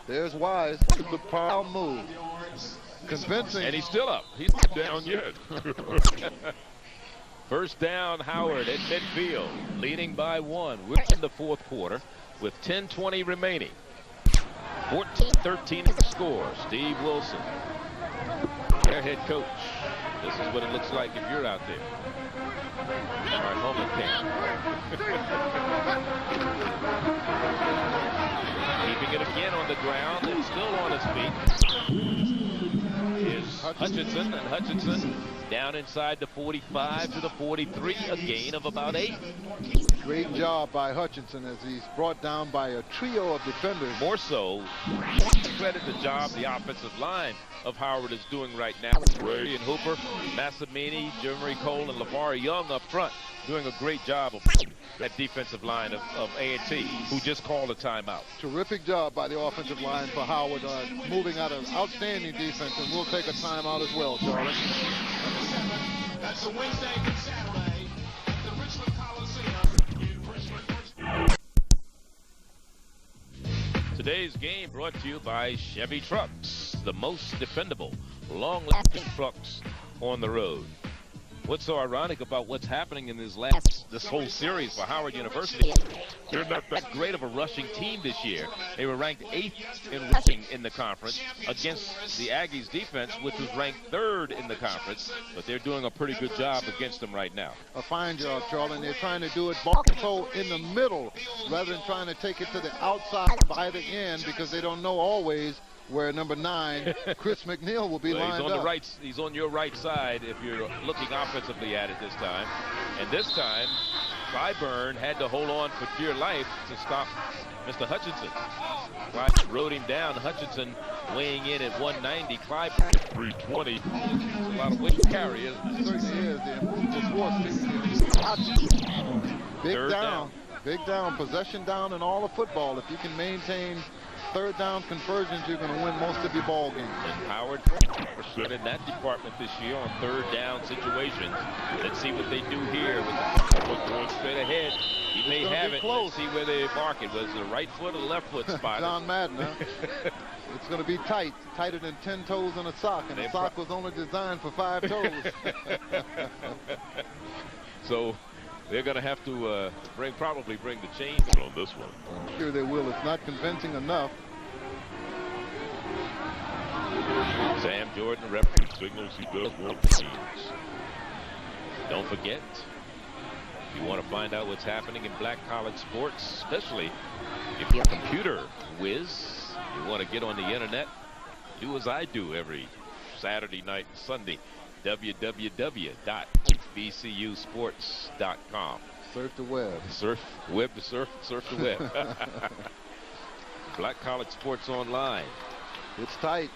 There's Wise. The Powell move. Convincing. And he's still up. He's not down yet. First down, Howard at midfield, leading by 1. We're in the 4th quarter with 10:20 remaining. 14-13 the score. Steve Wilson, their head coach. This is what it looks like if you're out there. All right, moment camp. Keeping it again on the ground and still on his feet is Hutchinson, and Hutchinson down inside the 45 to the 43, a gain of about 8. Great job by Hutchinson as he's brought down by a trio of defenders. More so, credit the job the offensive line of Howard is doing right now. Ray and Hooper, Massimini, Jeremy Cole, and LeVar Young up front doing a great job of that defensive line of A&T, who just called a timeout. Terrific job by the offensive line for Howard, moving out of outstanding defense, and we'll take a timeout as well, Charlie. That's a Wednesday and Saturday at the Richmond Coliseum in Richmond. Today's game brought to you by Chevy Trucks, the most dependable, long-lasting trucks on the road. What's so ironic about what's happening in this whole series for Howard University? They're not that great of a rushing team this year. They were ranked 8th in rushing in the conference against the Aggies defense, which was ranked 3rd in the conference. But they're doing a pretty good job against them right now. A fine job, Charlie. And they're trying to do it ball control in the middle rather than trying to take it to the outside by the end, because they don't know always where number 9, Chris McNeil, will be lined he's on up. The right, he's on your right side if you're looking offensively at it this time. And this time, Clyburn had to hold on for dear life to stop Mr. Hutchinson. Clyburn rode him down. Hutchinson weighing in at 190. Clyburn 320. It's a lot of weight to carry, isn't it? It certainly is. Big down. Big down. Possession down in all of football. If you can maintain 3rd down conversions, you're going to win most of your ball games. And Howard good in that department this year on 3rd down situations. Let's see what they do here with the going straight ahead. He may have it. Close. Let's see where they mark it. Was it the right foot or the left foot spot? John Madden, huh? It's going to be tight, tighter than 10 toes in a sock, and the sock was only designed for 5 toes. So They're going to have to probably bring the chain on this one. Here they will. It's not convincing enough. Sam Jordan referee signals he does want the teams. Don't forget, if you want to find out what's happening in black college sports, especially if you're a computer whiz, you want to get on the internet, do as I do every Saturday night and Sunday, www.bcusports.com. Surf the web. Surf the web. Black college sports online. It's tight.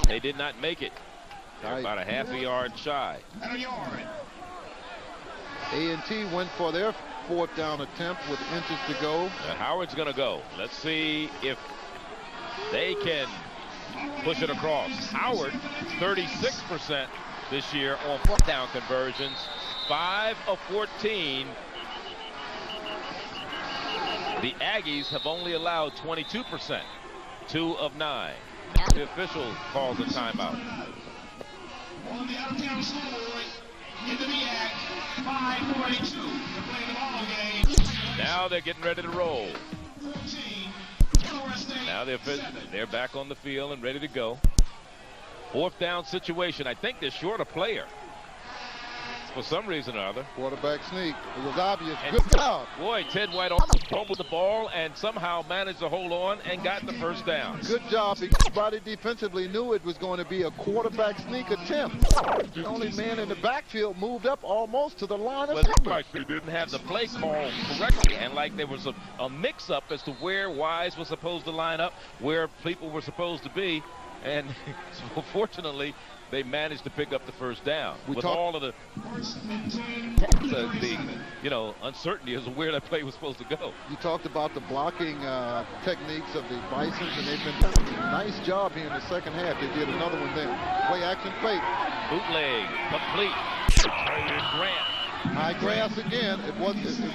They did not make it. They're about a half a yard shy. A&T went for their 4th down attempt with inches to go. Howard's going to go. Let's see if they can push it across. Howard, 36% this year on 4th down conversions, 5 of 14. The Aggies have only allowed 22%, 2 of 9. The official calls a timeout. On the out-of-town scoreboard, into the act, 5:42 to play the ball game. Now they're getting ready to roll. Now they're back on the field and ready to go. 4th down situation. I think they're short a player for some reason or other. Quarterback sneak. It was obvious. Good job. Boy, Ted White almost fumbled the ball and somehow managed to hold on and got the 1st down. Good job. Everybody defensively knew it was going to be a quarterback sneak attempt. The only man in the backfield moved up almost to the line of scrimmage. Like they didn't have the play call correctly, and like there was a mix-up as to where Wise was supposed to line up, where people were supposed to be, and so fortunately, they managed to pick up the 1st down with all of the uncertainty as to where that play was supposed to go. You talked about the blocking techniques of the Bisons, and they've been nice job here in the 2nd half. They did another one then. Play action fake. Bootleg complete. Grant. High grass again. It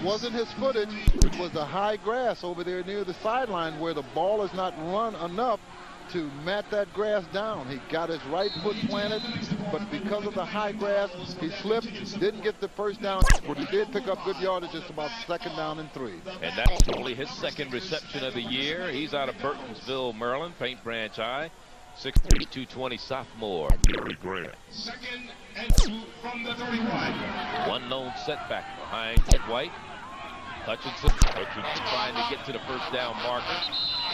wasn't his footage. It was the high grass over there near the sideline where the ball is not run enough to mat that grass down. He got his right foot planted, but because of the high grass, he slipped, didn't get the 1st down, but he did pick up good yardage, just about 2nd down and 3. And that's only his 2nd reception of the year. He's out of Burtonsville, Maryland, Paint Branch High, 6'3", 220 sophomore. Gary Grant. 2nd and 2 from the 31. One lone setback behind Ted White. Hutchinson trying to get to the 1st down marker.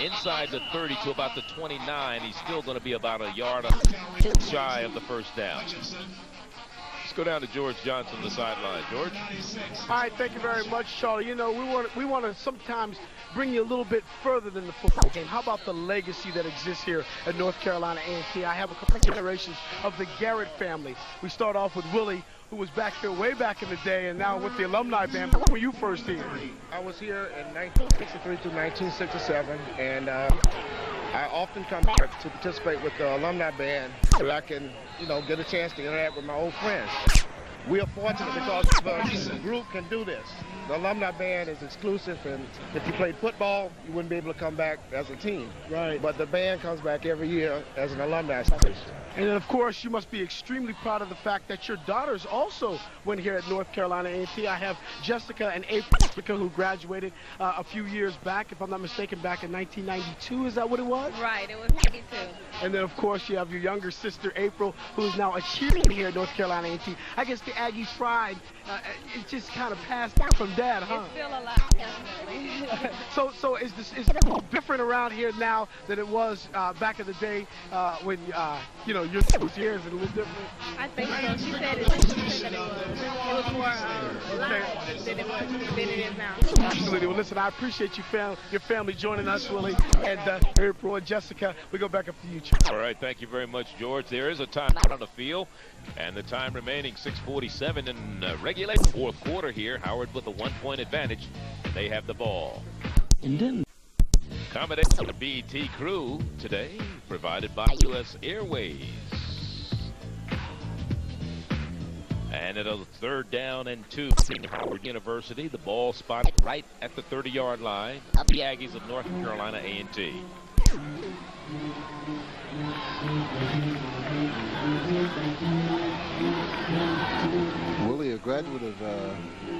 Inside the 30 to about the 29. He's still going to be about a yard shy of the 1st down. Let's go down to George Johnson, the sideline. George? All right, thank you very much, Charlie. You know, we want to sometimes bring you a little bit further than the football game. How about the legacy that exists here at North Carolina A&T? I have a couple of generations of the Garrett family. We start off with Willie, who was back here way back in the day, and now with the alumni band. When were you first here? I was here in 1963 to 1967, and I often come back to participate with the alumni band so I can, get a chance to interact with my old friends. We are fortunate because the group can do this. The alumni band is exclusive, and if you played football, you wouldn't be able to come back as a team. Right. But the band comes back every year as an alumni station. And then, of course, you must be extremely proud of the fact that your daughters also went here at North Carolina A&T. I have Jessica and April, who graduated a few years back, if I'm not mistaken, back in 1992. Is that what it was? Right, it was 92. And then, of course, you have your younger sister, April, who is now a cheerleader here at North Carolina A&T. I guess the Aggie pride, it just kind of passed down from Dad, huh? It's still alive, definitely. So is it different around here now than it was back in the day when, your years and a little different? I think so. She said that it was more alive than it is now. Absolutely. Well, listen, I appreciate your family joining us, Willie, and April and Jessica. We go back up to you, Chuck. All right, thank you very much, George. There is a time out on the field, and the time remaining 6:47 in regulation. 4th quarter here. Howard with a 1-point advantage. They have the ball. And then Accommodation to the BET crew today provided by U.S. Airways. And at a 3rd down and 2 from Howard University, the ball spotted right at the 30-yard line. The Aggies of North Carolina A&T. Willie, a graduate of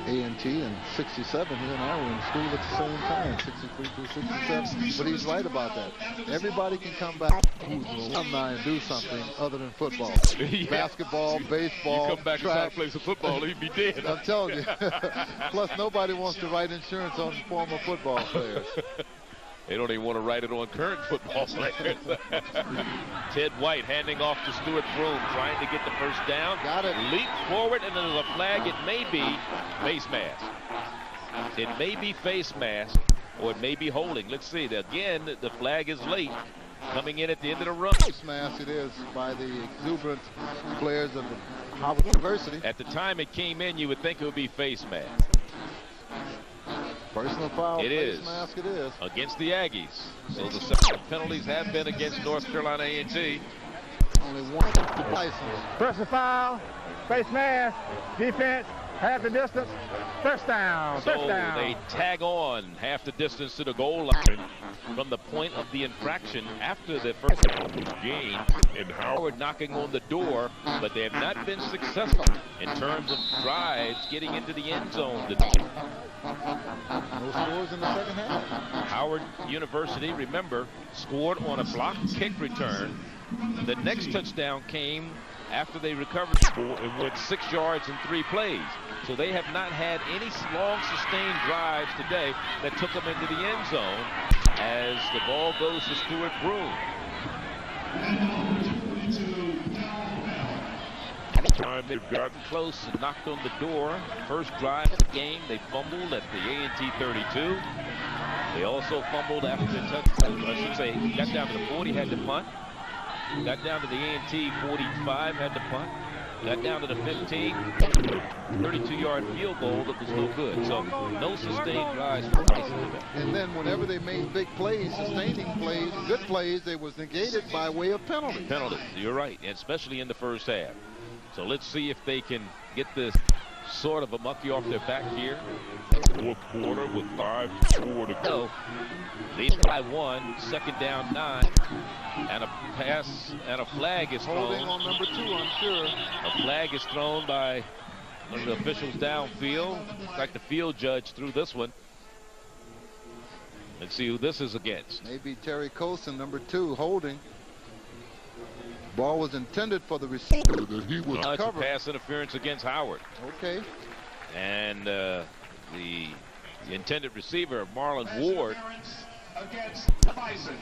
A&T in '67. He and I were in school at the same time, '63 through '67. But he's right about that. Everybody can come back who's an alumni and do something other than football. Yeah. Basketball, baseball, you come back track. and play some football, he'd be dead. I'm telling you. Plus, nobody wants to write insurance on former football players. They don't even want to write it on current football players. Ted White handing off to Stuart Broom, trying to get the first down. Got it. Leap forward, and then there's a flag. It may be face mask. It may be face mask, or it may be holding. Let's see. Again, the flag is late. Coming in at the end of the run. Face mask it is by the exuberant players of the Howard University. At the time it came in, you would think it would be face mask. Personal foul, it face is. mask it is. Against the Aggies. So the second penalties have been against North Carolina A&T. Only one to Bisons. Personal foul, face mask, defense, half the distance, first down, So first down. they tag on half the distance to the goal line from the point of the infraction after the first gain. And Howard knocking on the door, but they have not been successful in terms of drives getting into the end zone. No scores in the second half. Howard University, remember, scored on a blocked kick return. The next touchdown came after they recovered and went 6 yards in 3 plays. So they have not had any long sustained drives today that took them into the end zone as the ball goes to Stuart Broom. Time they've gotten close and knocked on the door. First drive of the game, they fumbled at the A&T 32. They also fumbled after the touchdown. I should say, got down to the 40, had to punt. Got down to the A&T 45, had to punt. Got down to the 15, 32-yard field goal that was no good. So no sustained drives for Bisons. And then whenever they made big plays, sustaining plays, good plays, they was negated by way of penalties. Penalties, you're right, and especially in the first half. So let's see if they can get this sort of a monkey off their back here. Fourth quarter with 5:4 to go. Lead by 1, second down 9. And a pass and a flag is thrown. Holding on number 2, I'm sure. A flag is thrown by one of the officials downfield. Looks like the field judge threw this one. Let's see who this is against. Maybe Terry Colson, number 2, holding. Ball was intended for the receiver that he was It's a covered. pass interference against Howard. Okay. And the intended receiver, Marlon Ward. Against the Bisons.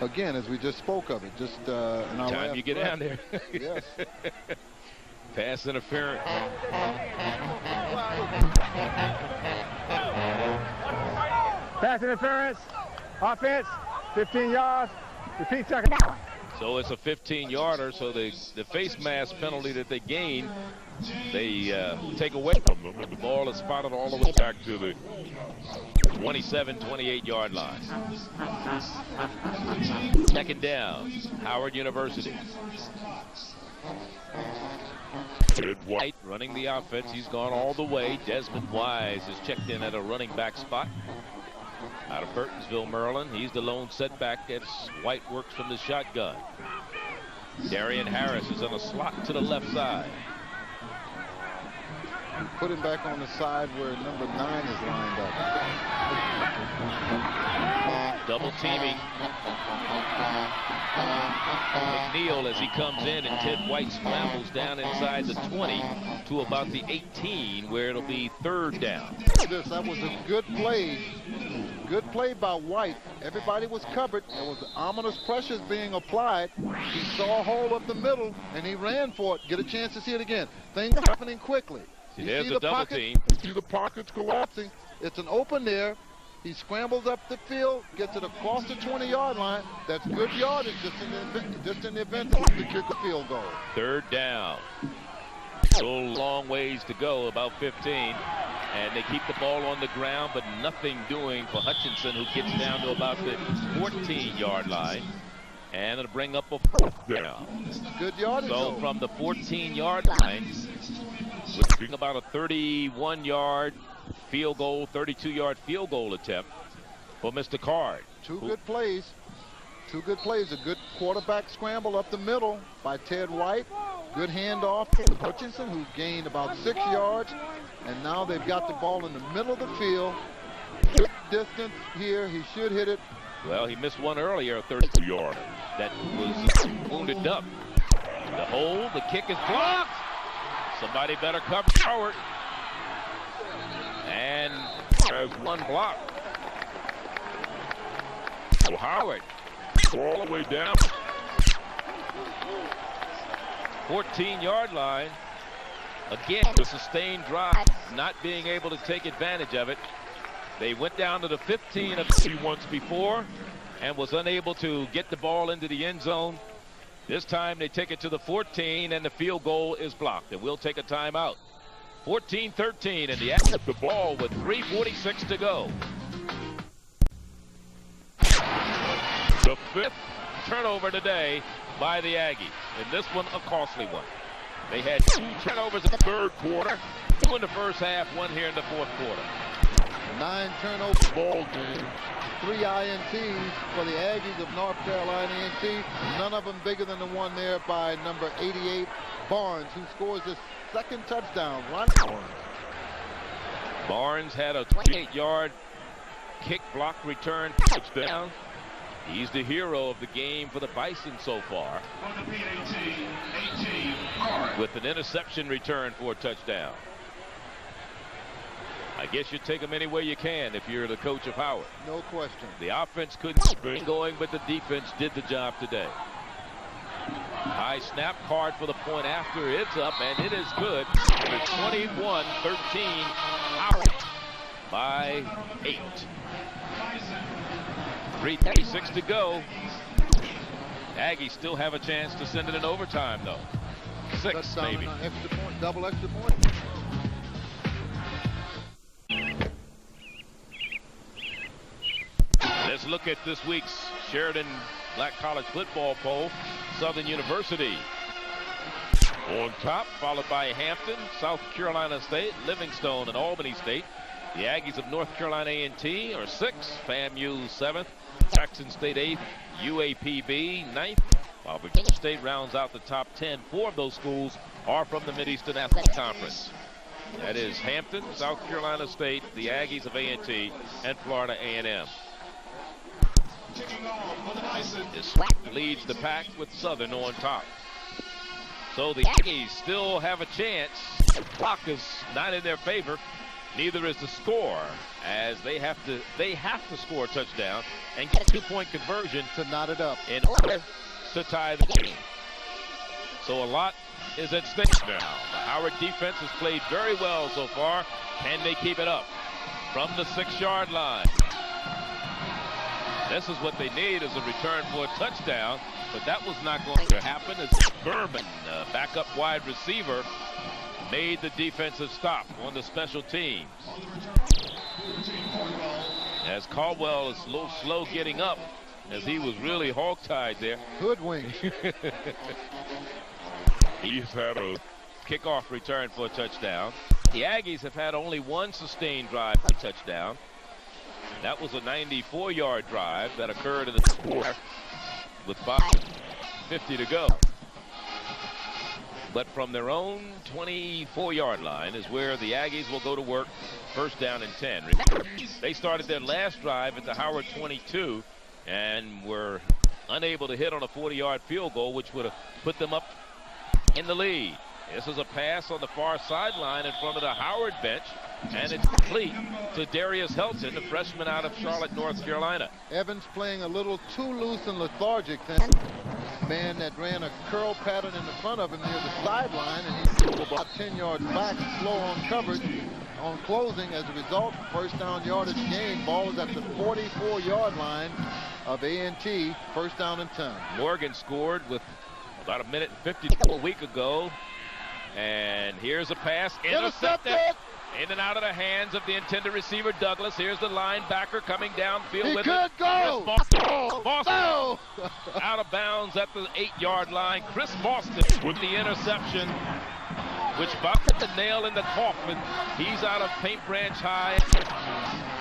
Again, as we just spoke of it, just in our Time you get down there. Yes. Pass interference. Pass interference, offense, 15 yards, repeat second. So it's a 15-yarder, so the face mask penalty that they gain, they take away from them. The ball is spotted all the way back to the 27, 28-yard line. Second down, Howard University. White running the offense. He's gone all the way. Desmond Wise is checked in at a running back spot. Out of Burtonsville, Maryland. He's the lone setback as White works from the shotgun. Darian Harris is on a slot to the left side. Put him back on the side where number 9 is lined up. Double teaming McNeil as he comes in, and Ted White scrambles down inside the 20 to about the 18, where it'll be third down. That was a good play. Good play by White. Everybody was covered. There was ominous pressures being applied. He saw a hole up the middle, and he ran for it. Get a chance to see it again. Things are happening quickly. See, there's the double team. See the pockets collapsing. It's an open there. He scrambles up the field, gets it across the 20-yard line. That's good yardage just in the event that he kick a field goal. Third down. Still a long ways to go, about 15. And they keep the ball on the ground, but nothing doing for Hutchinson, who gets down to about the 14-yard line. And it'll bring up a fourth down. Good yardage. So from the 14-yard line, which being about a 31-yard field goal, 32-yard field goal attempt, for Mr. Card. Two good plays. Two good plays. A good quarterback scramble up the middle by Ted White. Good handoff to Hutchinson, who gained about 6 yards. And now they've got the ball in the middle of the field. Good distance here. He should hit it. Well, he missed one earlier, a 30-yard. That was wounded duck. The hold, the kick is blocked. Somebody better cover Howard. And there's one block. So Howard all the way down. 14-yard line. Again, the sustained drive, not being able to take advantage of it. They went down to the 15 of once before and was unable to get the ball into the end zone. This time they take it to the 14 and the field goal is blocked, and we'll take a timeout. 14-13, and the Aggies have the ball with 3:46 to go. The 5th turnover today by the Aggies, and this one a costly one. They had 2 turnovers in the 3rd quarter, 2 in the first half, 1 here in the 4th quarter. 9 turnovers ball game. 3 INTs for the Aggies of North Carolina A&T. None of them bigger than the one there by number 88, Barnes, who scores his 2nd touchdown. Barnes had a 28-yard kick block return touchdown. He's the hero of the game for the Bisons so far, with an interception return for a touchdown. I guess you take them any way you can if you're the coach of Howard. No question. The offense couldn't get going, but the defense did the job today. High snap, Card for the point after. It's up, and it is good. It's 21-13, Howard by 8. 3:36 to go. Aggies still have a chance to send it in overtime, though. 6, maybe. Extra point, double extra point. Let's look at this week's Sheridan Black College football poll. Southern University on top, followed by Hampton, South Carolina State, Livingstone, and Albany State. The Aggies of North Carolina A&T are 6th, FAMU 7th, Jackson State 8th, UAPB 9th, while Virginia State rounds out the top 10. 4 of those schools are from the Mideastern Athletic Conference. That is Hampton, South Carolina State, the Aggies of A&T, and Florida A&M. This leads the pack with Southern on top. So the Aggies still have a chance. The clock is not in their favor. Neither is the score, as they have to score a touchdown and get a 2-point conversion to knot it up in order to tie the game. So a lot is at stake now. The Howard defense has played very well so far. Can they keep it up from the 6-yard line? This is what they need, is a return for a touchdown, but that was not going to happen as Berman, backup wide receiver, made the defensive stop on the special teams. As Caldwell is a little slow getting up, as he was really hog-tied there. Hoodwinked. He's had a kickoff return for a touchdown. The Aggies have had only 1 sustained drive for a touchdown. That was a 94-yard drive that occurred in the 4th with 5:50 to go. But from their own 24-yard line is where the Aggies will go to work, 1st down and 10. Remember, they started their last drive at the Howard 22 and were unable to hit on a 40-yard field goal, which would have put them up in the lead. This is a pass on the far sideline in front of the Howard bench, and it's complete to Darius Helton, the freshman out of Charlotte, North Carolina. Evans playing a little too loose and lethargic. Man that ran a curl pattern in the front of him near the sideline, and he's about 10 yards back, slow on coverage, on closing. As a result, 1st down yardage gain. Ball is at the 44-yard line of A&T, 1st down and 10. Morgan scored with about a minute and 50 a week ago. And here's a pass intercepted. In and out of the hands of the intended receiver, Douglas. Here's the linebacker coming downfield with it. He could go! Boston out of bounds at the 8-yard line. Chris Boston with the interception, which about put the nail in the coffin. He's out of Paint Branch High.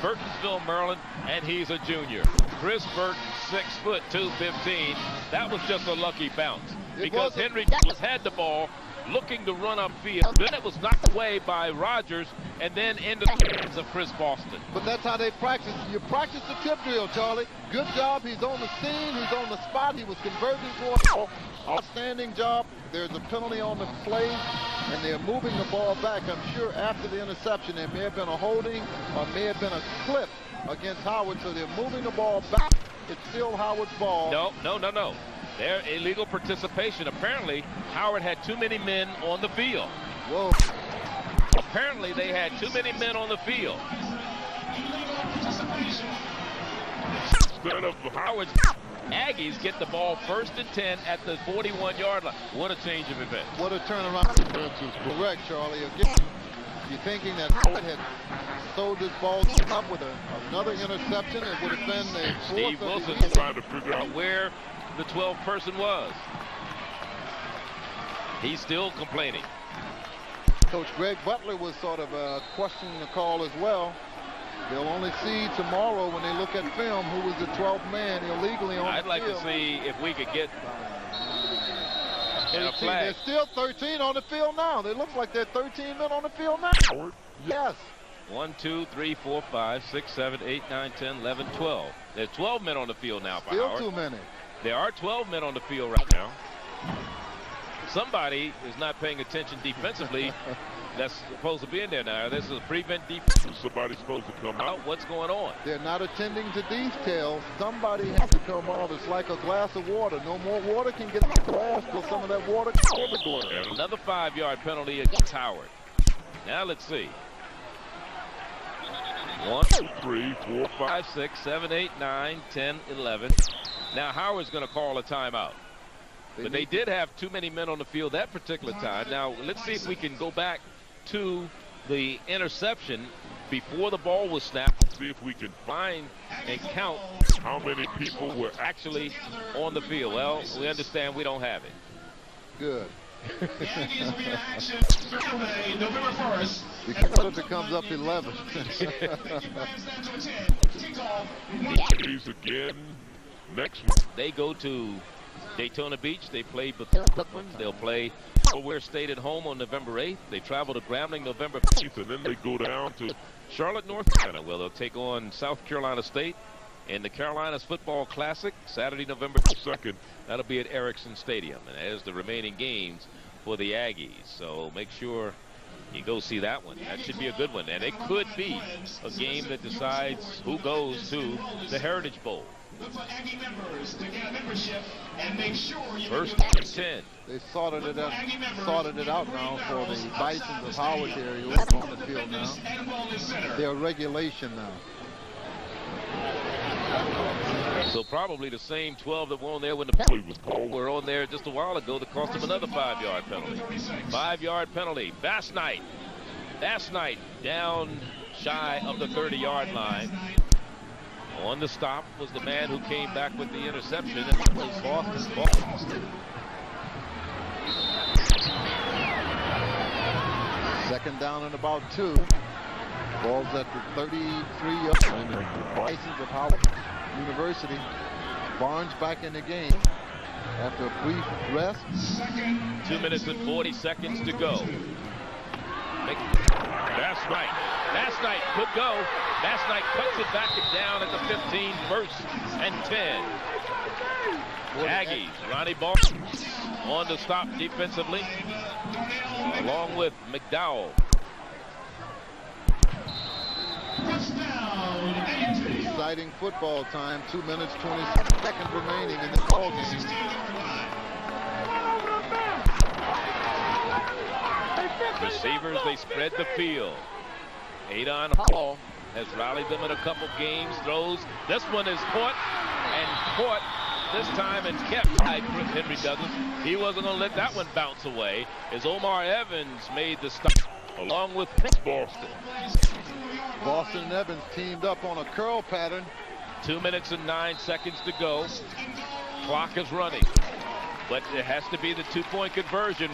Burtonsville, Maryland, and he's a junior. Chris Burton, 6 foot 215. That was just a lucky bounce because Henry Douglas had the ball, looking to run upfield. Then it was knocked away by Rogers, and then into the hands of Chris Boston. But that's how they practice. You practice the tip drill, Charlie. Good job. He's on the scene. He's on the spot. He was converging for an outstanding job. There's a penalty on the play, and they're moving the ball back. I'm sure after the interception, there may have been a holding or may have been a clip against Howard, so they're moving the ball back. It's still Howard's ball. No. They're illegal participation. Apparently, Howard had too many men on the field. Whoa. Apparently, they had too many men on the field. Instead of Howard's Aggies get the ball 1st and 10 at the 41-yard line. What a change of events. What a turnaround. That's correct, Charlie. Again, you're thinking that Howard had sold this ball up with another interception. It would have been the Steve Wilson trying to figure out where the 12th person was. He's still complaining. Coach Greg Butler was sort of questioning the call as well. They'll only see tomorrow when they look at film who was the 12th man illegally on the field. I'd like to see if we could get a flag. There's still 13 on the field now. They look like they're 13 men on the field now. Yes. 1, 2, 3, 4, 5, 6, 7, 8, 9, 10, 11, 12. There's 12 men on the field now for Howard. Still too many. There are 12 men on the field right now. Somebody is not paying attention defensively that's supposed to be in there now. This is a prevent defense. Somebody's supposed to come out. What's going on? They're not attending to details. Somebody has to come off. It's like a glass of water. No more water can get the glass till some of that water goes. Another 5-yard penalty against Howard. Now let's see. 1, 2, 3, 4, 5, 6, 7, 8, 9, 10, 11. Now Howard's going to call a timeout. But they did have too many men on the field that particular time. Now let's see if we can go back to the interception before the ball was snapped. See if we can find and count how many people were actually on the field. Well, we understand we don't have it. Good. The Aggies will be in action Saturday, November 1st. Because it comes up 11. Aggies again next month. They go to Daytona Beach. They play Brooklyn. They'll play Delaware State at home on November 8th. They travel to Grambling November 5th, and then they go down to Charlotte, North Carolina, where they'll take on South Carolina State in the Carolinas Football Classic Saturday, November 2nd. That'll be at Erickson Stadium, and there's the remaining games for the Aggies. So make sure you go see that one. That should be a good one, and it could be a game that decides who goes to the Heritage Bowl. Look for Aggie members to get a membership and make sure you 1st and 10. They sorted it out now for the Bisons of Howard area on the field now. They're regulation now. So probably the same 12 that were on there when the play was called were on there just a while ago that cost them another 5-yard penalty. 5-yard penalty. Bass Knight down shy of the 30-yard line. On the stop was the man who came back with the interception. And it was Boston. Second down and about 2. Ball's at the 33-yard line. Bisons of Howard University. Barnes back in the game after a brief rest. 2 minutes and 40 seconds to go. Bass Knight could go. Bass Knight cuts it back down at the 15, 1st and 10. Aggies, Ronnie Boston on the stop defensively, along with McDowell. Exciting football time. 2 minutes, 20 seconds remaining in the ball game. Receivers, they spread the field. Adon Hall has rallied them in a couple games. Throws. This one is caught this time and kept by Henry Douglas. He wasn't going to let that one bounce away as Omar Evans made the stop along with Boston. Boston and Evans teamed up on a curl pattern. 2 minutes and 9 seconds to go. Clock is running, but it has to be the 2-point conversion.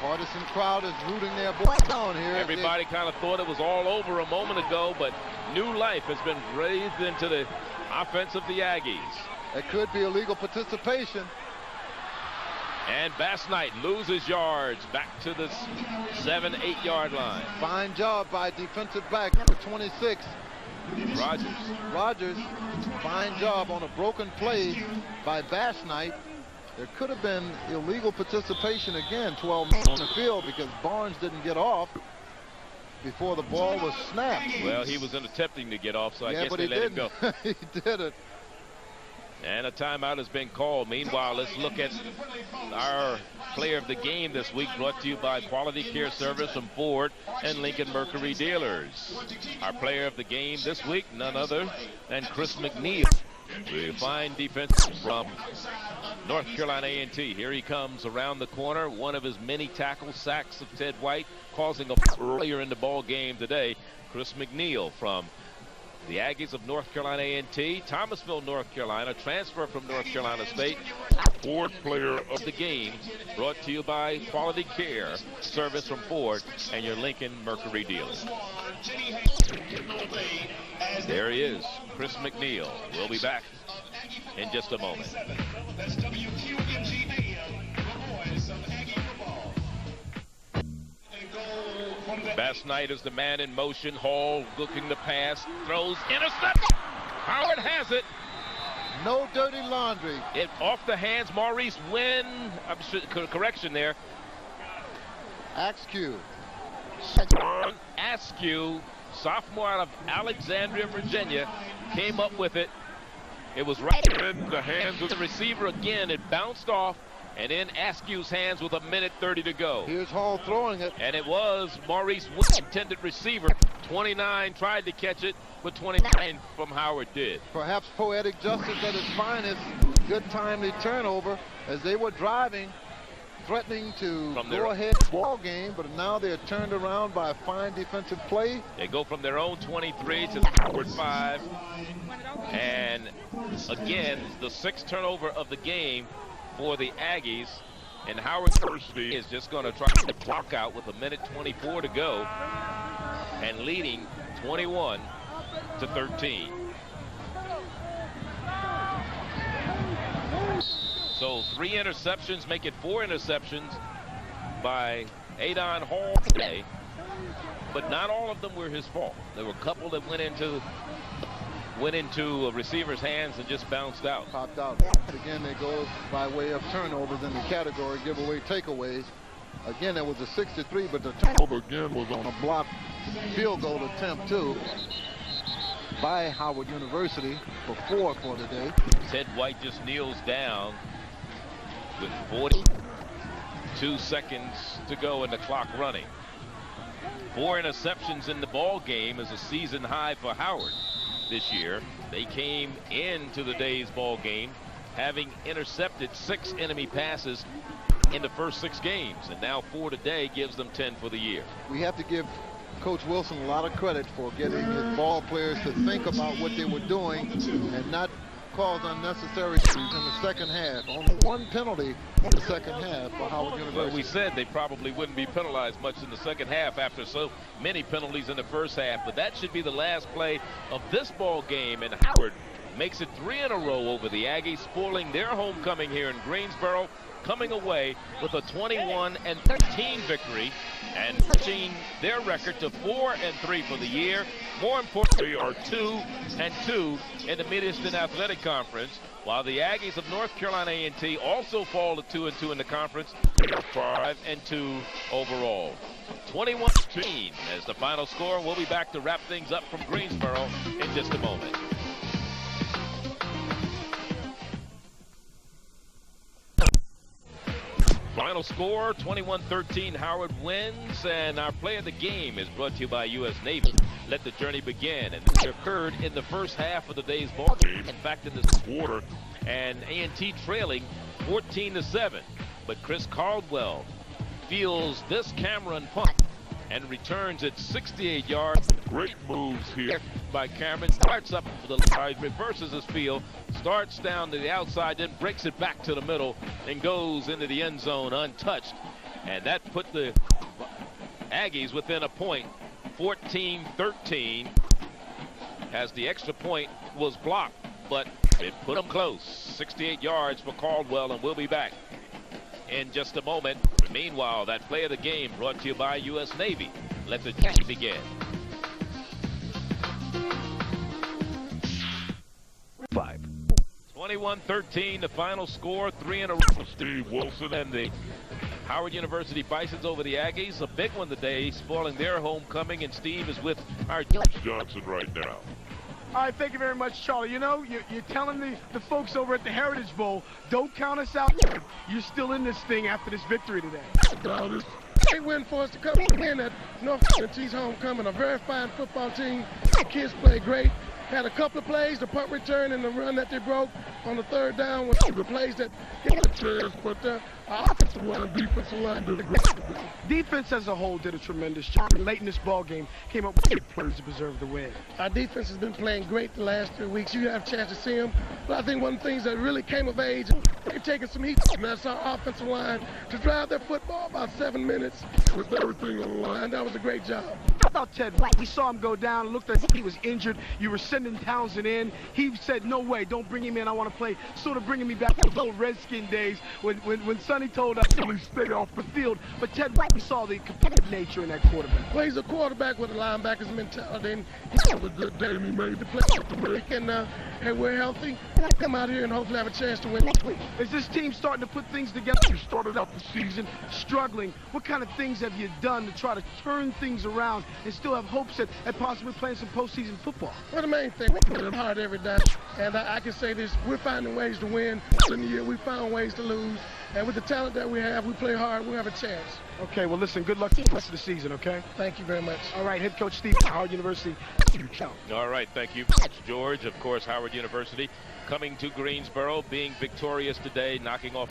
Partisan crowd is rooting their boys on here. Everybody kind of thought it was all over a moment ago, but New life has been breathed into the offense of the Aggies. It could be illegal participation. And Bass Knight loses yards back to the 7-8 yard line. Fine job by defensive back number 26. Rogers. Fine job on a broken play by Bass Knight. There could have been illegal participation again, 12 men on the field, because Barnes didn't get off before the ball was snapped. Well, he was attempting to get off, so I guess but they let him go. He did it. And a timeout has been called. Meanwhile, let's look at our player of the game this week, brought to you by Quality Care Service from Ford and Lincoln Mercury Dealers. Our player of the game this week, none other than Chris McNeil. The fine defense from North Carolina A&T. Here he comes around the corner. One of his many tackle sacks of Ted White, causing a earlier in the ball game today. Chris McNeil from the Aggies of North Carolina A&T, Thomasville, North Carolina, transfer from North Carolina State. Ford player of the game, brought to you by Quality Care Service from Ford and your Lincoln Mercury dealers. There he is, Chris McNeil. We'll be back in just a moment. Bass Knight is the man in motion. Hall looking to pass, throws, intercept. Howard has it. No dirty laundry. It off the hands. Maurice Wynn. Correction there. Askew. Askew, sophomore out of Alexandria, Virginia, came up with it. It was right in the hands of the receiver again. It bounced off and in Askew's hands with 1:30 to go. Here's Hall throwing it. And it was Maurice Wood, intended receiver. 29 tried to catch it, but 29 from Howard did. Perhaps poetic justice at its finest. Good timely turnover as they were driving, threatening to go ahead ball game, but now they're turned around by a fine defensive play. They go from their own 23 to the Howard 5. And again, the sixth turnover of the game for the Aggies, and Howard University is just going to try to clock out with 1:24 to go and leading 21-13. So 3 interceptions make it 4 interceptions by Adon Hall today, but not all of them were his fault. There were a couple that went into a receiver's hands and just bounced out. Popped out. Again, they go by way of turnovers in the category giveaway takeaways. Again, it was a 6-3, but the turnover again was on a blocked field goal attempt too by Howard University for 4 for today. Ted White just kneels down with 42 seconds to go and the clock running. 4 interceptions in the ball game is a season high for Howard this year. They came into the day's ball game having intercepted 6 enemy passes in the first 6 games, and now 4 today gives them 10 for the year. We have to give Coach Wilson a lot of credit for getting his ball players to think about what they were doing and not cause unnecessary issues in the second half. Only 1 penalty in the second half for Howard University. Well, we said they probably wouldn't be penalized much in the second half after so many penalties in the first half, but that should be the last play of this ball game, and Howard makes it 3 in a row over the Aggies, spoiling their homecoming here in Greensboro, coming away with a 21-13 victory and pushing their record to 4-3 for the year. More importantly, are 2-2 in the Mid-Eastern Athletic Conference, while the Aggies of North Carolina A&T also fall to 2-2 in the conference, 5-2 overall. 21-13 as the final score. We'll be back to wrap things up from Greensboro in just a moment. Final score, 21-13, Howard wins, and our play of the game is brought to you by U.S. Navy. Let the journey begin, and this occurred in the first half of the day's ball game. In fact, in this quarter, and A&T trailing 14-7, but Chris Caldwell feels this Cameron punt and returns it 68 yards. Great moves here by Cameron. Starts up the side, reverses his field, starts down to the outside, then breaks it back to the middle and goes into the end zone untouched. And that put the Aggies within a point, 14-13. as the extra point was blocked, but it put them close. 68 yards for Caldwell, and we'll be back in just a moment. Meanwhile, that play of the game brought to you by U.S. Navy. Let the game begin. 21-13, the final score, 3 in a row. Steve Wilson and the Howard University Bisons over the Aggies. A big one today, spoiling their homecoming, and Steve is with our Johnson right now. All right, thank you very much, Charlie. You know, you're telling the folks over at the Heritage Bowl, don't count us out. You're still in this thing after this victory today. Great win for us to come in at North A&T's homecoming. A very fine football team. The kids played great. Had a couple of plays, the punt return and the run that they broke on the third down was the plays that get the chance, but our offensive line and defensive line did a great job. Defense as a whole did a tremendous job. Late in this ball game, came up with good plays to preserve the win. Our defense has been playing great the last 3 weeks. You have a chance to see them. But I think one of the things that really came of age, they're taking some heat. That's our offensive line to drive their football about 7 minutes with everything on the line. That was a great job. How about Ted White? We saw him go down, looked like he was injured. You were sending Townsend in. He said, no way, don't bring him in. I want to play. Sort of bringing me back to the old Redskin days when Sonny told us to stay off the field. But Ted White, we saw the competitive nature in that quarterback. Well, he's a quarterback with a linebacker's mentality, and he had a good day, and he made the play. And we're healthy. Come out here and hopefully have a chance to win next week. Is this team starting to put things together? You started out the season struggling. What kind of things have you done to try to turn things around and still have hopes at possibly playing some postseason football? Well, the main thing, we're playing hard every day. And I can say this, we're finding ways to win. In the year, we found ways to lose. And with the talent that we have, we play hard, we have a chance. Okay, well, listen, good luck the rest of the season, okay? Thank you very much. All right, head coach Steve, Howard University. All right, thank you, George. Of course, Howard University coming to Greensboro, being victorious today, knocking off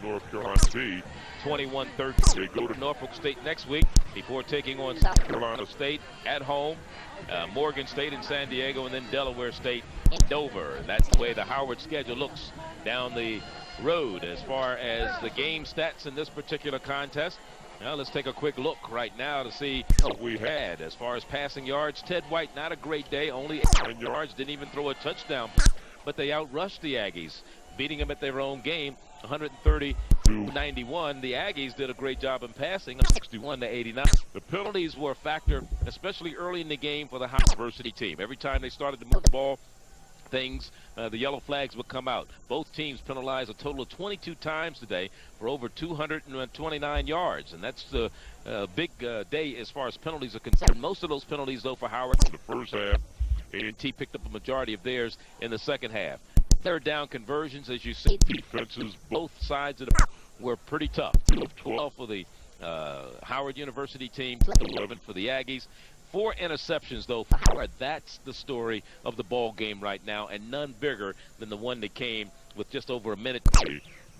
North Carolina State. 21-13. They go to Norfolk State next week before taking on South Carolina State at home, Morgan State in San Diego, and then Delaware State in Dover. And that's the way the Howard schedule looks down the road as far as the game stats in this particular contest. Now let's take a quick look right now to see what we had as far as passing yards. Ted White, not a great day, only 8 yards, didn't even throw a touchdown, but they outrushed the Aggies, beating them at their own game, 130-91. The Aggies did a great job in passing, 61-89. The penalties were a factor, especially early in the game for the Howard University team. Every time they started to move the ball, the yellow flags would come out. Both teams penalized a total of 22 times today for over 229 yards, and that's the big day as far as penalties are concerned. Most of those penalties, though, for Howard in the first half. A&T picked up a majority of theirs in the second half. Third down conversions, as you see, defenses both sides of the were pretty tough. 12 for the Howard University team, 11 for the Aggies. 4 interceptions, though, for Howard. That's the story of the ball game right now, and none bigger than the one that came with just over a minute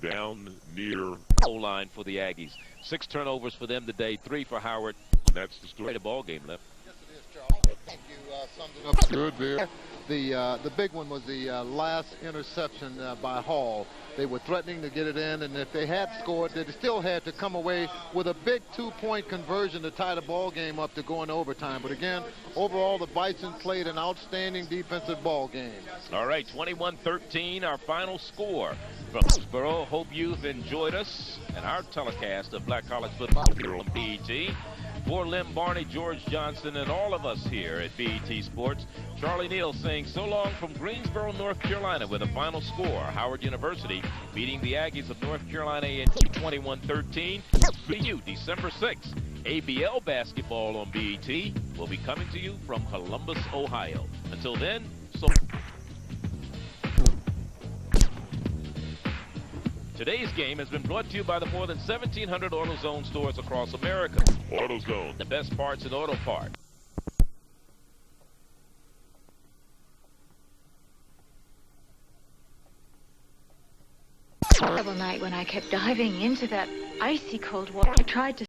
down near goal line for the Aggies. 6 turnovers for them today, 3 for Howard. That's the story of the ball game left. Yes, it is, Charles. I think you summed it up good there. The big one was the last interception by Hall. They were threatening to get it in, and if they had scored, they still had to come away with a big 2-point conversion to tie the ball game up to go into overtime. But again, overall, the Bisons played an outstanding defensive ball game. All right, 21-13, our final score from Greensboro. Hope you've enjoyed us and our telecast of Black College football here on BET. For Lem Barney, George Johnson, and all of us here at BET Sports, Charlie Neal saying so long from Greensboro, North Carolina, with a final score. Howard University beating the Aggies of North Carolina in 21-13. See you December 6th. ABL basketball on BET will be coming to you from Columbus, Ohio. Until then, so today's game has been brought to you by the more than 1,700 AutoZone stores across America. AutoZone, the best parts in auto parts. Horrible night when I kept diving into that icy cold water. I tried to